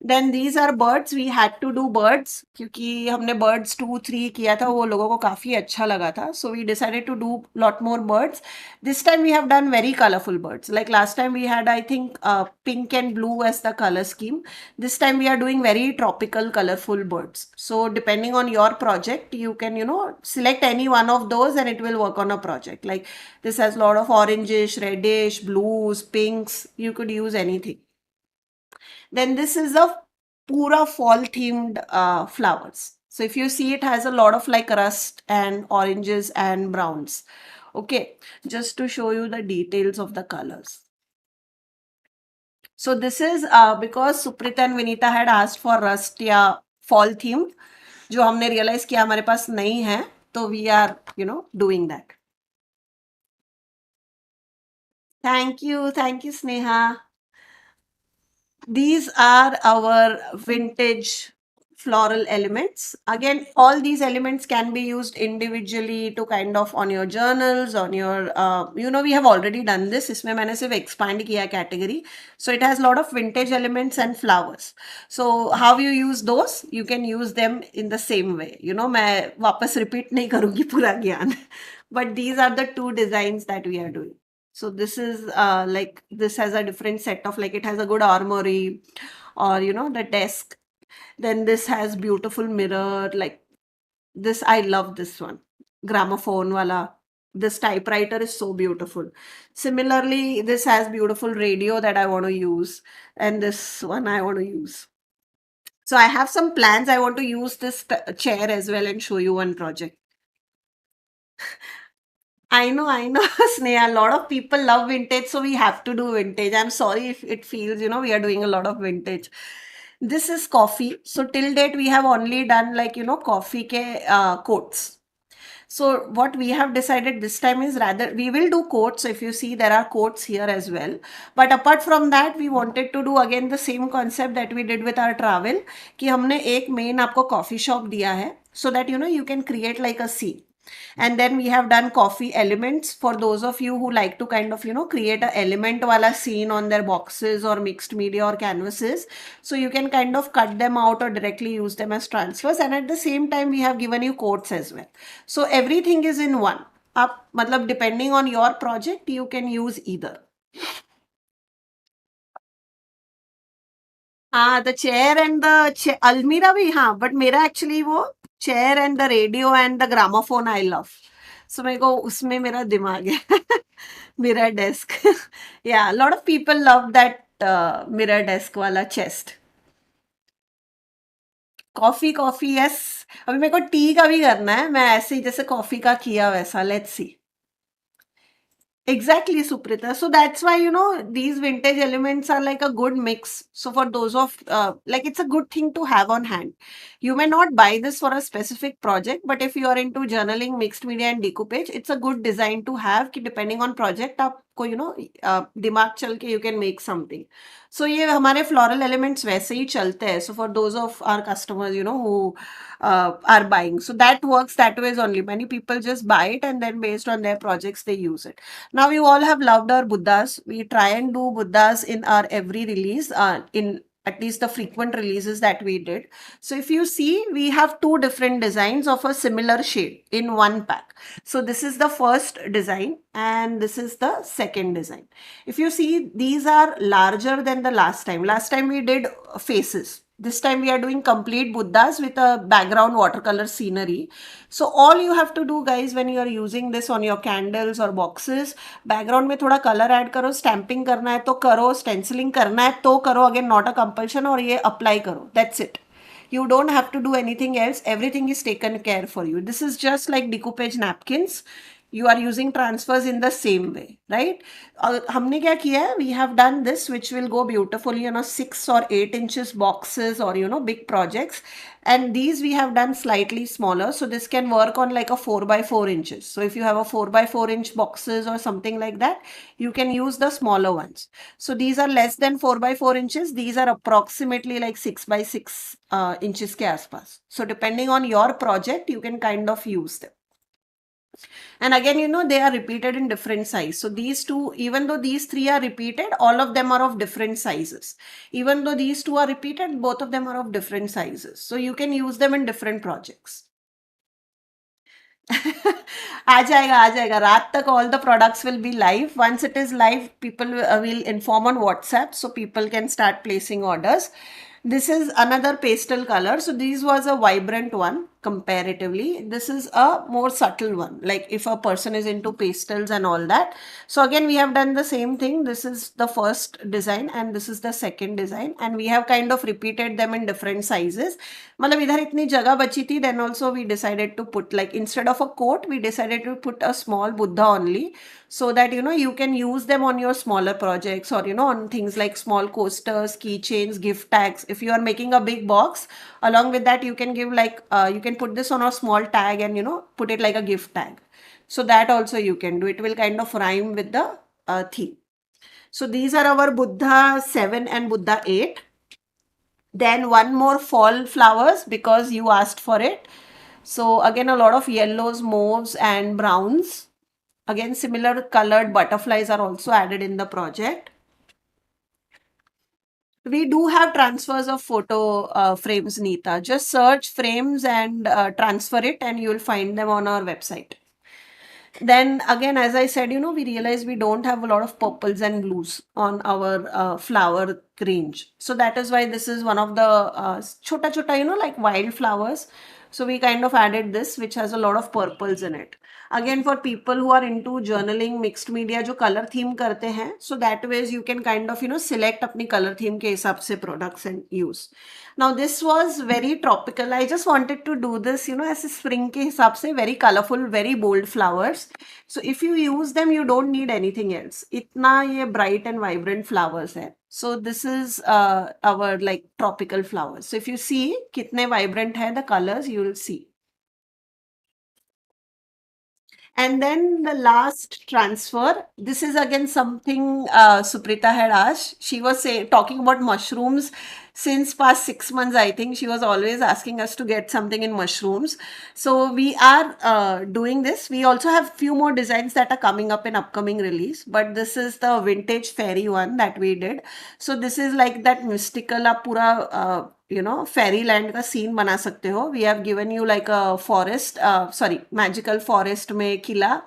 Then these are birds. We had to do birds क्योंकि हमने birds 2 3 किया था, वो लोगों को काफी अच्छा लगा था. So we decided to do lot more birds. This time we have done very colorful birds. Like last time we had, I think, pink and blue as the color scheme. This time we are doing very tropical, colorful birds. So depending on your project, you can, select any one of those and it will work on a project. Like this has a lot of oranges, reddish, blues, pinks. You could use anything. Then this is a pura fall themed flowers. So if you see, it has a lot of like rust and oranges and browns. Okay, just to show you the details of the colors. So this is because Suprita and Vinita had asked for rust या fall themed, जो हमने realize किया हमारे पास नहीं है, तो we are, doing that. Thank you, Sneha. These are our vintage floral elements. Again, all these elements can be used individually to kind of on your journals, on your, we have already done this. इसमें मैंने सिर्फ expand किया category. So it has a lot of vintage elements and flowers. So how you use those? You can use them in the same way. मैं वापस repeat नहीं करूँगी पूरा ज्ञान. But these are the two designs that we are doing. So this is like this has a different set of like it has a good armory or the desk. Then this has beautiful mirror like this. I love this one. Gramophone wala. This typewriter is so beautiful. Similarly, this has beautiful radio that I want to use. And this one I want to use. So I have some plans. I want to use this chair as well and show you one project. I know, Sneha. A lot of people love vintage, so we have to do vintage. I'm sorry if it feels, we are doing a lot of vintage. This is coffee. So till date, we have only done like, coffee ke coats. So what we have decided this time is rather we will do quotes. So if you see there are quotes here as well. But apart from that, we wanted to do again the same concept that we did with our travel. कि हमने एक main आपको coffee shop दिया है so that you can create like a scene. And then we have done coffee elements for those of you who like to kind of create a element wala scene on their boxes or mixed media or canvases. So you can kind of cut them out or directly use them as transfers, and at the same time we have given you quotes as well. So everything is in one. Up matlab depending on your project you can use either. The chair and the almirah bhi, but mera actually wo chair and the radio and the gramophone I love. So मेरे को उसमें मेरा दिमाग है. Mirror desk. Yeah, a lot of people love that mirror desk वाला chest. Coffee yes. अभी मेरे को टी का भी करना है. मैं ऐसे ही जैसे कॉफी का किया वैसा. Let's see. Exactly, Suprita. So that's why, these vintage elements are like a good mix. So for those of, like, it's a good thing to have on hand. You may not buy this for a specific project, but if you are into journaling, mixed media and decoupage, it's a good design to have कि depending on project, आपको, दिमाग चल के you can make something. So ये हमारे floral elements वैसे ही चलते हैं. So for those of our customers, who are buying. So that works that way only. Many people just buy it and then based on their projects, they use it. Now you all have loved our Buddhas. We try and do Buddhas in our every release, in at least the frequent releases that we did. So if you see, we have two different designs of a similar shade in one pack. So this is the first design and this is the second design. If you see, these are larger than the last time. Last time we did faces. This time we are doing complete Buddhas with a background watercolor scenery. So all you have to do guys when you are using this on your candles or boxes, background में थोड़ा color add करो, stamping करना है तो करो, stenciling करना है तो करो, again not a compulsion, और ये apply करो. That's it. You don't have to do anything else. Everything is taken care for you. This is just like decoupage napkins. You are using transfers in the same way, right? हमने क्या किया है? We have done this, which will go beautifully on a 6 or 8 inches boxes or big projects, and these we have done slightly smaller, so this can work on like a 4 by 4 inches. So if you have a 4 by 4 inch boxes or something like that, you can use the smaller ones. So these are less than 4 by 4 inches. These are approximately like 6 by 6 inches के आसपास. So depending on your project, you can kind of use them. And again, they are repeated in different size. So these two, even though these three are repeated, all of them are of different sizes. Even though these two are repeated, both of them are of different sizes. So you can use them in different projects. आ जाएगा रात तक. All the products will be live. Once it is live, people will inform on WhatsApp, so people can start placing orders. This is another pastel color. So this was a vibrant one comparatively. This is a more subtle one, like if a person is into pastels and all that. So again, we have done the same thing. This is the first design and this is the second design, and we have kind of repeated them in different sizes. मतलब इधर इतनी जगह बची थी, then also we decided to put, like, instead of a coat, we decided to put a small Buddha only, so that you can use them on your smaller projects, or on things like small coasters, keychains, gift tags. If you are making a big box, along with that you can give like you can put this on a small tag and put it like a gift tag. So that also you can do. It will kind of rhyme with the theme. So these are our Buddha 7 and Buddha 8. Then one more fall flowers, because you asked for it. So again, a lot of yellows, mauves and browns. Again, similar colored butterflies are also added in the project. We do have transfers of photo frames, Neeta. Just search frames and transfer it, and you will find them on our website. Then again, as I said, we realized we don't have a lot of purples and blues on our flower range. So that is why this is one of the chota chota, like wildflowers. So we kind of added this, which has a lot of purples in it. Again, for people who are into journaling, mixed media, जो color theme करते हैं, so that ways you can kind of select अपनी color theme के हिसाब से products and use. Now this was very tropical. I just wanted to do this, as a spring के हिसाब से, very colorful, very bold flowers. So if you use them, you don't need anything else. इतना ये bright and vibrant flowers है. So this is our like tropical flowers. So if you see कितने vibrant है the colors, you will see. And then the last transfer, this is again something Suprita had asked. She was talking about mushrooms since past 6 months, I think. She was always asking us to get something in mushrooms. So we are doing this. We also have few more designs that are coming up in upcoming release, but this is the vintage fairy one that we did. So this is like that mystical, pura fairyland का scene बना सकते हो. We have given you like a forest, magical forest में किला.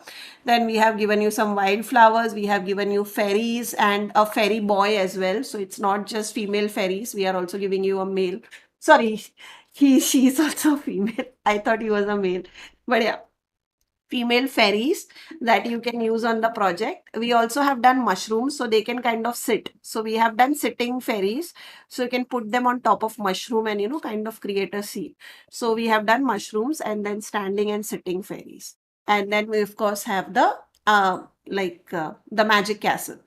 Then we have given you some wildflowers. We have given you fairies and a fairy boy as well. So it's not just female fairies. We are also giving you a male. Sorry, she's also female. I thought he was a male. But yeah, female fairies that you can use on the project. We also have done mushrooms, so they can kind of sit. So we have done sitting fairies, so you can put them on top of mushroom and kind of create a scene. So we have done mushrooms and then standing and sitting fairies. And then we of course have the the magic castle.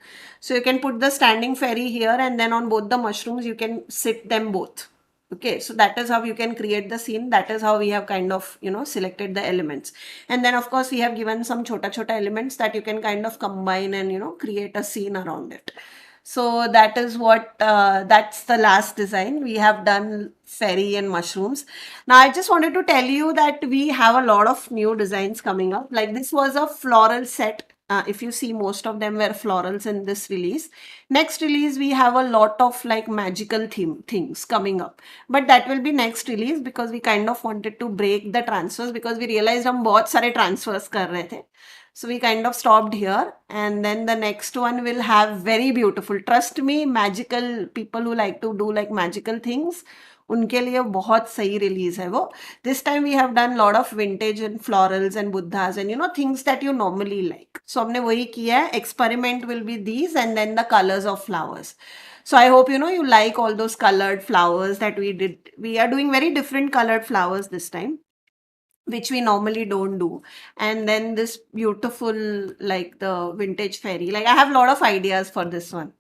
So you can put the standing fairy here, and then on both the mushrooms you can sit them both. Okay, so that is how you can create the scene. That is how we have kind of selected the elements. And then of course we have given some chota chota elements that you can kind of combine and create a scene around it. So that is what that's the last design. We have done fairy and mushrooms. Now I just wanted to tell you that we have a lot of new designs coming up. Like this was a floral set. If you see, most of them were florals in this release. Next release, we have a lot of like magical things coming up. But that will be next release, because we kind of wanted to break the transfers, because we realized हम बहुत सारे transfers कर रहे थे. So we kind of stopped here, and then the next one will have very beautiful, trust me, magical people who like to do like magical things उनके लिए बहुत सही रिलीज है वो. This time we have done lot of vintage and florals and Buddhas and things that you normally like. So हमने वही किया है. Experiment will be these and then the colours of flowers. So I hope you like all those colored flowers that we did. We are doing very different colored flowers this time, which we normally don't do. And then this beautiful, like the vintage fairy. Like I have a lot of ideas for this one.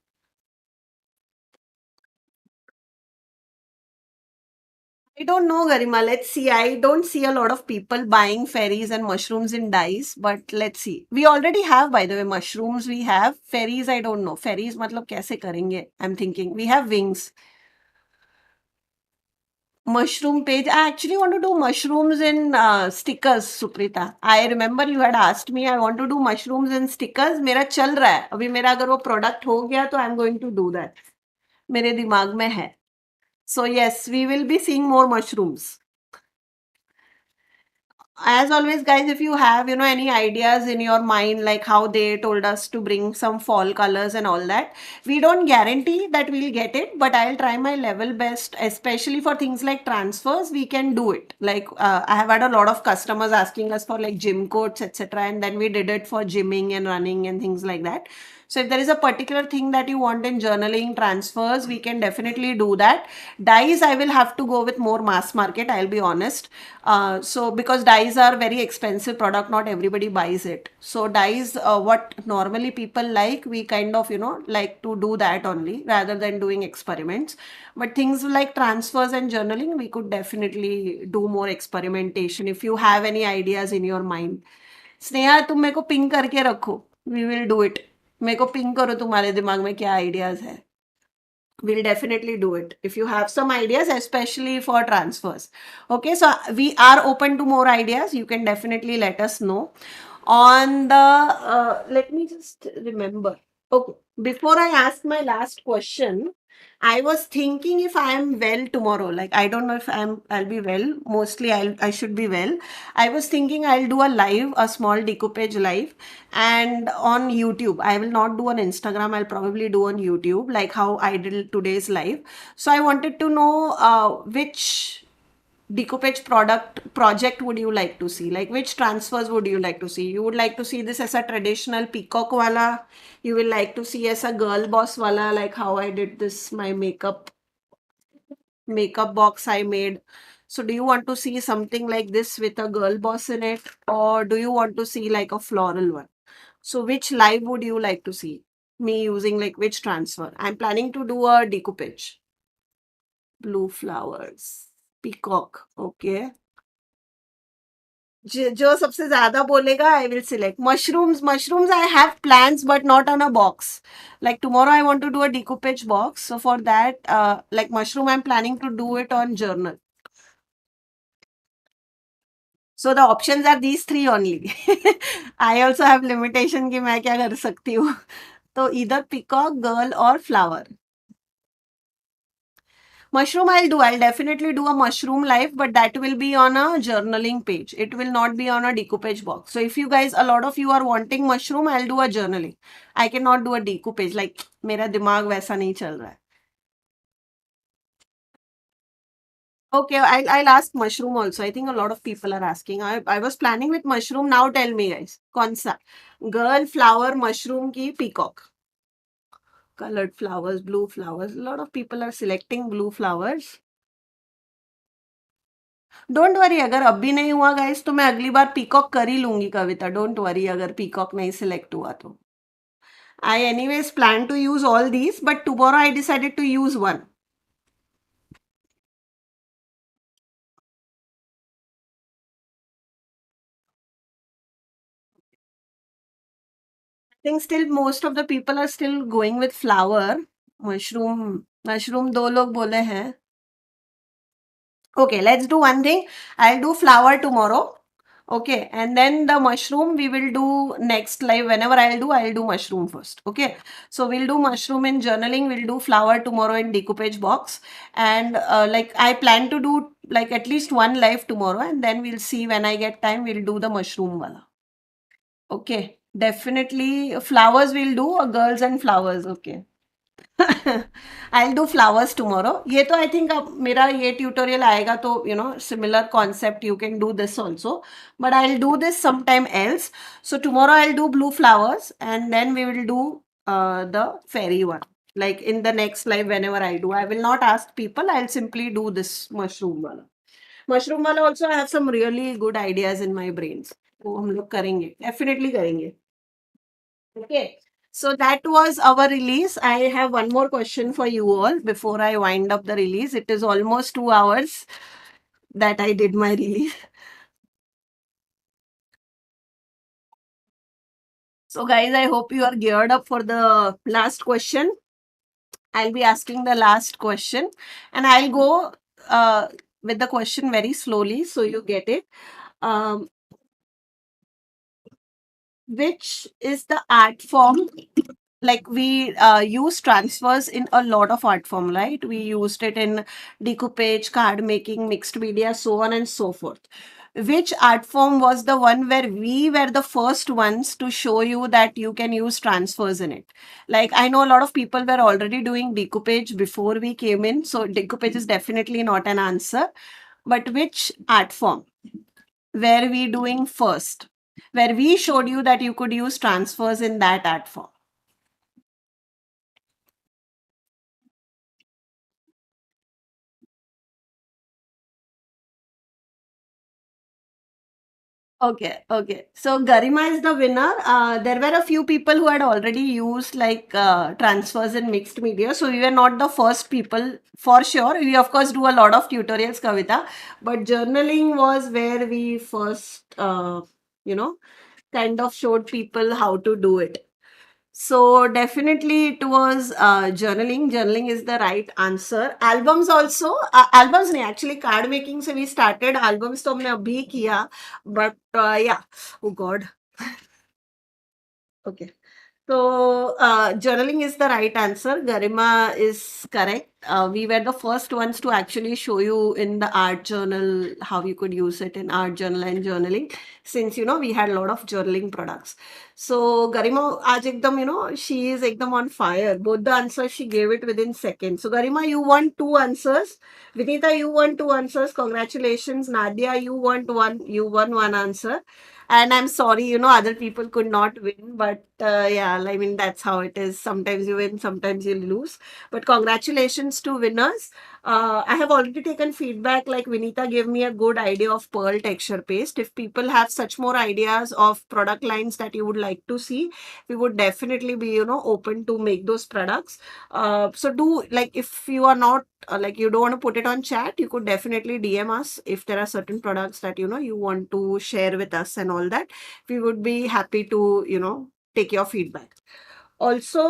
I don't know, Garima. Let's see. I don't see a lot of people buying fairies and mushrooms in dyes, but let's see. We already have, by the way, mushrooms. We have fairies. I don't know. Fairies, मतलब कैसे करेंगे? I'm thinking. We have wings. Mushroom page. I actually want to do mushrooms in stickers, Suprita. I remember you had asked me. I want to do mushrooms in stickers. मेरा चल रहा है. अभी मेरा अगर वो product हो गया तो I'm going to do that. मेरे दिमाग में है. So yes, we will be seeing more mushrooms. As always, guys, if you have any ideas in your mind, like how they told us to bring some fall colors and all that, we don't guarantee that we'll get it, but I'll try my level best, especially for things like transfers. We can do it. Like I have had a lot of customers asking us for like gym coats, etc., and then we did it for gymming and running and things like that. So if there is a particular thing that you want in journaling transfers, we can definitely do that. Dyes, I will have to go with more mass market, I'll be honest. So because dyes are very expensive product, not everybody buys it. So dyes, what normally people like, we kind of like to do that only rather than doing experiments. But things like transfers and journaling, we could definitely do more experimentation if you have any ideas in your mind. Sneha तुम मेरे को ping करके रखो. We will do it. मेरे को ping करो तुम्हारे दिमाग में क्या आइडियाज है. We'll definitely do it if you have some ideas, especially for transfers. Okay, so we are open to more ideas. You can definitely let us know. On the let me just remember. Okay, before I ask my last question, I was thinking if I am well tomorrow. Like I don't know if I'll be well. Mostly I should be well. I was thinking I'll do a live, a small decoupage live, and on YouTube. I will not do on Instagram. I'll probably do on YouTube, like how I did today's live. So I wanted to know which decoupage product project would you like to see? Like which transfers would you like to see? You would like to see this as a traditional peacock wala? You will like to see as a girl boss wala, like how I did this, my makeup box I made. So do you want to see something like this with a girl boss in it, or do you want to see like a floral one? So which live would you like to see me using, like which transfer? I'm planning to do a decoupage. Blue flowers. Peacock. Okay. जो सबसे ज्यादा बोलेगा I will select. Mushrooms I have plans but not on a box. Like tomorrow I want to do a decoupage box. So for that, like mushroom I'm planning to do it on journal. So the options are these three only. I also have limitation कि मैं क्या कर सकती हूँ. तो either peacock, girl or flower. Mushroom I'll do. I'll definitely do a mushroom live, but that will be on a journaling page. It will not be on a decoupage box. So if you guys, a lot of you are wanting mushroom, I'll do a journaling. I cannot do a decoupage. Like मेरा दिमाग वैसा नहीं चल रहा है. Okay, I'll ask mushroom also. I think a lot of people are asking. I was planning with mushroom. Now tell me guys. कौन सा? Girl, flower, mushroom की peacock. Colored flowers, blue flowers. A lot of people are selecting blue flowers. Don't worry, अगर अब भी नहीं हुआ guys तो मैं अगली बार पीकॉक कर ही लूंगी कविता. डोंट वरी अगर पीकॉक नहीं सिलेक्ट हुआ तो. I anyways plan to use all these but tomorrow I decided to use one. I think still most of the people are still going with flower. Mushroom दो लोग बोले हैं. Okay, let's do one thing. I'll do flower tomorrow. Okay, and then the mushroom we will do next live. Whenever I'll do mushroom first. Okay, so we'll do mushroom in journaling. We'll do flower tomorrow in decoupage box. And like I plan to do like at least one live tomorrow, and then we'll see when I get time. We'll do the mushroom wala. Okay, definitely flowers we'll do, or girls and flowers. Okay. I'll do flowers tomorrow. ये तो I think अब मेरा ये tutorial आएगा तो similar concept you can do this also, but I'll do this sometime else. So tomorrow I'll do blue flowers and then we will do the fairy one. Like in the next live, whenever I do, I will not ask people. I'll simply do this mushroom wala. Mushroom wala also I have some really good ideas in my brains. वो हम लोग करेंगे, definitely करेंगे. Okay. So that was our release. I have one more question for you all before I wind up the release. It is almost 2 hours that I did my release. So, guys, I hope you are geared up for the last question. I'll be asking the last question and I'll go with the question very slowly so you get it. Um, which is the art form, like we use transfers in a lot of art form, right? We used it in decoupage, card making, mixed media, so on and so forth. Which art form was the one where we were the first ones to show you that you can use transfers in it? Like I know a lot of people were already doing decoupage before we came in, so decoupage is definitely not an answer. But which art form were we doing first, where we showed you that you could use transfers in that art form? Okay, okay. So Garima is the winner. There were a few people who had already used like transfers in mixed media. So we were not the first people for sure. We of course do a lot of tutorials, Kavita, but journaling was where we first, you know, kind of showed people how to do it. So definitely it was journaling. Journaling is the right answer. Albums also. Albums नहीं actually card making से we started. Albums तो हमने अभी किया. But yeah. Oh God. Okay. So, journaling is the right answer. Garima is correct. We were the first ones to actually show you in the art journal how you could use it in art journal and journaling, since we had a lot of journaling products. So, Garima, aaj ekdam, she is ekdam on fire. Both the answers she gave it within seconds. So, Garima, you won two answers. Vinita, you won two answers. Congratulations. Nadia, you won one. You won one answer. And I'm sorry, other people could not win, but yeah, I mean, that's how it is. Sometimes you win, sometimes you lose. But congratulations to winners. I have already taken feedback, like Vinita gave me a good idea of pearl texture paste. If people have such more ideas of product lines that you would like to see, we would definitely be, open to make those products. So do, like, if you are not like you don't want to put it on chat, you could definitely DM us if there are certain products that you want to share with us and all that. We would be happy to take your feedback. Also,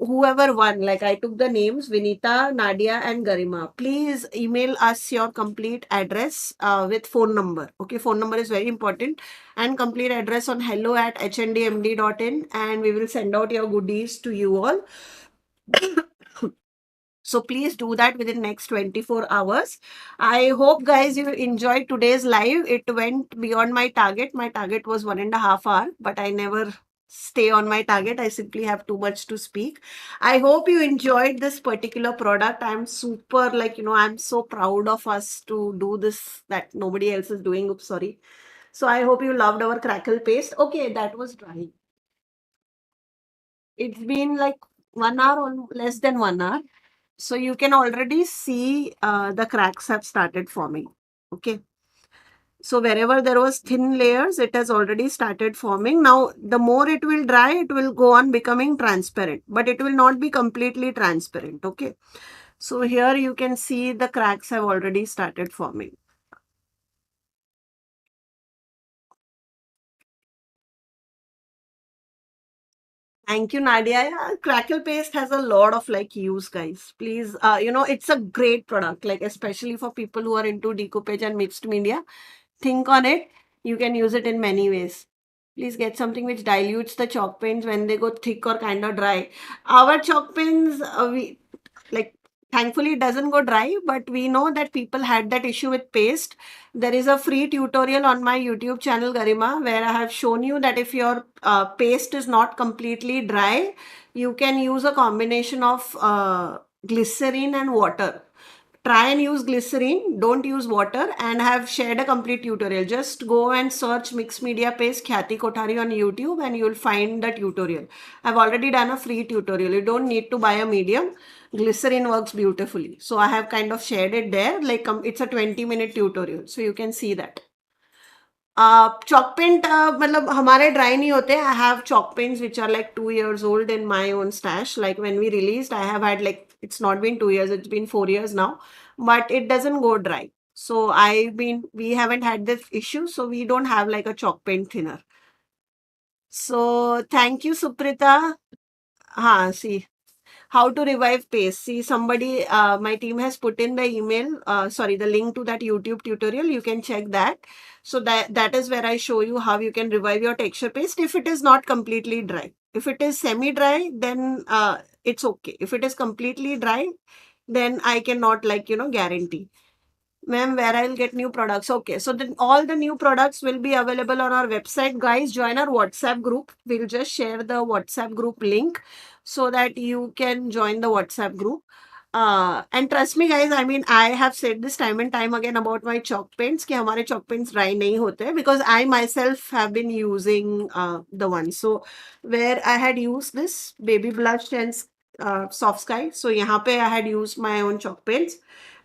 whoever won, like I took the names Vinita, Nadia, and Garima. Please email us your complete address with phone number. Okay, phone number is very important, and complete address on hello@hnDMD.in, and we will send out your goodies to you all. So please do that within next 24 hours. I hope guys you enjoyed today's live. It went beyond my target. My target was 1.5 hours, but I never stay on my target. I simply have too much to speak. I hope you enjoyed this particular product. I'm super I'm so proud of us to do this that nobody else is doing. Oops, sorry. So I hope you loved our crackle paste. Okay, that was dry. It's been like 1 hour or less than 1 hour. So you can already see the cracks have started forming. Okay. So wherever there was thin layers, it has already started forming. Now, the more it will dry, it will go on becoming transparent, but it will not be completely transparent. Okay. So here you can see the cracks have already started forming. Thank you, Nadia. Yeah, crackle paste has a lot of like use, guys. Please, it's a great product, like especially for people who are into decoupage and mixed media. Think on it. You can use it in many ways. Please get something which dilutes the chalk paints when they go thick or kind of dry. Our chalk paints, we like thankfully it doesn't go dry, but we know that people had that issue with paste. There is a free tutorial on my YouTube channel, Garima, where I have shown you that if your paste is not completely dry, you can use a combination of glycerin and water. Try and use glycerin, don't use water, and have shared a complete tutorial. Just go and search mixed media paste Khyati Kothari on YouTube and you'll find the tutorial. I've already done a free tutorial. You don't need to buy a medium. Glycerin works beautifully. So I have kind of shared it there. Like it's a 20-minute tutorial. So you can see that. Chalk paint, मतलब हमारे dry नहीं होते. I have chalk paints which are like 2 years old in my own stash. Like when we released, I have had like, it's not been 2 years, it's been 4 years now, but it doesn't go dry. So we haven't had this issue, so we don't have like a chalk paint thinner. So thank you, Suprita. See, how to revive paste. See, somebody, my team has put in the email, sorry, the link to that YouTube tutorial. You can check that. So that is where I show you how you can revive your texture paste if it is not completely dry. If it is semi-dry, then it's okay. If it is completely dry, then I cannot guarantee. Ma'am, where I'll get new products. Okay, so then all the new products will be available on our website. Guys, join our WhatsApp group. We'll just share the WhatsApp group link so that you can join the WhatsApp group. And trust me guys, I mean, I have said this time and time again about my chalk paints कि हमारे chalk paints dry नहीं होते because I myself have been using the one. So where I had used this baby blush and soft sky. So यहाँ पे I had used my own chalk paints.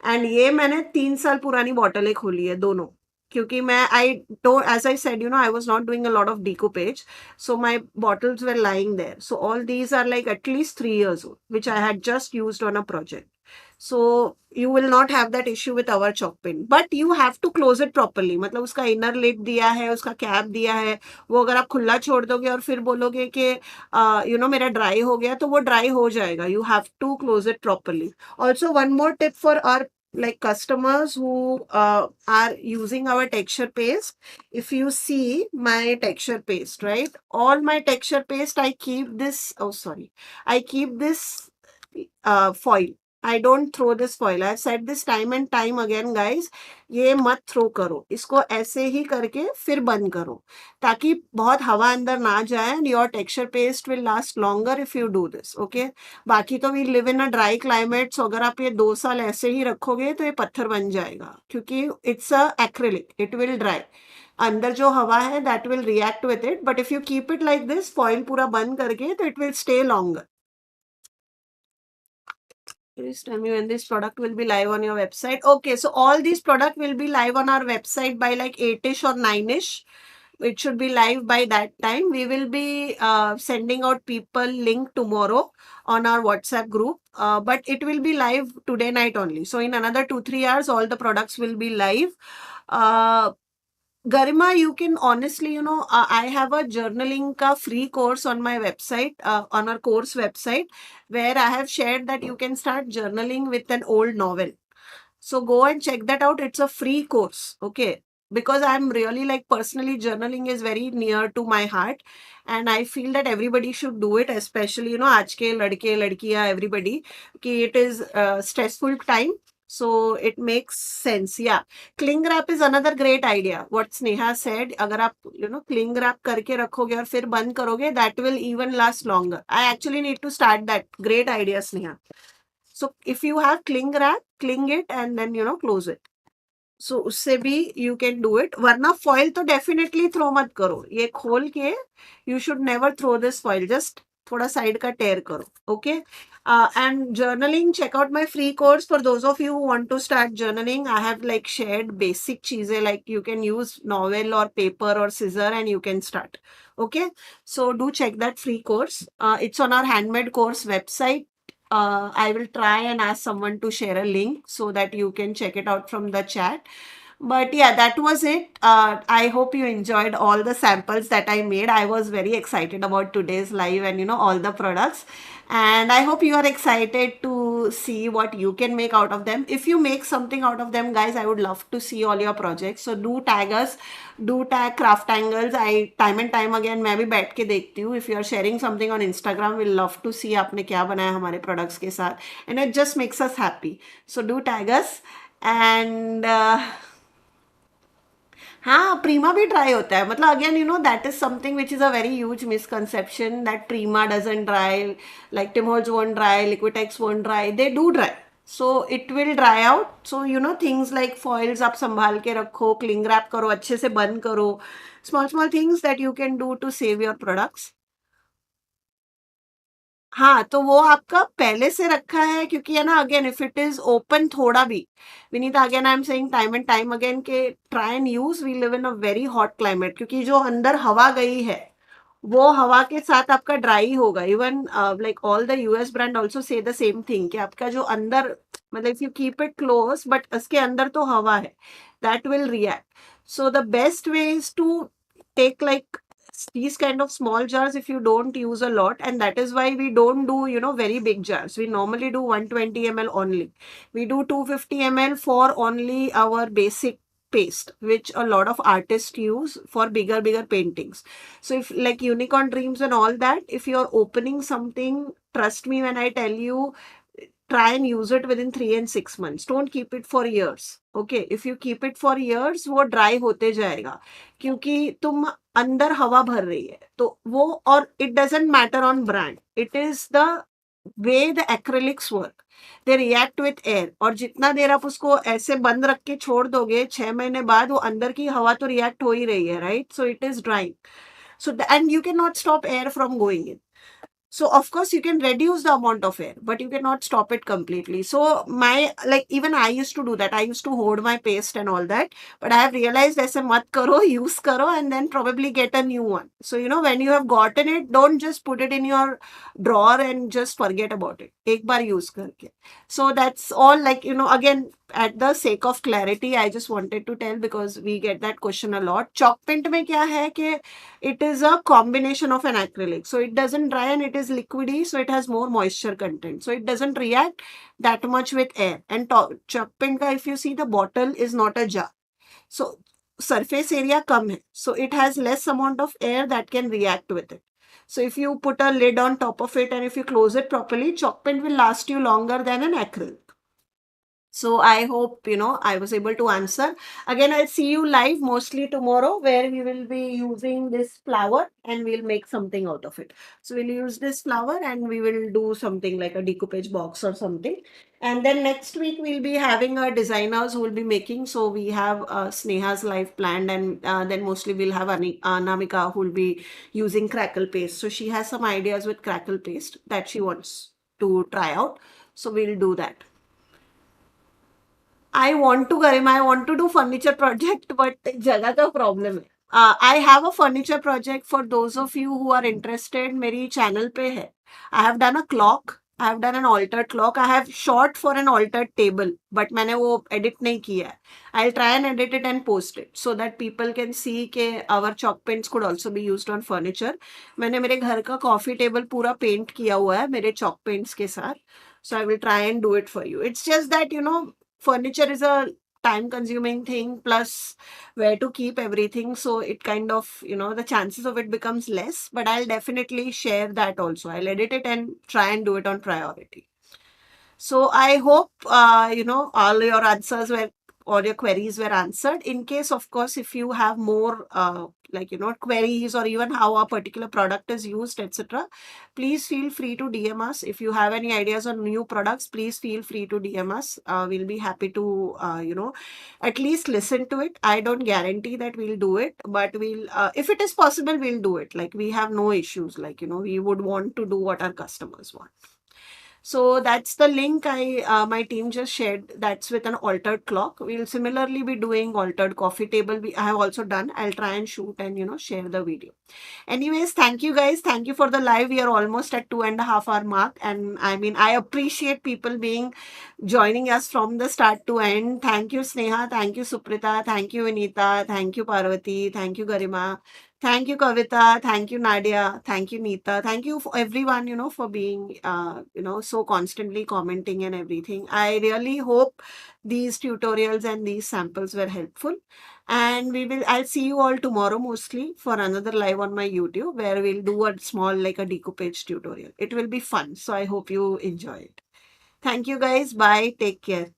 And ये मैंने 3 साल पुरानी बॉटलें खोली है दोनों क्योंकि मैं I don't as I said I was not doing a lot of decoupage so my bottles were lying there so all these are like at least 3 years old which I had just used on a project so you will not have that issue with our chalk pen but you have to close it properly मतलब उसका inner lid दिया है उसका cap दिया है वो अगर आप खुला छोड़ दोगे और फिर बोलोगे कि मेरा ड्राई हो गया तो वो ड्राई हो जाएगा you have to close it properly also one more tip for our like customers who are using our texture paste if you see my texture paste right all my texture paste I keep this I keep this foil I don't throw this foil I've said this time and time again guys ये मत throw करो इसको ऐसे ही करके फिर बंद करो ताकि बहुत हवा अंदर ना जाए and your texture paste will last longer if you do this okay बाकी तो we live in a dry climate so अगर आप ये 2 साल ऐसे ही रखोगे तो ये पत्थर बन जाएगा क्योंकि it's a acrylic it will dry अंदर जो हवा है that will react with it but if you keep it like this foil पूरा बंद करके तो it will stay longer. Please tell me when this product will be live on your website. Okay, so all these product will be live on our website by like 8ish or 9ish. It should be live by that time. We will be sending out people link tomorrow on our WhatsApp group. But it will be live today night only. So in another 2-3 hours, all the products will be live. Garima, you can honestly, I have a journaling ka free course on my website, on our course website, where I have shared that you can start journaling with an old novel. So go and check that out. It's a free course. Okay. Because I'm really like personally journaling is very near to my heart. And I feel that everybody should do it, especially, aaj ke ladke, ladkiya, everybody. Ki it is a stressful time. So it makes sense. Yeah. Cling wrap is another great idea. What Sneha said, अगर आप cling wrap करके रखोगे और फिर बंद करोगे, that will even last longer. I actually need to start that. Great idea, Sneha. So if you have cling wrap, cling it and then close it. So उससे भी you can do it. वरना foil तो definitely throw मत करो. ये खोल के you should never throw this foil. Just थोड़ा side का tear करो. Okay. And journaling, check out my free course for those of you who want to start journaling. I have like shared basic cheeses like you can use novel or paper or scissor and you can start. Okay. So do check that free course. It's on our handmade course website. I will try and ask someone to share a link so that you can check it out from the chat. But yeah, that was it. I hope you enjoyed all the samples that I made. I was very excited about today's live and all the products. And I hope you are excited to to see what you can make out of them. If you make something out of them, guys, I would love to see all your projects. So do tag us, do tag CraftAngles. I time and time again मैं भी बैठ के देखती हूँ. If you are sharing something on Instagram, we'll love to see आपने क्या बनाया हमारे products के साथ, and it just makes us happy. So do tag us. And हाँ, प्रीमा भी ड्राई होता है. मतलब again that is something which is a very huge misconception, that Prima doesn't dry, like Tim Holtz won't dry, Liquitex won't dry. They do dry. So it will dry out. So things like foils आप संभाल के रखो, cling wrap करो, अच्छे से बंद करो. Small small things that you can do to save your products. हाँ, तो वो आपका पहले से रखा है, क्योंकि है ना, again if it is open थोड़ा भी, Vinita, again I am saying time and time again के try and use. We live in a very hot climate, क्योंकि जो अंदर हवा गई है वो हवा के साथ आपका ड्राई होगा. Even like all the US brand also say the same thing, कि आपका जो अंदर, मतलब if you keep it close but उसके अंदर तो हवा है, that will react. So the best way is to take like these kind of small jars if you don't use a lot, and that is why we don't do very big jars. We normally do 120 ml only. We do 250 ml for only our basic paste, which a lot of artists use for bigger paintings. So if like unicorn dreams and all that, if you're opening something, trust me when I tell you, try and use it within 3 and 6 months. Don't keep it for years. Okay, if you keep it for years, वो dry होते जाएगा, क्योंकि तुम अंदर हवा भर रही है, तो वो, और it doesn't matter on brand. It is the way the acrylics work. They react with air. और जितना देर आप उसको ऐसे बंद रख के छोड़ दोगे, 6 महीने बाद वो अंदर की हवा तो react हो ही रही है, right? So it is drying. So and you cannot stop air from going in. So of course you can reduce the amount of air, but you cannot stop it completely. So even I used to do that. I used to hoard my paste and all that, but I have realized ऐसे मत करो, use करो, and then probably get a new one. So when you have gotten it, don't just put it in your drawer and just forget about it. एक बार use करके. So that's all, again, at the sake of clarity, I just wanted to tell, because we get that question a lot. Chalk paint में क्या है कि it is a combination of an acrylic. So it doesn't dry and it is liquidy, so it has more moisture content. So it doesn't react that much with air. And chalk paint ka, if you see, the bottle is not a jar. So surface area kam hai. So it has less amount of air that can react with it. So if you put a lid on top of it and if you close it properly, chalk paint will last you longer than an acrylic. So I hope, I was able to answer. Again, I'll see you live mostly tomorrow, where we will be using this flower and we'll make something out of it. So we'll use this flower and we will do something like a decoupage box or something. And then next week we'll be having our designers who will be making. So we have Sneha's live planned, and then mostly we'll have Namika who will be using crackle paste. So she has some ideas with crackle paste that she wants to try out. So we'll do that. I want to, Garima, I want to do furniture project, but जगह का problem है. I have a furniture project for those of you who are interested. मेरी channel पे है. I have done a clock. I have done an altered clock. I have shot for an altered table, but मैंने वो edit नहीं किया है. I'll try and edit it and post it so that people can see कि our chalk paints could also be used on furniture. मैंने मेरे घर का coffee table पूरा paint किया हुआ है मेरे chalk paints के साथ. So I will try and do it for you. It's just that, furniture is a time consuming thing, plus where to keep everything. So it kind of, the chances of it becomes less, but I'll definitely share that also. I'll edit it and try and do it on priority. So I hope, all your answers were, all your queries were answered. In case, of course, if you have more, queries, or even how a particular product is used, etc., please feel free to DM us. If you have any ideas on new products, please feel free to DM us. We'll be happy to, at least listen to it. I don't guarantee that we'll do it, but we'll, if it is possible, we'll do it. Like, we have no issues. Like, we would want to do what our customers want. So that's the link my team just shared. That's with an altered clock. We'll similarly be doing altered coffee table. I have also done. I'll try and shoot and share the video. Anyways, thank you guys. Thank you for the live. We are almost at 2.5 hour mark, and I appreciate people being joining us from the start to end. Thank you, Sneha. Thank you, Suprita. Thank you, Vinita. Thank you, Parvati. Thank you, Garima. Thank you, Kavita. Thank you, Nadia. Thank you, Neeta. Thank you for everyone, for being, so constantly commenting and everything. I really hope these tutorials and these samples were helpful. And I'll see you all tomorrow mostly for another live on my YouTube where we'll do a small, like a decoupage tutorial. It will be fun. So I hope you enjoy it. Thank you guys. Bye. Take care.